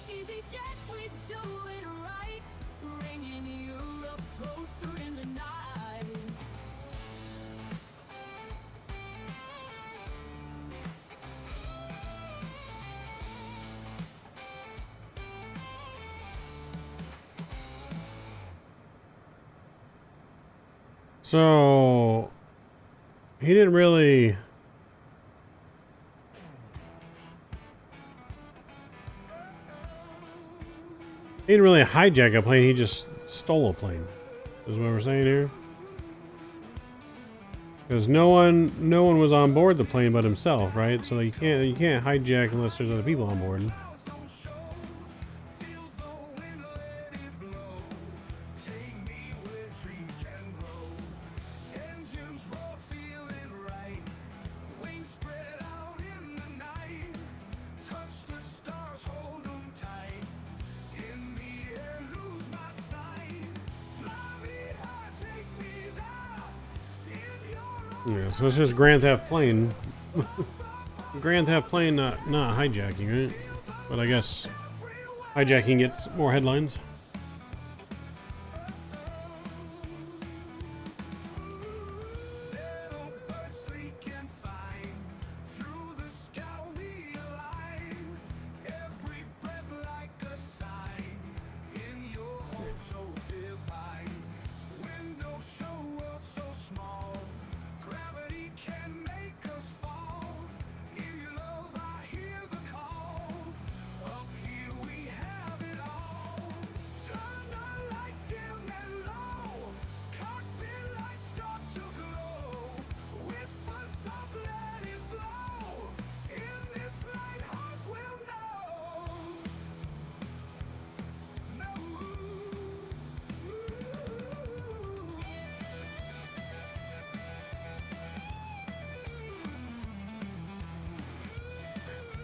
Easy Jack, we do it right, bringing you up closer in the night. So he didn't really. He didn't really hijack a plane. He just stole a plane. Is what we're saying here. Because no one was on board the plane but himself, right? So you can't hijack unless there's other people on board. Yeah, so it's just Grand Theft Plane. Grand Theft Plane, not hijacking, right? But I guess hijacking gets more headlines.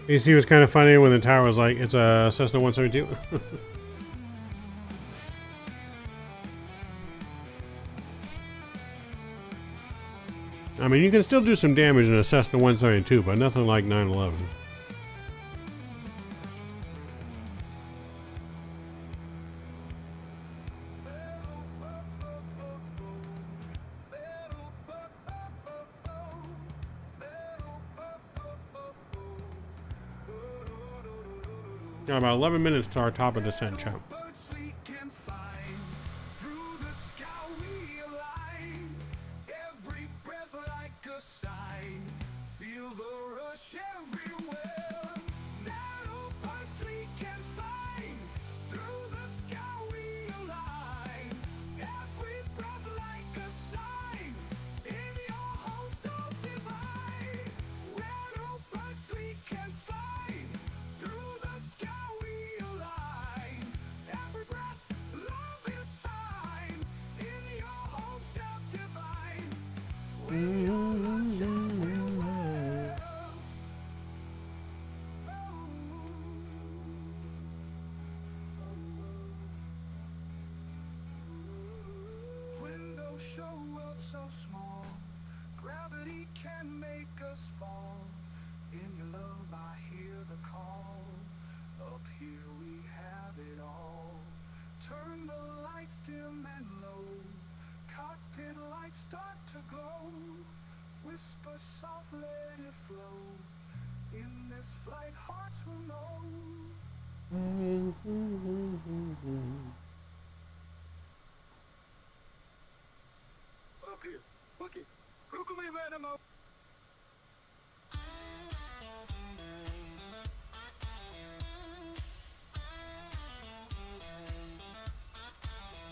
You see, it was kind of funny when the tower was like, it's a Cessna 172. I mean, you can still do some damage in a Cessna 172, but nothing like 9/11. Got about 11 minutes to our top of descent, champ.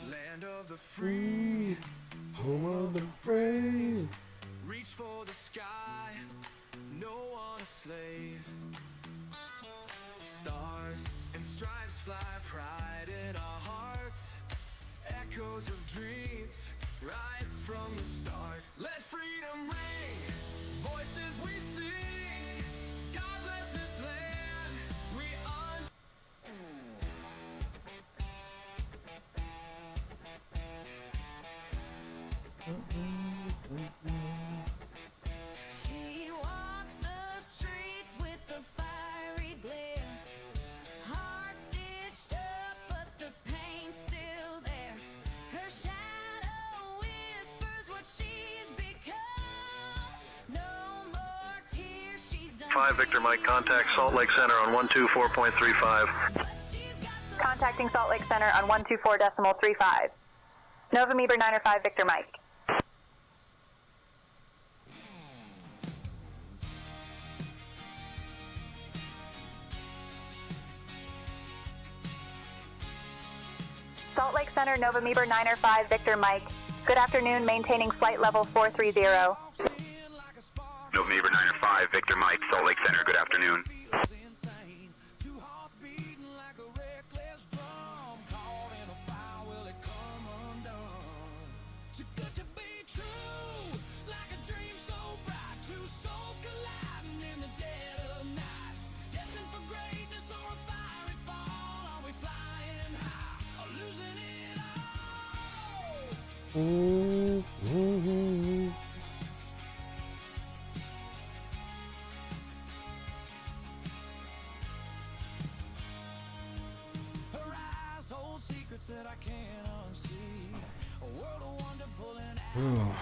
Land of the free. fly, pride in our hearts, echoes of dreams, right from the start. Let freedom ring, voices we sing. God bless this land, we She walks the streets with the fiery glare, heart stitched up, but the pain's still there. Her shadow whispers what she's become. No more tears, she's done. 5 Victor Mike, contact Salt Lake Center on 124.35. Contacting Salt Lake Center on 124.35. November 905 Victor Mike. Salt Lake Center, November 905 Victor Mike. Good afternoon, maintaining flight level 430. November 905, Victor Mike, Salt Lake Center, good afternoon. two hearts beating like a reckless drum, caught in a fire, will it come undone? Too good to be true, like a dream so bright, two souls colliding in the dead of night, destined for greatness or a fiery fall. Are we flying high or losing it all? Her eyes hold secrets that I can't unsee. A world of wonder pulling out of me.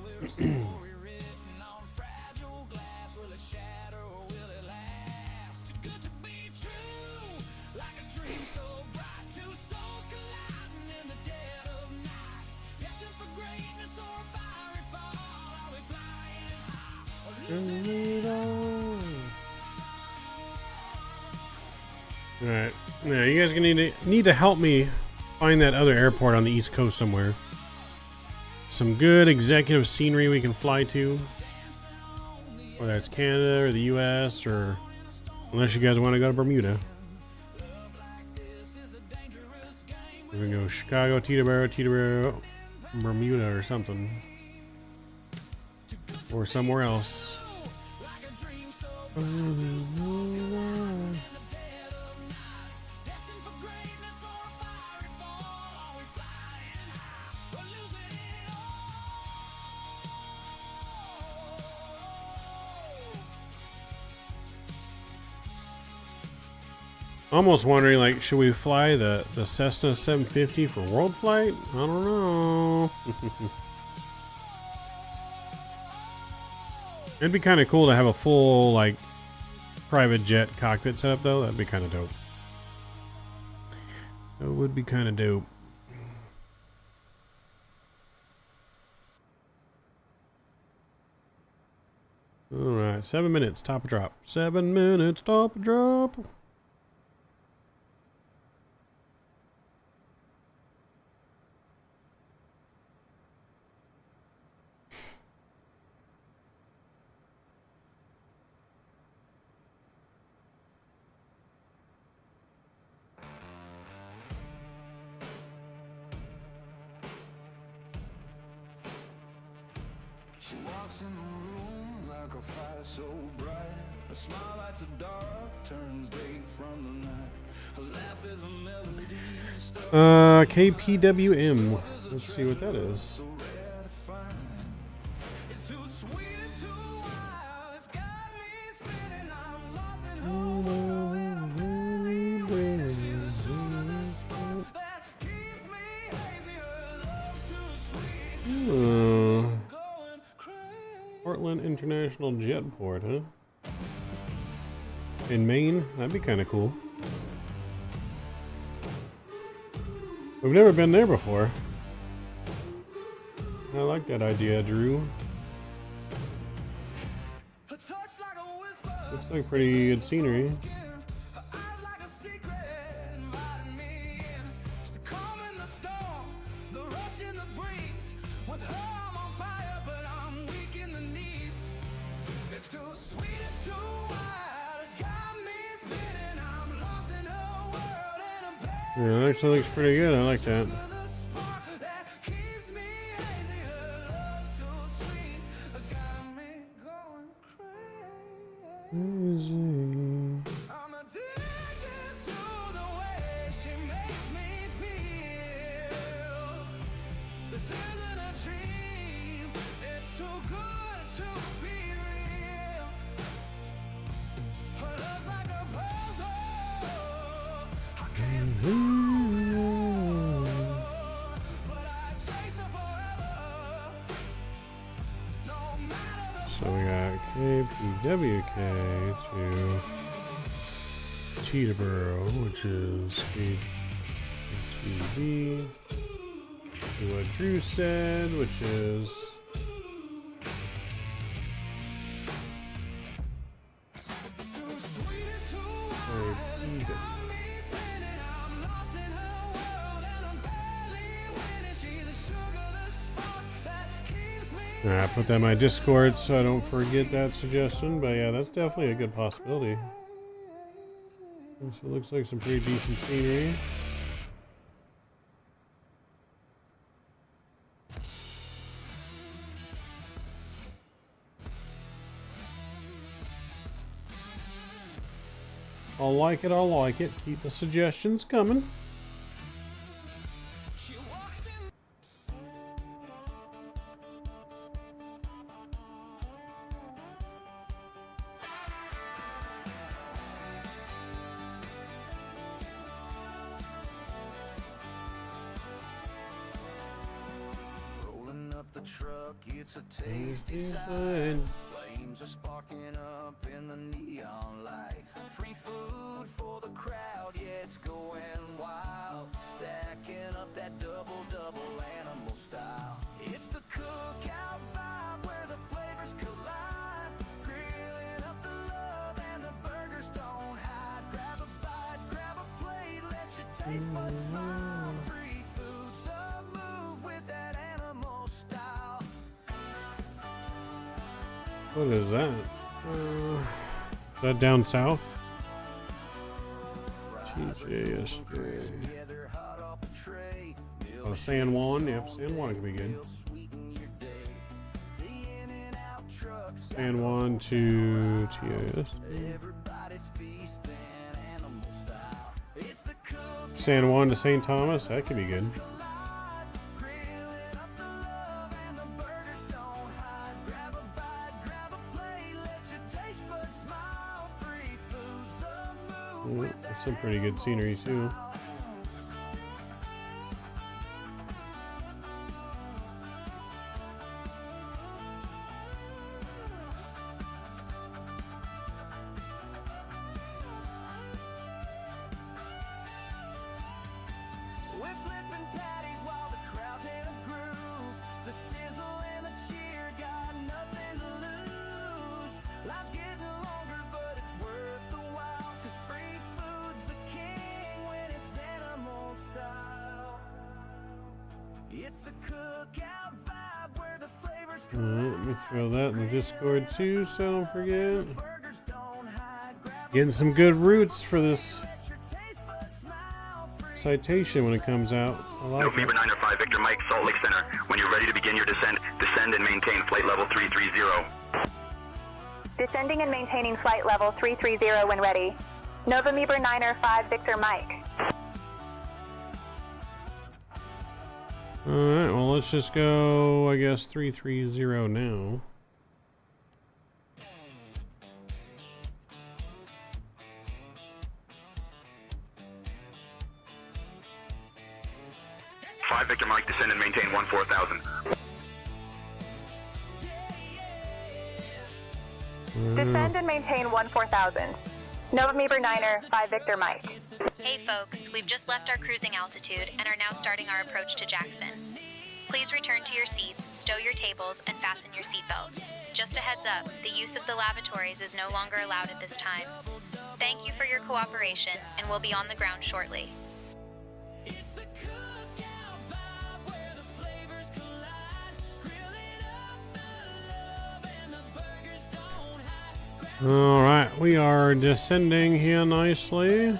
We're a story written on fragile glass. Will it shatter or will it last? Too good to be true, like a dream so bright. Two souls colliding in the dead of night, destined for greatness or a fiery fall. Are we flying high or losing it all? All right. Yeah, you guys gonna need to help me find that other airport on the East Coast somewhere. Some good executive scenery we can fly to, whether it's Canada or the U.S. or unless you guys want to go to Bermuda. We're gonna go Chicago, Teterboro, Bermuda, or something, or somewhere else. Almost wondering, like, should we fly the Cessna 750 for world flight? I don't know. It'd be kind of cool to have a full, like, private jet cockpit setup, though. That'd be kind of dope. That would be kind of dope. Alright, 7 minutes, top a drop. 7 minutes, top a drop. She walks in the room like a fire so bright. Her smile lights a dark, turns day from the night. Her laugh is a melody. KPWM. Let's see what that is. So rare to find. It's too sweet, it's too wild. It's got me spinning. I'm lost in her world, and I'm barely breathing. She's the sugar, the spark that keeps me hazy. Her love's too sweet. Going crazy. Portland International Jetport, huh? In Maine? That'd be kind of cool. We've never been there before. I like that idea, Drew. Her touch like a whisper. Looks like pretty good scenery. Her eyes like a secret, inviting me in. She's the calm in the storm, the rush in the breeze. With her, I'm on fire, but I'm weak in the knees. It's too sweet, it's too wild. It's got me spinning. I'm lost in her world, and I'm Yeah, that actually looks pretty good. I like that. So we got KPWK to Teterboro, which is KTV, to what Drew said, which is I put that in my Discord so I don't forget that suggestion, but yeah, that's definitely a good possibility. So it looks like some pretty decent scenery. I'll like it, I'll like it. Keep the suggestions coming. Truck, it's a tasty sight. Flames are sparking up in the neon light. Free food for the crowd, yeah, it's going wild. Stacking up that double animal style. It's the cookout vibe where the flavors collide. Grilling up the love and the burgers don't hide. Grab a bite, grab a plate, let your taste buds smile. Free food's the move with that animal style. What is that? Is that down south? TJS. Oh, San Juan. Yep, San Juan could be good. San Juan to TIS. San Juan to St. Thomas. That could be good. That's some pretty good scenery too. We're flipping patties while the crowd's in a groove. The sizzle and the cheer got nothing to lose. Life's getting longer, but it's worth the while. 'Cause free food's the king when it's animal style. It's the cookout vibe where the flavors Let me throw that in the Discord too, so don't forget. Getting some good roots for this citation when it comes out. I like it. November 905 Victor Mike, Salt Lake Center. When you're ready to begin your descent, descend and maintain flight level 330. Descending and maintaining flight level 330 when ready. November 905 Victor Mike. Alright, well let's just go, I guess, 330 now. Victor Mike, descend and maintain 14,000. Descend and maintain 14,000. November 905 Victor Mike. Hey folks, we've just left our cruising altitude and are now starting our approach to Jackson. Please return to your seats, stow your tables, and fasten your seatbelts. Just a heads up, the use of the lavatories is no longer allowed at this time. Thank you for your cooperation, and we'll be on the ground shortly. Alright, we are descending here nicely.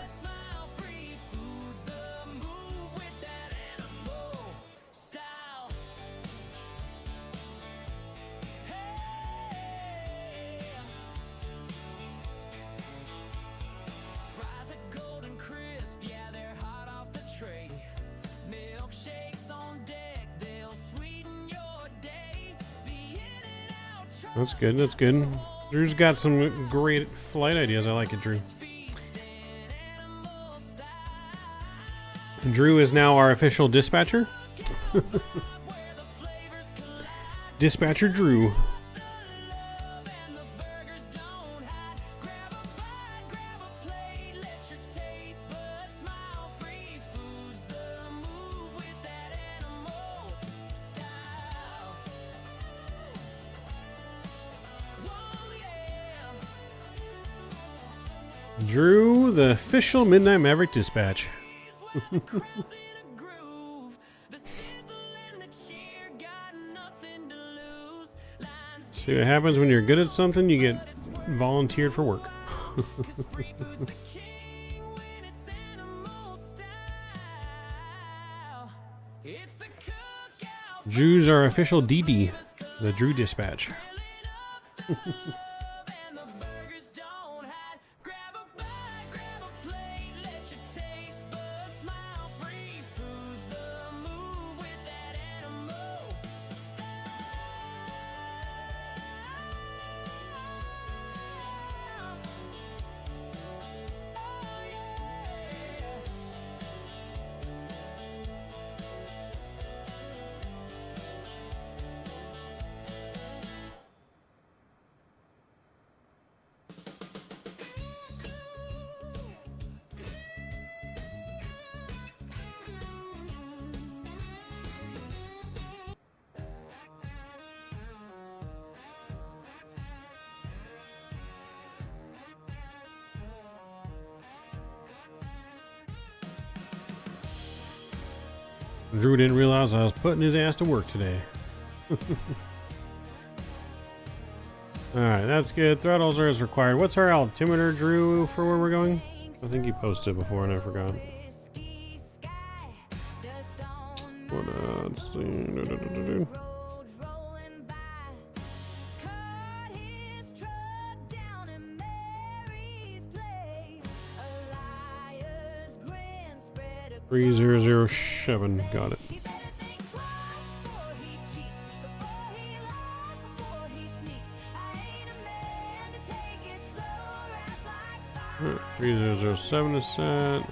That's good. That's good. Drew's got some great flight ideas. I like it, Drew. Drew is now our official dispatcher. Dispatcher Drew. Drew, the official Midnight Maverick dispatch. See what happens when you're good at something, you get volunteered for work. Drew's our official DD, the Drew dispatch. Drew didn't realize I was putting his ass to work today. Alright, that's good. Throttles are as required. What's our altimeter, Drew, for where we're going? I think you posted before and I forgot. Let's see. Three 3007. Got it. Alright, 3007 is set.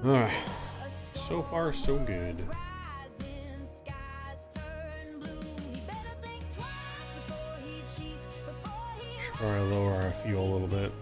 Alright, so far so good. Try to lower our fuel a little bit.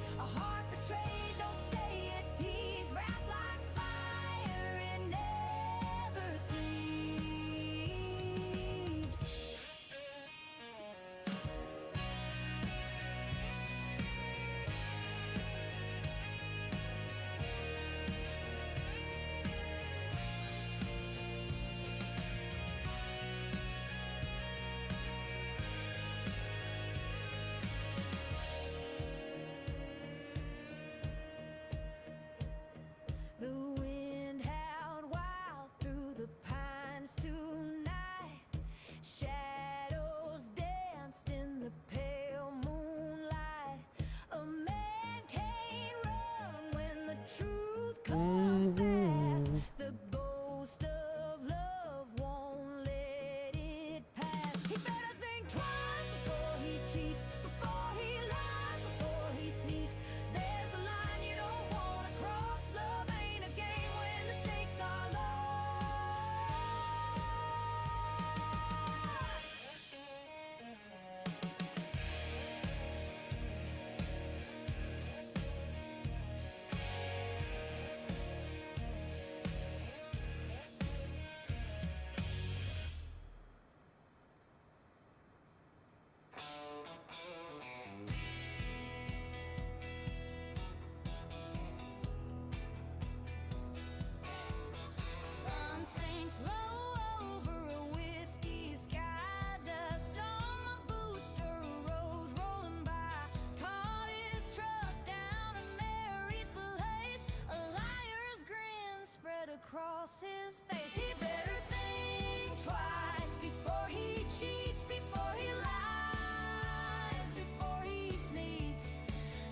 across his face. He better think twice before he cheats, before he lies, before he sneaks.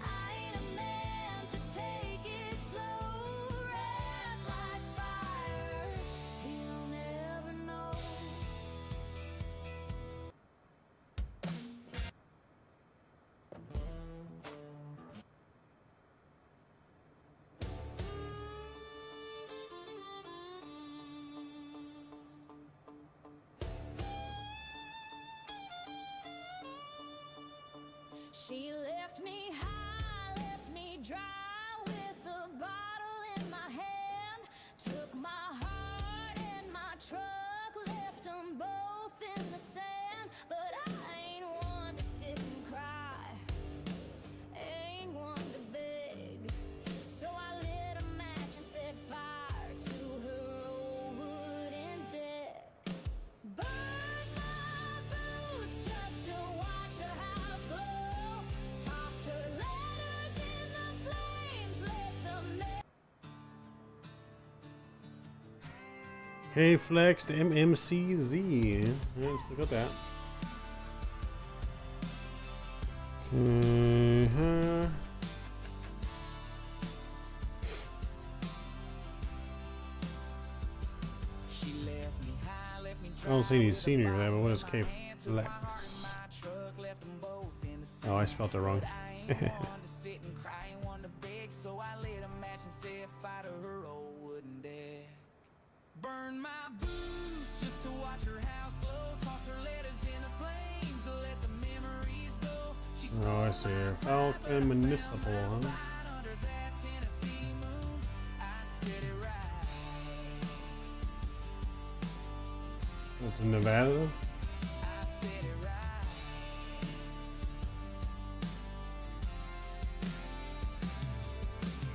I ain't a man to take it slow. Red like fire, he'll never know. She left me high, left me dry, with a bottle in my hand. Took my heart and my truck, left them both in the sand. But I ain't one to sit and cry, ain't one to beg. So I lit a match and set fire to her old wooden deck. Burned my boots just to watch her house glow. Tossed her letters in the flames, let them Hey, flexed MMCZ. Let's look at that. I don't see any scenery there, but what is K Flex? Oh, I spelled it wrong. Burn my boots just to watch her house glow. Toss her letters in the flames, let the memories go. She Oh, I see her. Falcon Municipal, huh? under that Tennessee moon. I said it right. That's in Nevada, though? I said it right.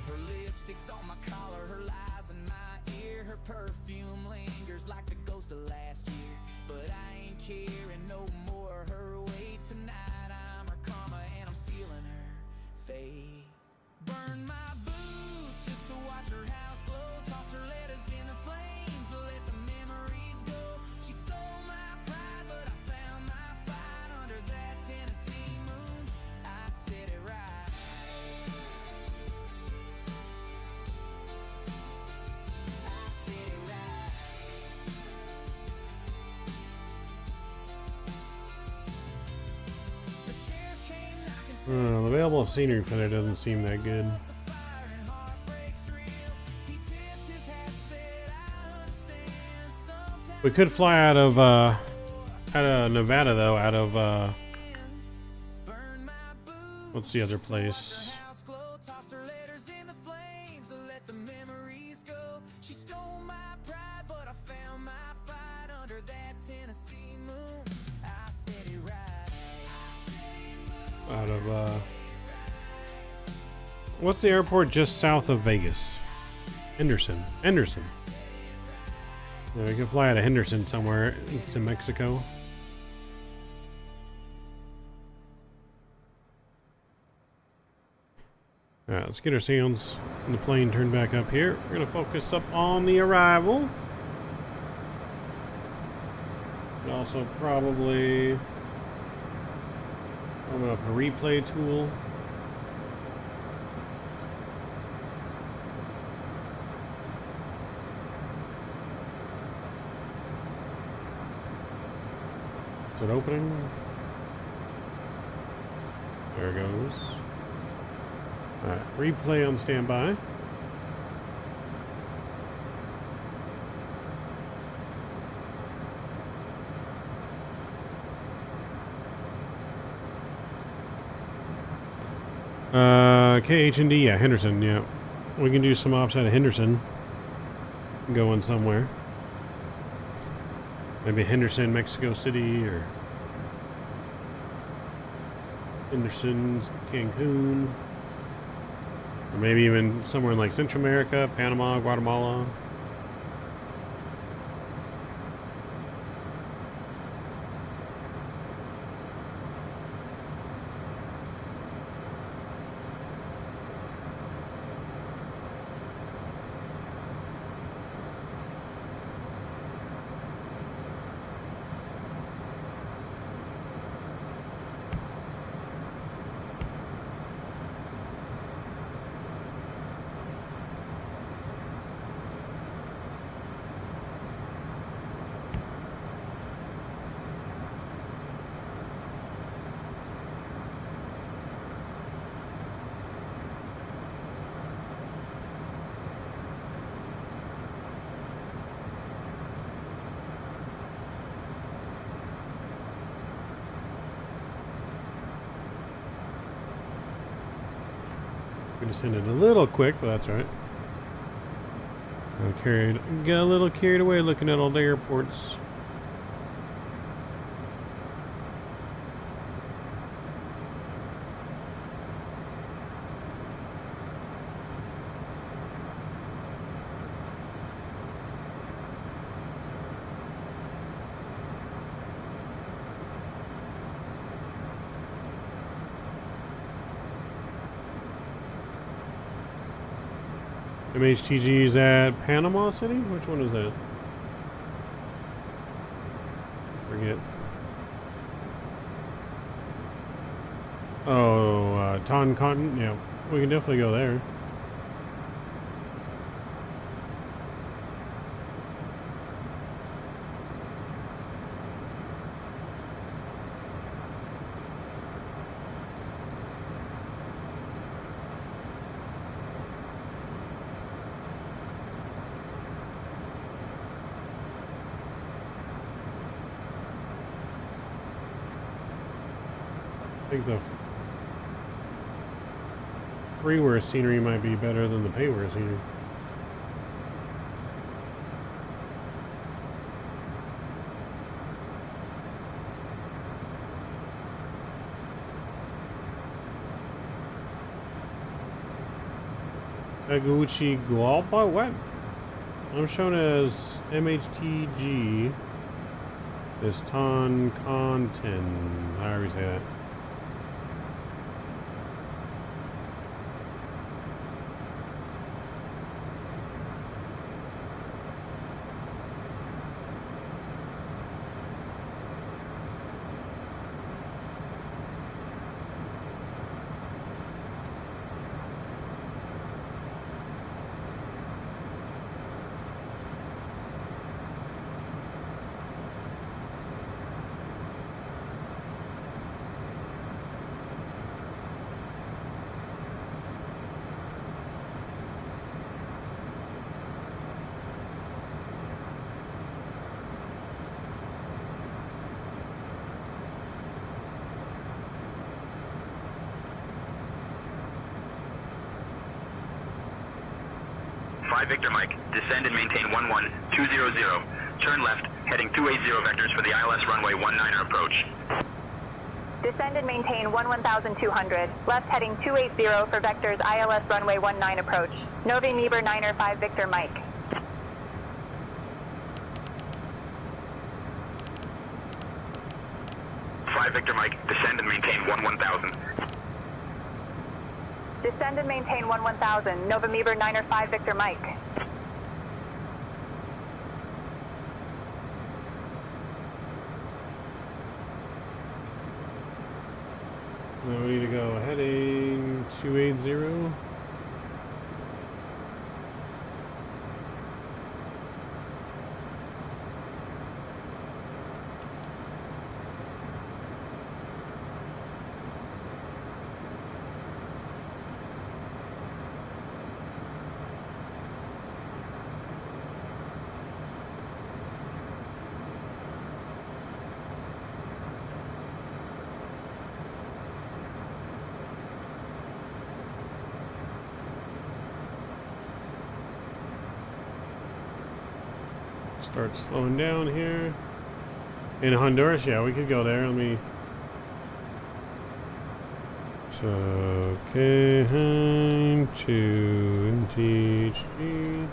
Her lipstick's on my collar, her lies in my ear. Her perfume lingers like the ghost of last year. But I ain't caring no more her way tonight. I'm her karma and I'm sealing her fate. Burn my boots just to watch her house glow. Tossed her letters in the flames, let the memories go. She stole my pride, but I found my fight under that Tennessee moon. I said it right. I said it right. The sheriff came knocking. The available scenery for there doesn't seem that good. We could fly out of Nevada though, out of what's the other place? Out of what's the airport just south of Vegas? Henderson. Yeah, we can fly out of Henderson somewhere. It's in Mexico. Alright, let's get our sounds in the plane turned back up here. We're going to focus up on the arrival. And also probably open up a replay tool. Is it opening? There it goes. Alright, replay on standby. KH&D, yeah, Henderson, yeah. We can do some ops out of Henderson. Going somewhere. Maybe Henderson, Mexico City, or Henderson, Cancun. Or maybe even somewhere in like Central America, Panama, Guatemala. We just ended a little quick, but that's all right. Got a little carried away looking at all the airports. MHTG is at Panama City? Which one is that? Forget. Oh, Toncontin? Yeah, we can definitely go there. I think the freeware scenery might be better than the payware scenery. Taguchi Gualpa? What? I'm shown as MHTG. This Toncontin. However you say that. Victor Mike, descend and maintain 11200. Turn left, heading 280 vectors for the ILS runway 19er approach. Descend and maintain 11,200. Left heading 280 for vectors ILS runway 19 approach. November 9er 5 Victor Mike. Victor Mike, descend and maintain 11,000. Descend and maintain 11,000. November 9er 5 Victor Mike. Now we need to go heading 280. Start slowing down here. In Honduras, yeah, we could go there. Let me. So, okay, to MTHG.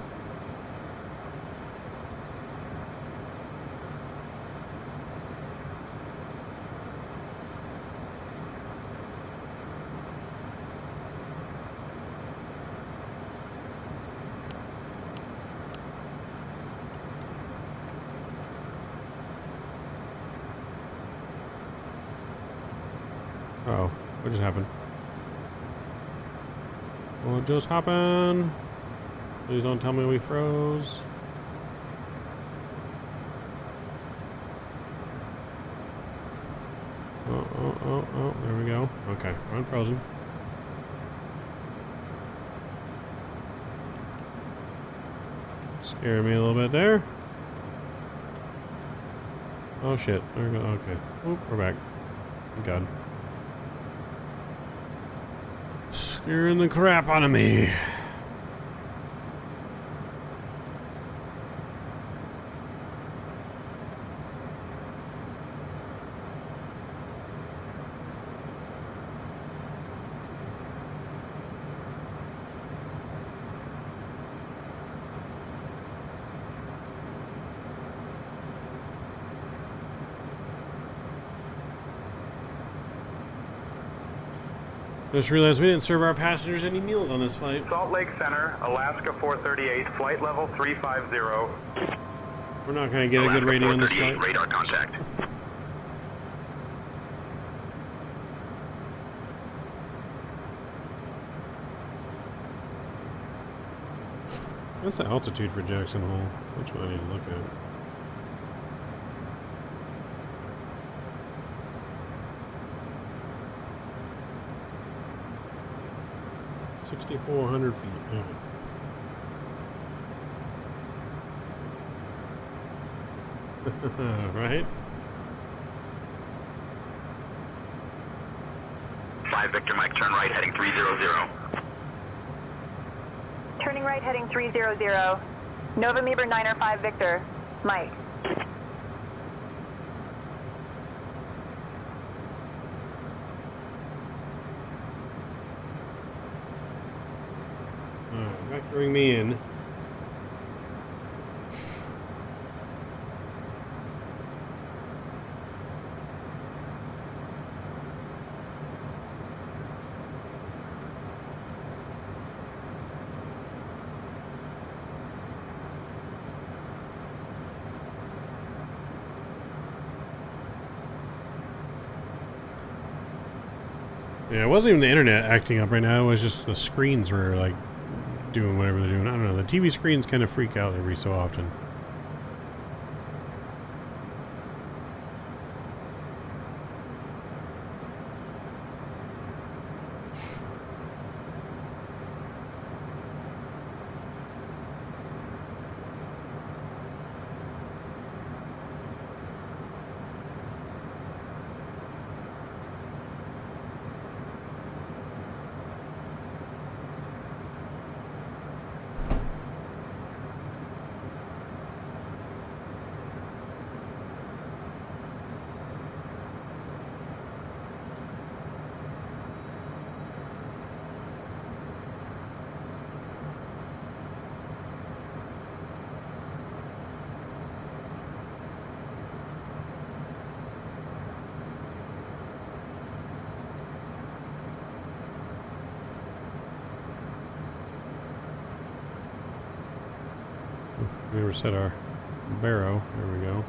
Uh-oh, what just happened? What just happened? Please don't tell me we froze. Oh, there we go. Okay, we're unfrozen. Scared me a little bit there. Oh shit, there we go, okay. Oop, we're back. Thank God. Scaring the crap out of me. Just realized we didn't serve our passengers any meals on this flight. Salt Lake Center, Alaska 438, flight level 350. We're not going to get a good rating on this flight. Radar contact. What's the altitude for Jackson Hole? Which one I need to look at? $6,400 feet. All right. Right? 5 Victor Mike, turn right, heading 300. Turning right heading 300. November 905 Victor, Mike. Vectoring me in. Yeah, it wasn't even the internet acting up right now. It was just the screens were like doing whatever they're doing. I don't know. The TV screens kind of freak out every so often. We never set our barrow. There we go.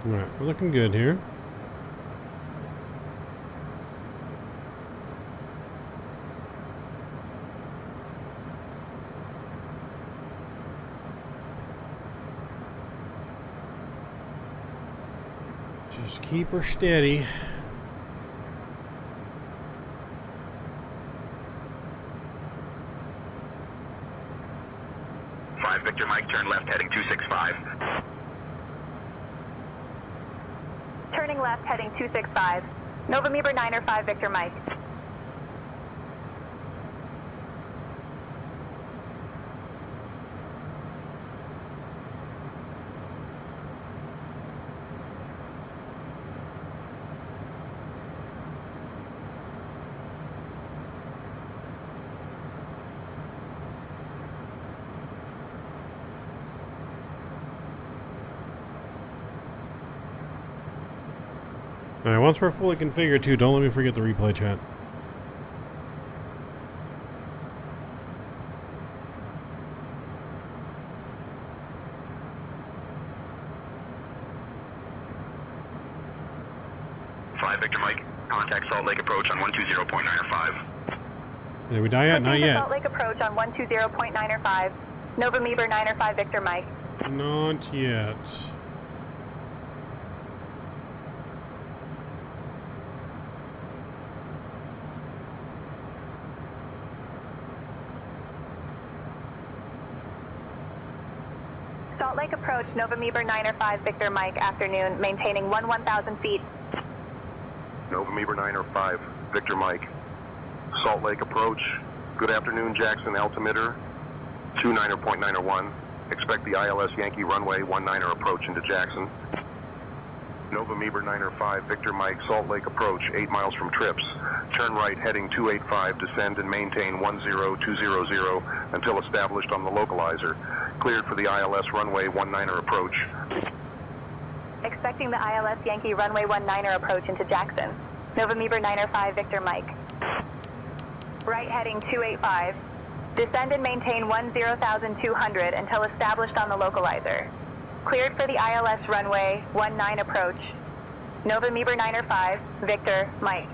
Alright, we're looking good here. Just keep her steady. Victor Mike, turn left heading 265. Turning left heading 265. November 905 Victor Mike. Alright, once we're fully configured too, don't let me forget the replay chat. Victor Mike, contact Salt Lake approach on 120.905. Did we die yet? Not Proceed to yet. Salt Lake approach on 120.905. Nova Meber 905 Victor Mike. Not yet. Salt Lake approach, Nova Meber 905 Victor Mike, afternoon, maintaining 1,000 feet. Nova Meber 905, Victor Mike. Salt Lake approach. Good afternoon, Jackson altimeter 29.901. Expect the ILS Yankee runway 19er approach into Jackson. Nova Meber 905, Victor Mike, Salt Lake approach, 8 miles from trips. Turn right heading 285, descend and maintain 10200 until established on the localizer. Cleared for the ILS runway 19er approach. Expecting the ILS Yankee runway 19er approach into Jackson. Nova Meber 905 Victor Mike. Right heading 285. Descend and maintain 10,200 until established on the localizer. Cleared for the ILS runway 19 approach. Nova Meber 905 Victor Mike.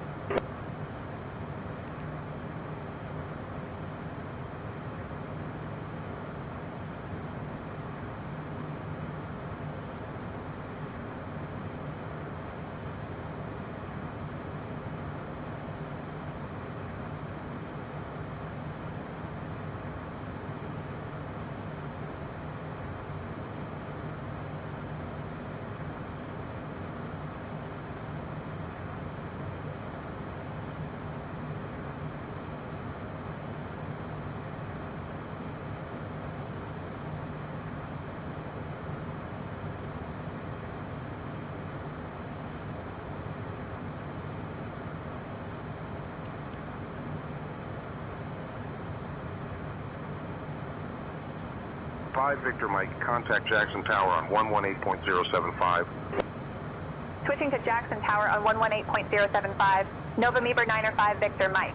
Victor Mike, contact Jackson Tower on 118.075. Switching to Jackson Tower on 118.075. Nova Meber 905 Victor Mike.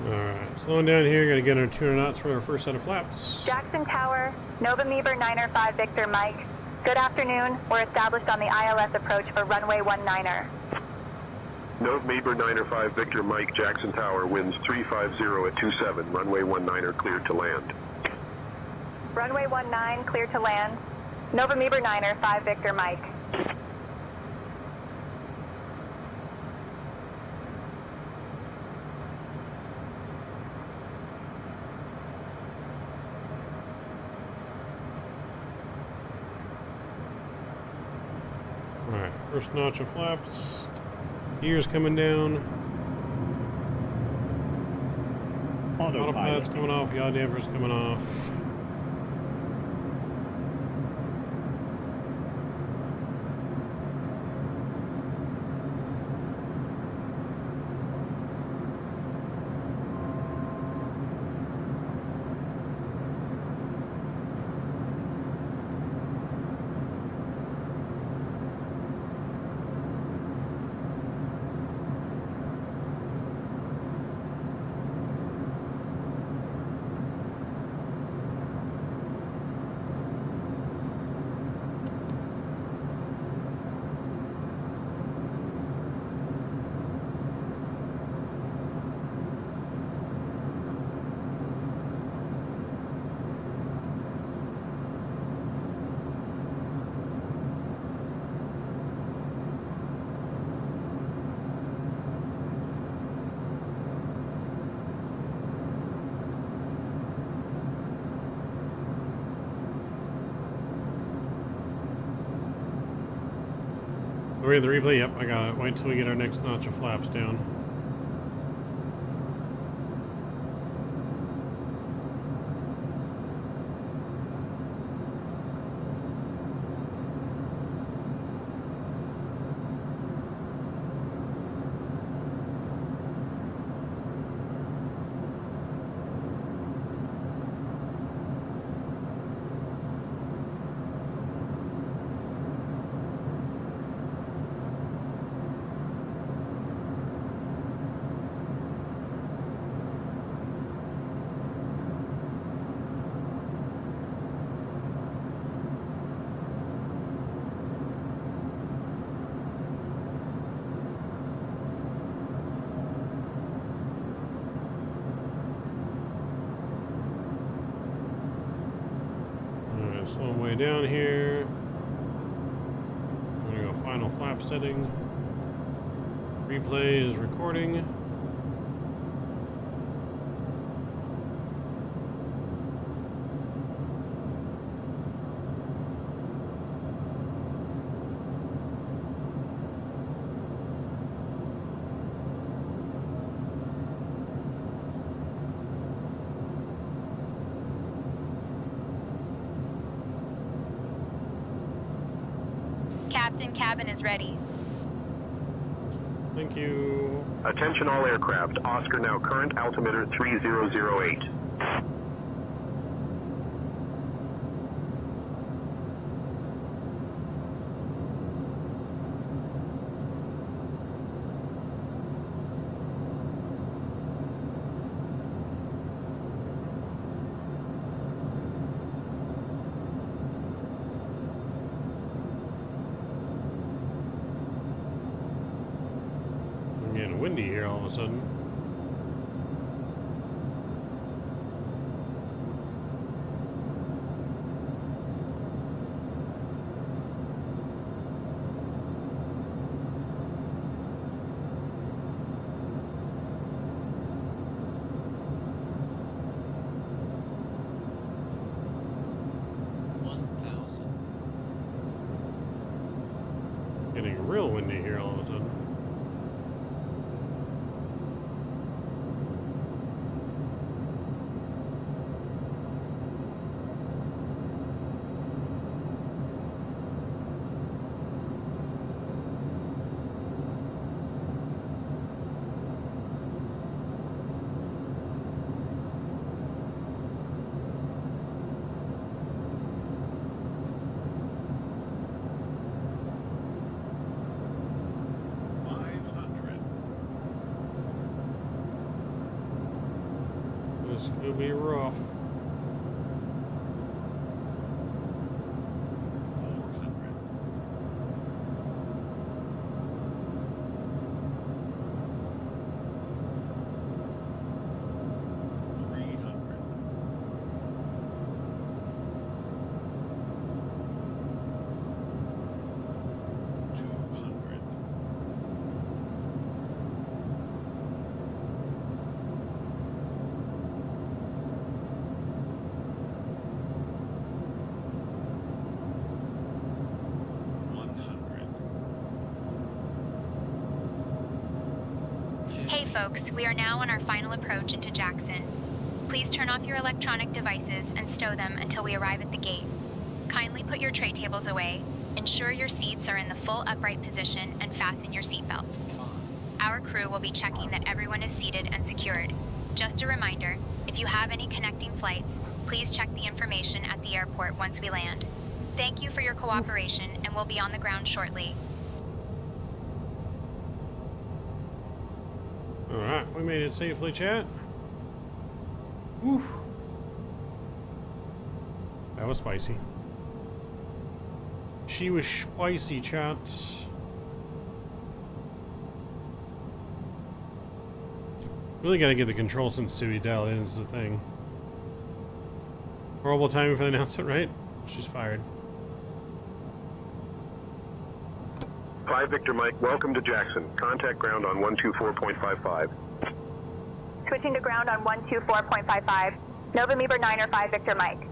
Alright, slowing down here, gotta get our 200 knots for our first set of flaps. Jackson Tower, Nova Meber 905 Victor Mike. Good afternoon. We're established on the ILS approach for runway 19er. Nova Meber 905 Victor Mike, Jackson Tower, winds 350 at 27, runway 19er cleared to land. Runway 19 clear to land. Nova Meber 905 Victor Mike. Alright, first notch of flaps. Gears coming down. Autopilot's coming off, yaw damper's coming off. Are we in the replay? Yep, I got it. Wait till we get our next notch of flaps down. So I'm way down here. I'm gonna go final flap setting. Replay is recording. Captain, cabin is ready. Thank you. Attention all aircraft. Oscar now current altimeter 3008. I'm getting windy here all of a sudden. Getting real windy here all of a sudden. This could be rough. 100. Hey folks, we are now on our final approach into Jackson. Please turn off your electronic devices and stow them until we arrive at the gate. Kindly put your tray tables away, ensure your seats are in the full upright position, and fasten your seatbelts. Our crew will be checking that everyone is seated and secured. Just a reminder, if you have any connecting flights, please check the information at the airport once we land. Thank you for your cooperation, and we'll be on the ground shortly. Alright, we made it safely, chat. Whew. That was spicy. She was spicy, chat. Really gotta get the control sensitivity dialed in is the thing. Horrible timing for the announcement, right? She's fired. 5 Victor Mike, welcome to Jackson. Contact ground on 124.55. Switching to ground on 124.55. November 9 or 5 Victor Mike.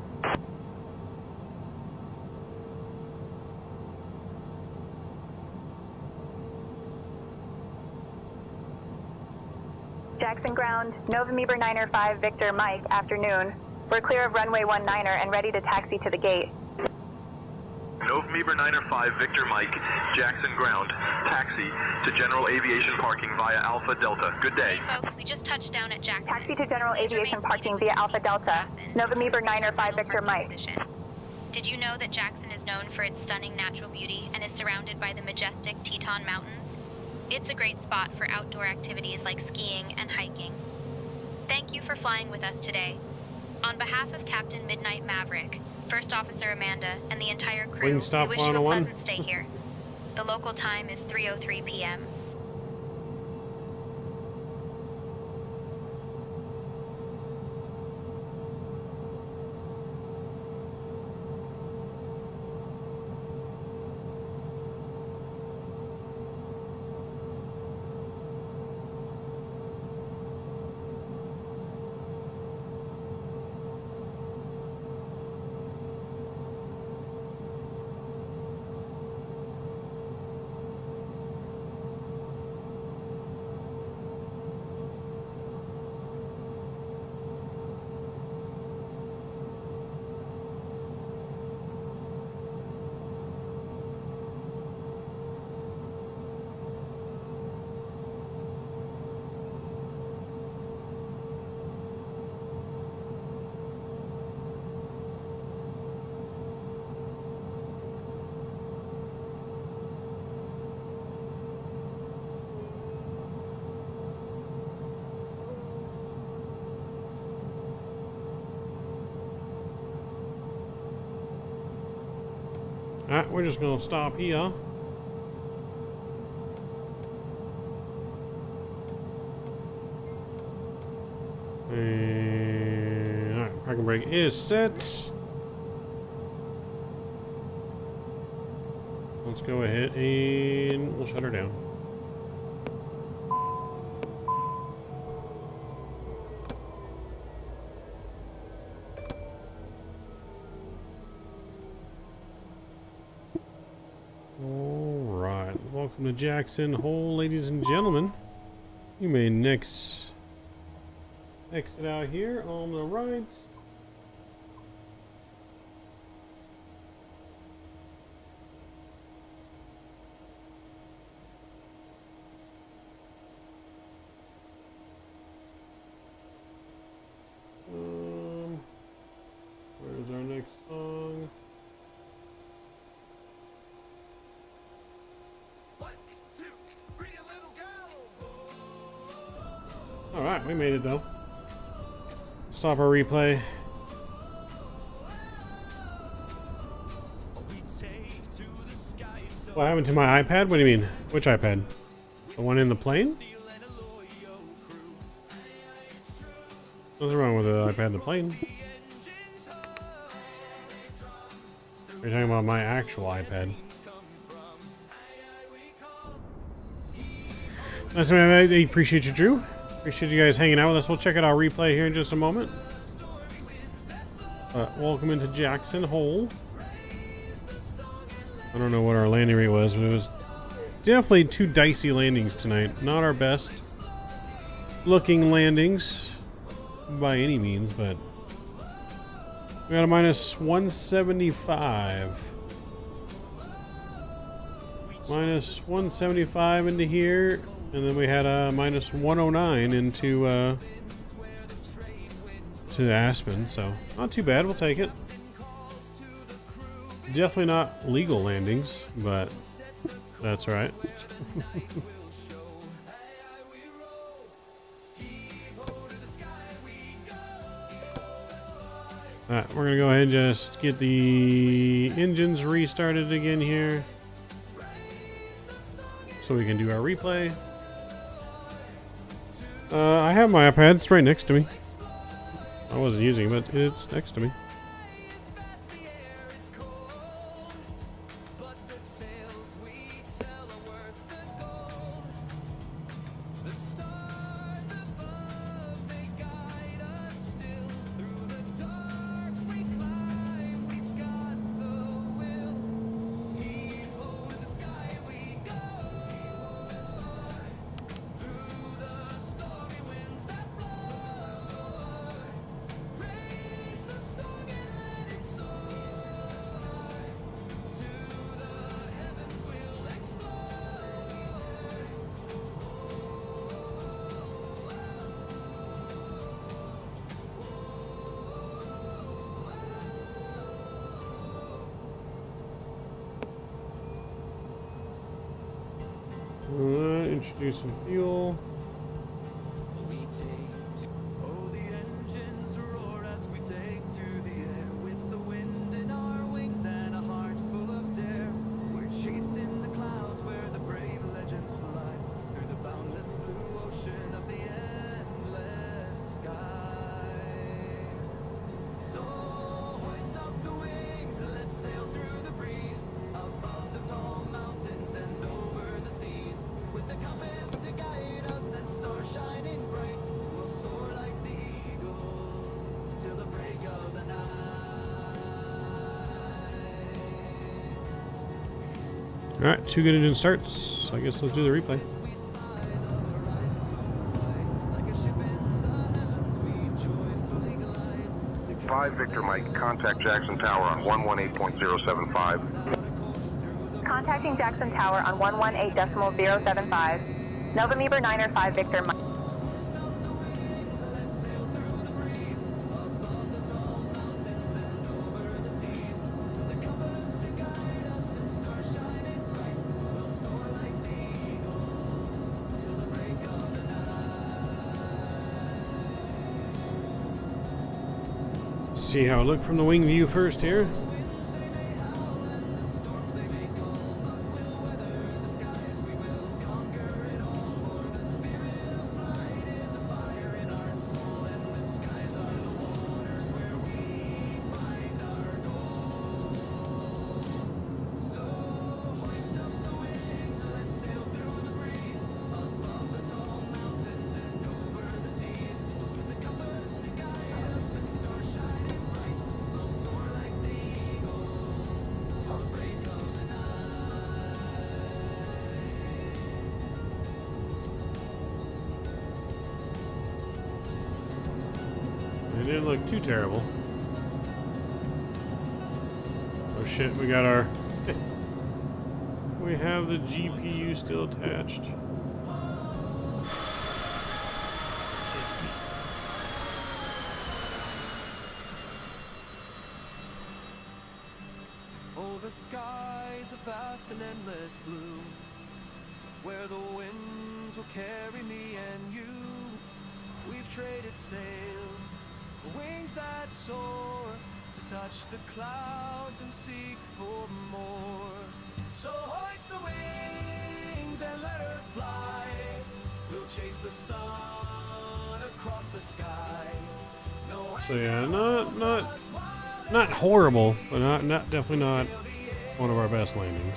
Jackson ground, November 9 or 5 Victor Mike, afternoon. We're clear of runway 19er and ready to taxi to the gate. November 9 or 5 Victor Mike, Jackson ground, taxi to General Aviation Parking via Alpha Delta. Good day. Hey folks, we just touched down at Jackson. Taxi to General Please Aviation remain Parking seated via with Alpha your seatbelts Delta. fastened November until 9 or 5 final Victor parking Mike. position. Did you know that Jackson is known for its stunning natural beauty and is surrounded by the majestic Teton Mountains? It's a great spot for outdoor activities like skiing and hiking. Thank you for flying with us today. On behalf of Captain Midnight Maverick, First Officer Amanda, and the entire crew, Wingstop we wish you a 101. pleasant stay here. The local time is 3:03 p.m. Alright, we're just gonna stop here. And alright, parking brake is set. Let's go ahead and we'll shut her down. Alright, welcome to Jackson Hole, ladies and gentlemen. You may next exit out here on the right. Where's our next song? Alright, we made it though. Stop our replay. What happened to my iPad? What do you mean? Which iPad? The one in the plane? Nothing wrong with the iPad in the plane. You're talking about my actual iPad. Nice, man. I appreciate you, Drew. Appreciate you guys hanging out with us. We'll check out our replay here in just a moment. Welcome into Jackson Hole. I don't know what our landing rate was, but it was definitely 2 dicey landings tonight. Not our best looking landings by any means, but we got a minus 175. Minus 175 into here. And then we had a minus 109 into to Aspen, so not too bad. We'll take it. Definitely not legal landings, but that's right. Alright, we're gonna go ahead and just get the engines restarted again here, so we can do our replay. I have my iPad, it's right next to me. I wasn't using it, but it's next to me. Introduce some fuel. Alright, 2 good engine starts. I guess let's do the replay. Victor Mike, contact Jackson Tower on 118.075. Contacting Jackson Tower on 118.075. November 9 5 Victor Mike. See how it looked from the wing view first here. It didn't look too terrible. Oh shit, we got our... we have the GPU still attached. 50. Oh, the skies are vast and endless blue, where the winds will carry me and you. We've traded sails for wings that soar, to touch the clouds and seek for more. So hoist the wings and let her fly. We'll chase the sun across the sky. No So yeah, not horrible, but not definitely not one of our best landings.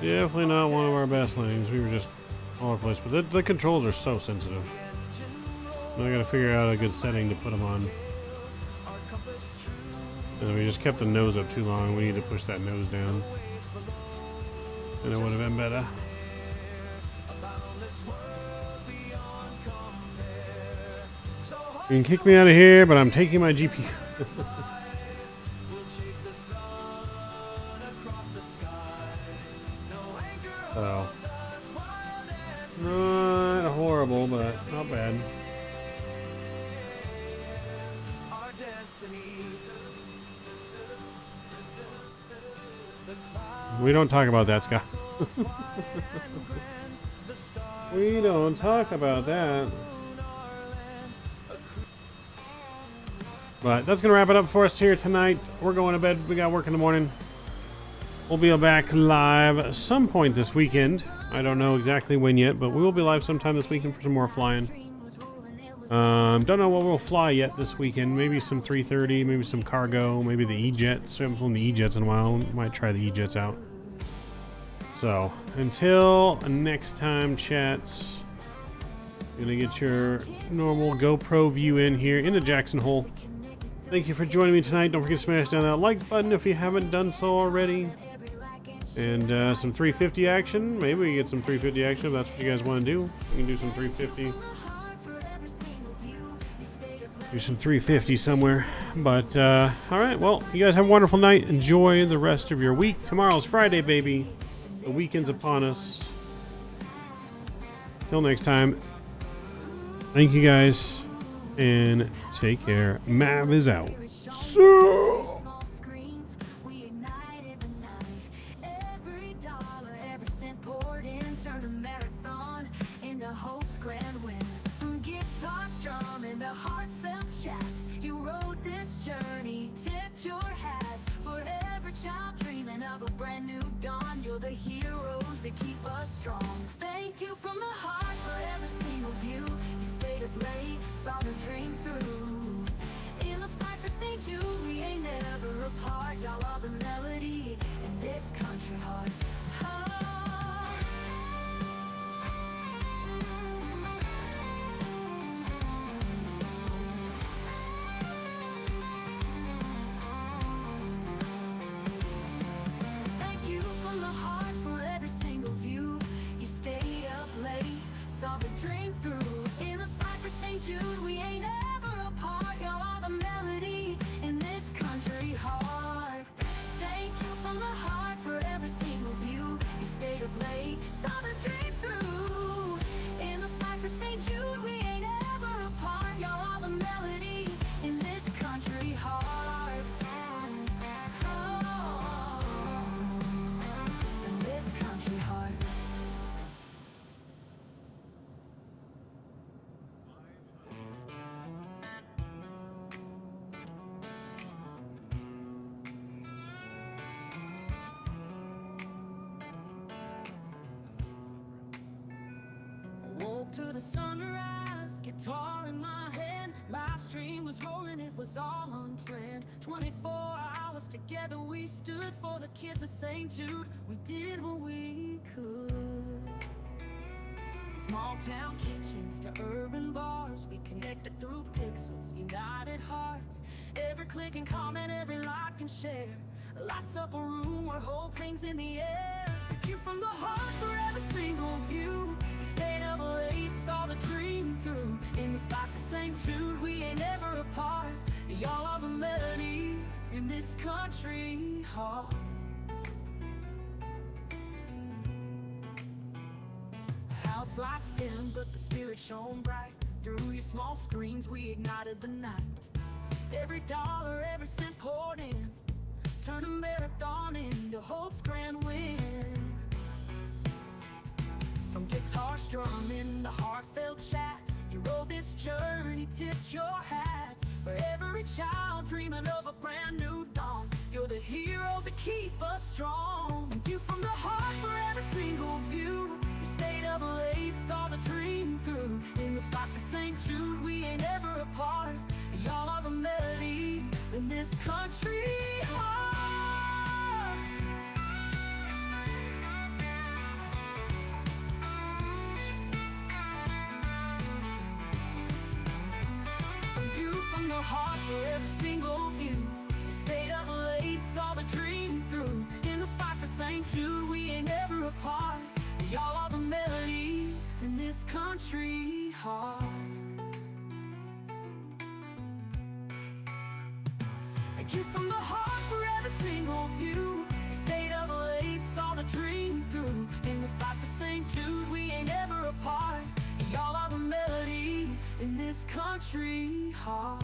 Definitely not one of our best landings. We were just all over the place, but the controls are so sensitive. Now I gotta figure out a good setting to put them on. And we just kept the nose up too long. We need to push that nose down, and it would have been better. You can kick me out of here, but I'm taking my GPU. So, not horrible, but not bad. We don't talk about that, Scott. We don't talk about that. But that's going to wrap it up for us here tonight. We're going to bed. We got work in the morning. We'll be back live at some point this weekend. I don't know exactly when yet, but we will be live sometime this weekend for some more flying. Don't know what we'll fly yet this weekend. Maybe some 330, maybe some cargo, maybe the E-Jets. We haven't flown the E-Jets in a while. Might try the E-Jets out. So, until next time, chats. Gonna get your normal GoPro view in here into Jackson Hole. Thank you for joining me tonight. Don't forget to smash down that like button if you haven't done so already. And some 350 action. Maybe we get some 350 action if that's what you guys want to do. We can do some 350. Do some 350 somewhere. But, alright, well, you guys have a wonderful night. Enjoy the rest of your week. Tomorrow's Friday, baby. The weekend's upon us. Till next time. Thank you guys. And take care. Mav is out. So the heroes that keep us strong. Thank you from the heart for every single view. You stayed up late, saw the dream through. In the fight for St. Jude, we ain't never apart. Y'all are the melody in this country heart. Jude, we ain't ever apart. Y'all are the melody in this country heart. Thank you from the heart for every single view. You stayed up late, saw the dream through. In the fight for St. Jude, we ain't ever apart. Y'all are the melody in this country heart. Oh, in this country heart. To the sunrise, guitar in my hand, live stream was rolling, it was all unplanned. 24 hours together we stood for the kids of St. Jude. We did what we could. From small town kitchens to urban bars, we connected through pixels, united hearts. Every click and comment, every like and share lights up a room where hope hangs in the air. Thank you from the heart for every single view. We stayed up late, saw the dream through. In the fight for St. Jude, we ain't Y'all are the melody in this country heart. House lights dim, but the spirit shone bright. Through your small screens, we ignited the night. Every dollar, every cent poured in, turned a marathon into hope's grand win. From guitar strumming to heartfelt chats, you rode this journey, tipped your hats. For every child dreaming of a brand new dawn, you're the heroes that keep us strong. Thank you from the heart for every single view. You stayed up late, saw the dream through. In the fight for St. Jude, we ain't ever apart. Y'all are the melody in this country heart. From the heart for every single view. You stayed up late, saw the dream through. In the fight for St. Jude, we ain't ever apart. Y'all are the melody in this country heart. Thank you from the heart for every single view. You stayed up late, saw the dream through. In the fight for St. Jude, we ain't ever apart. Y'all are the melody in this country heart.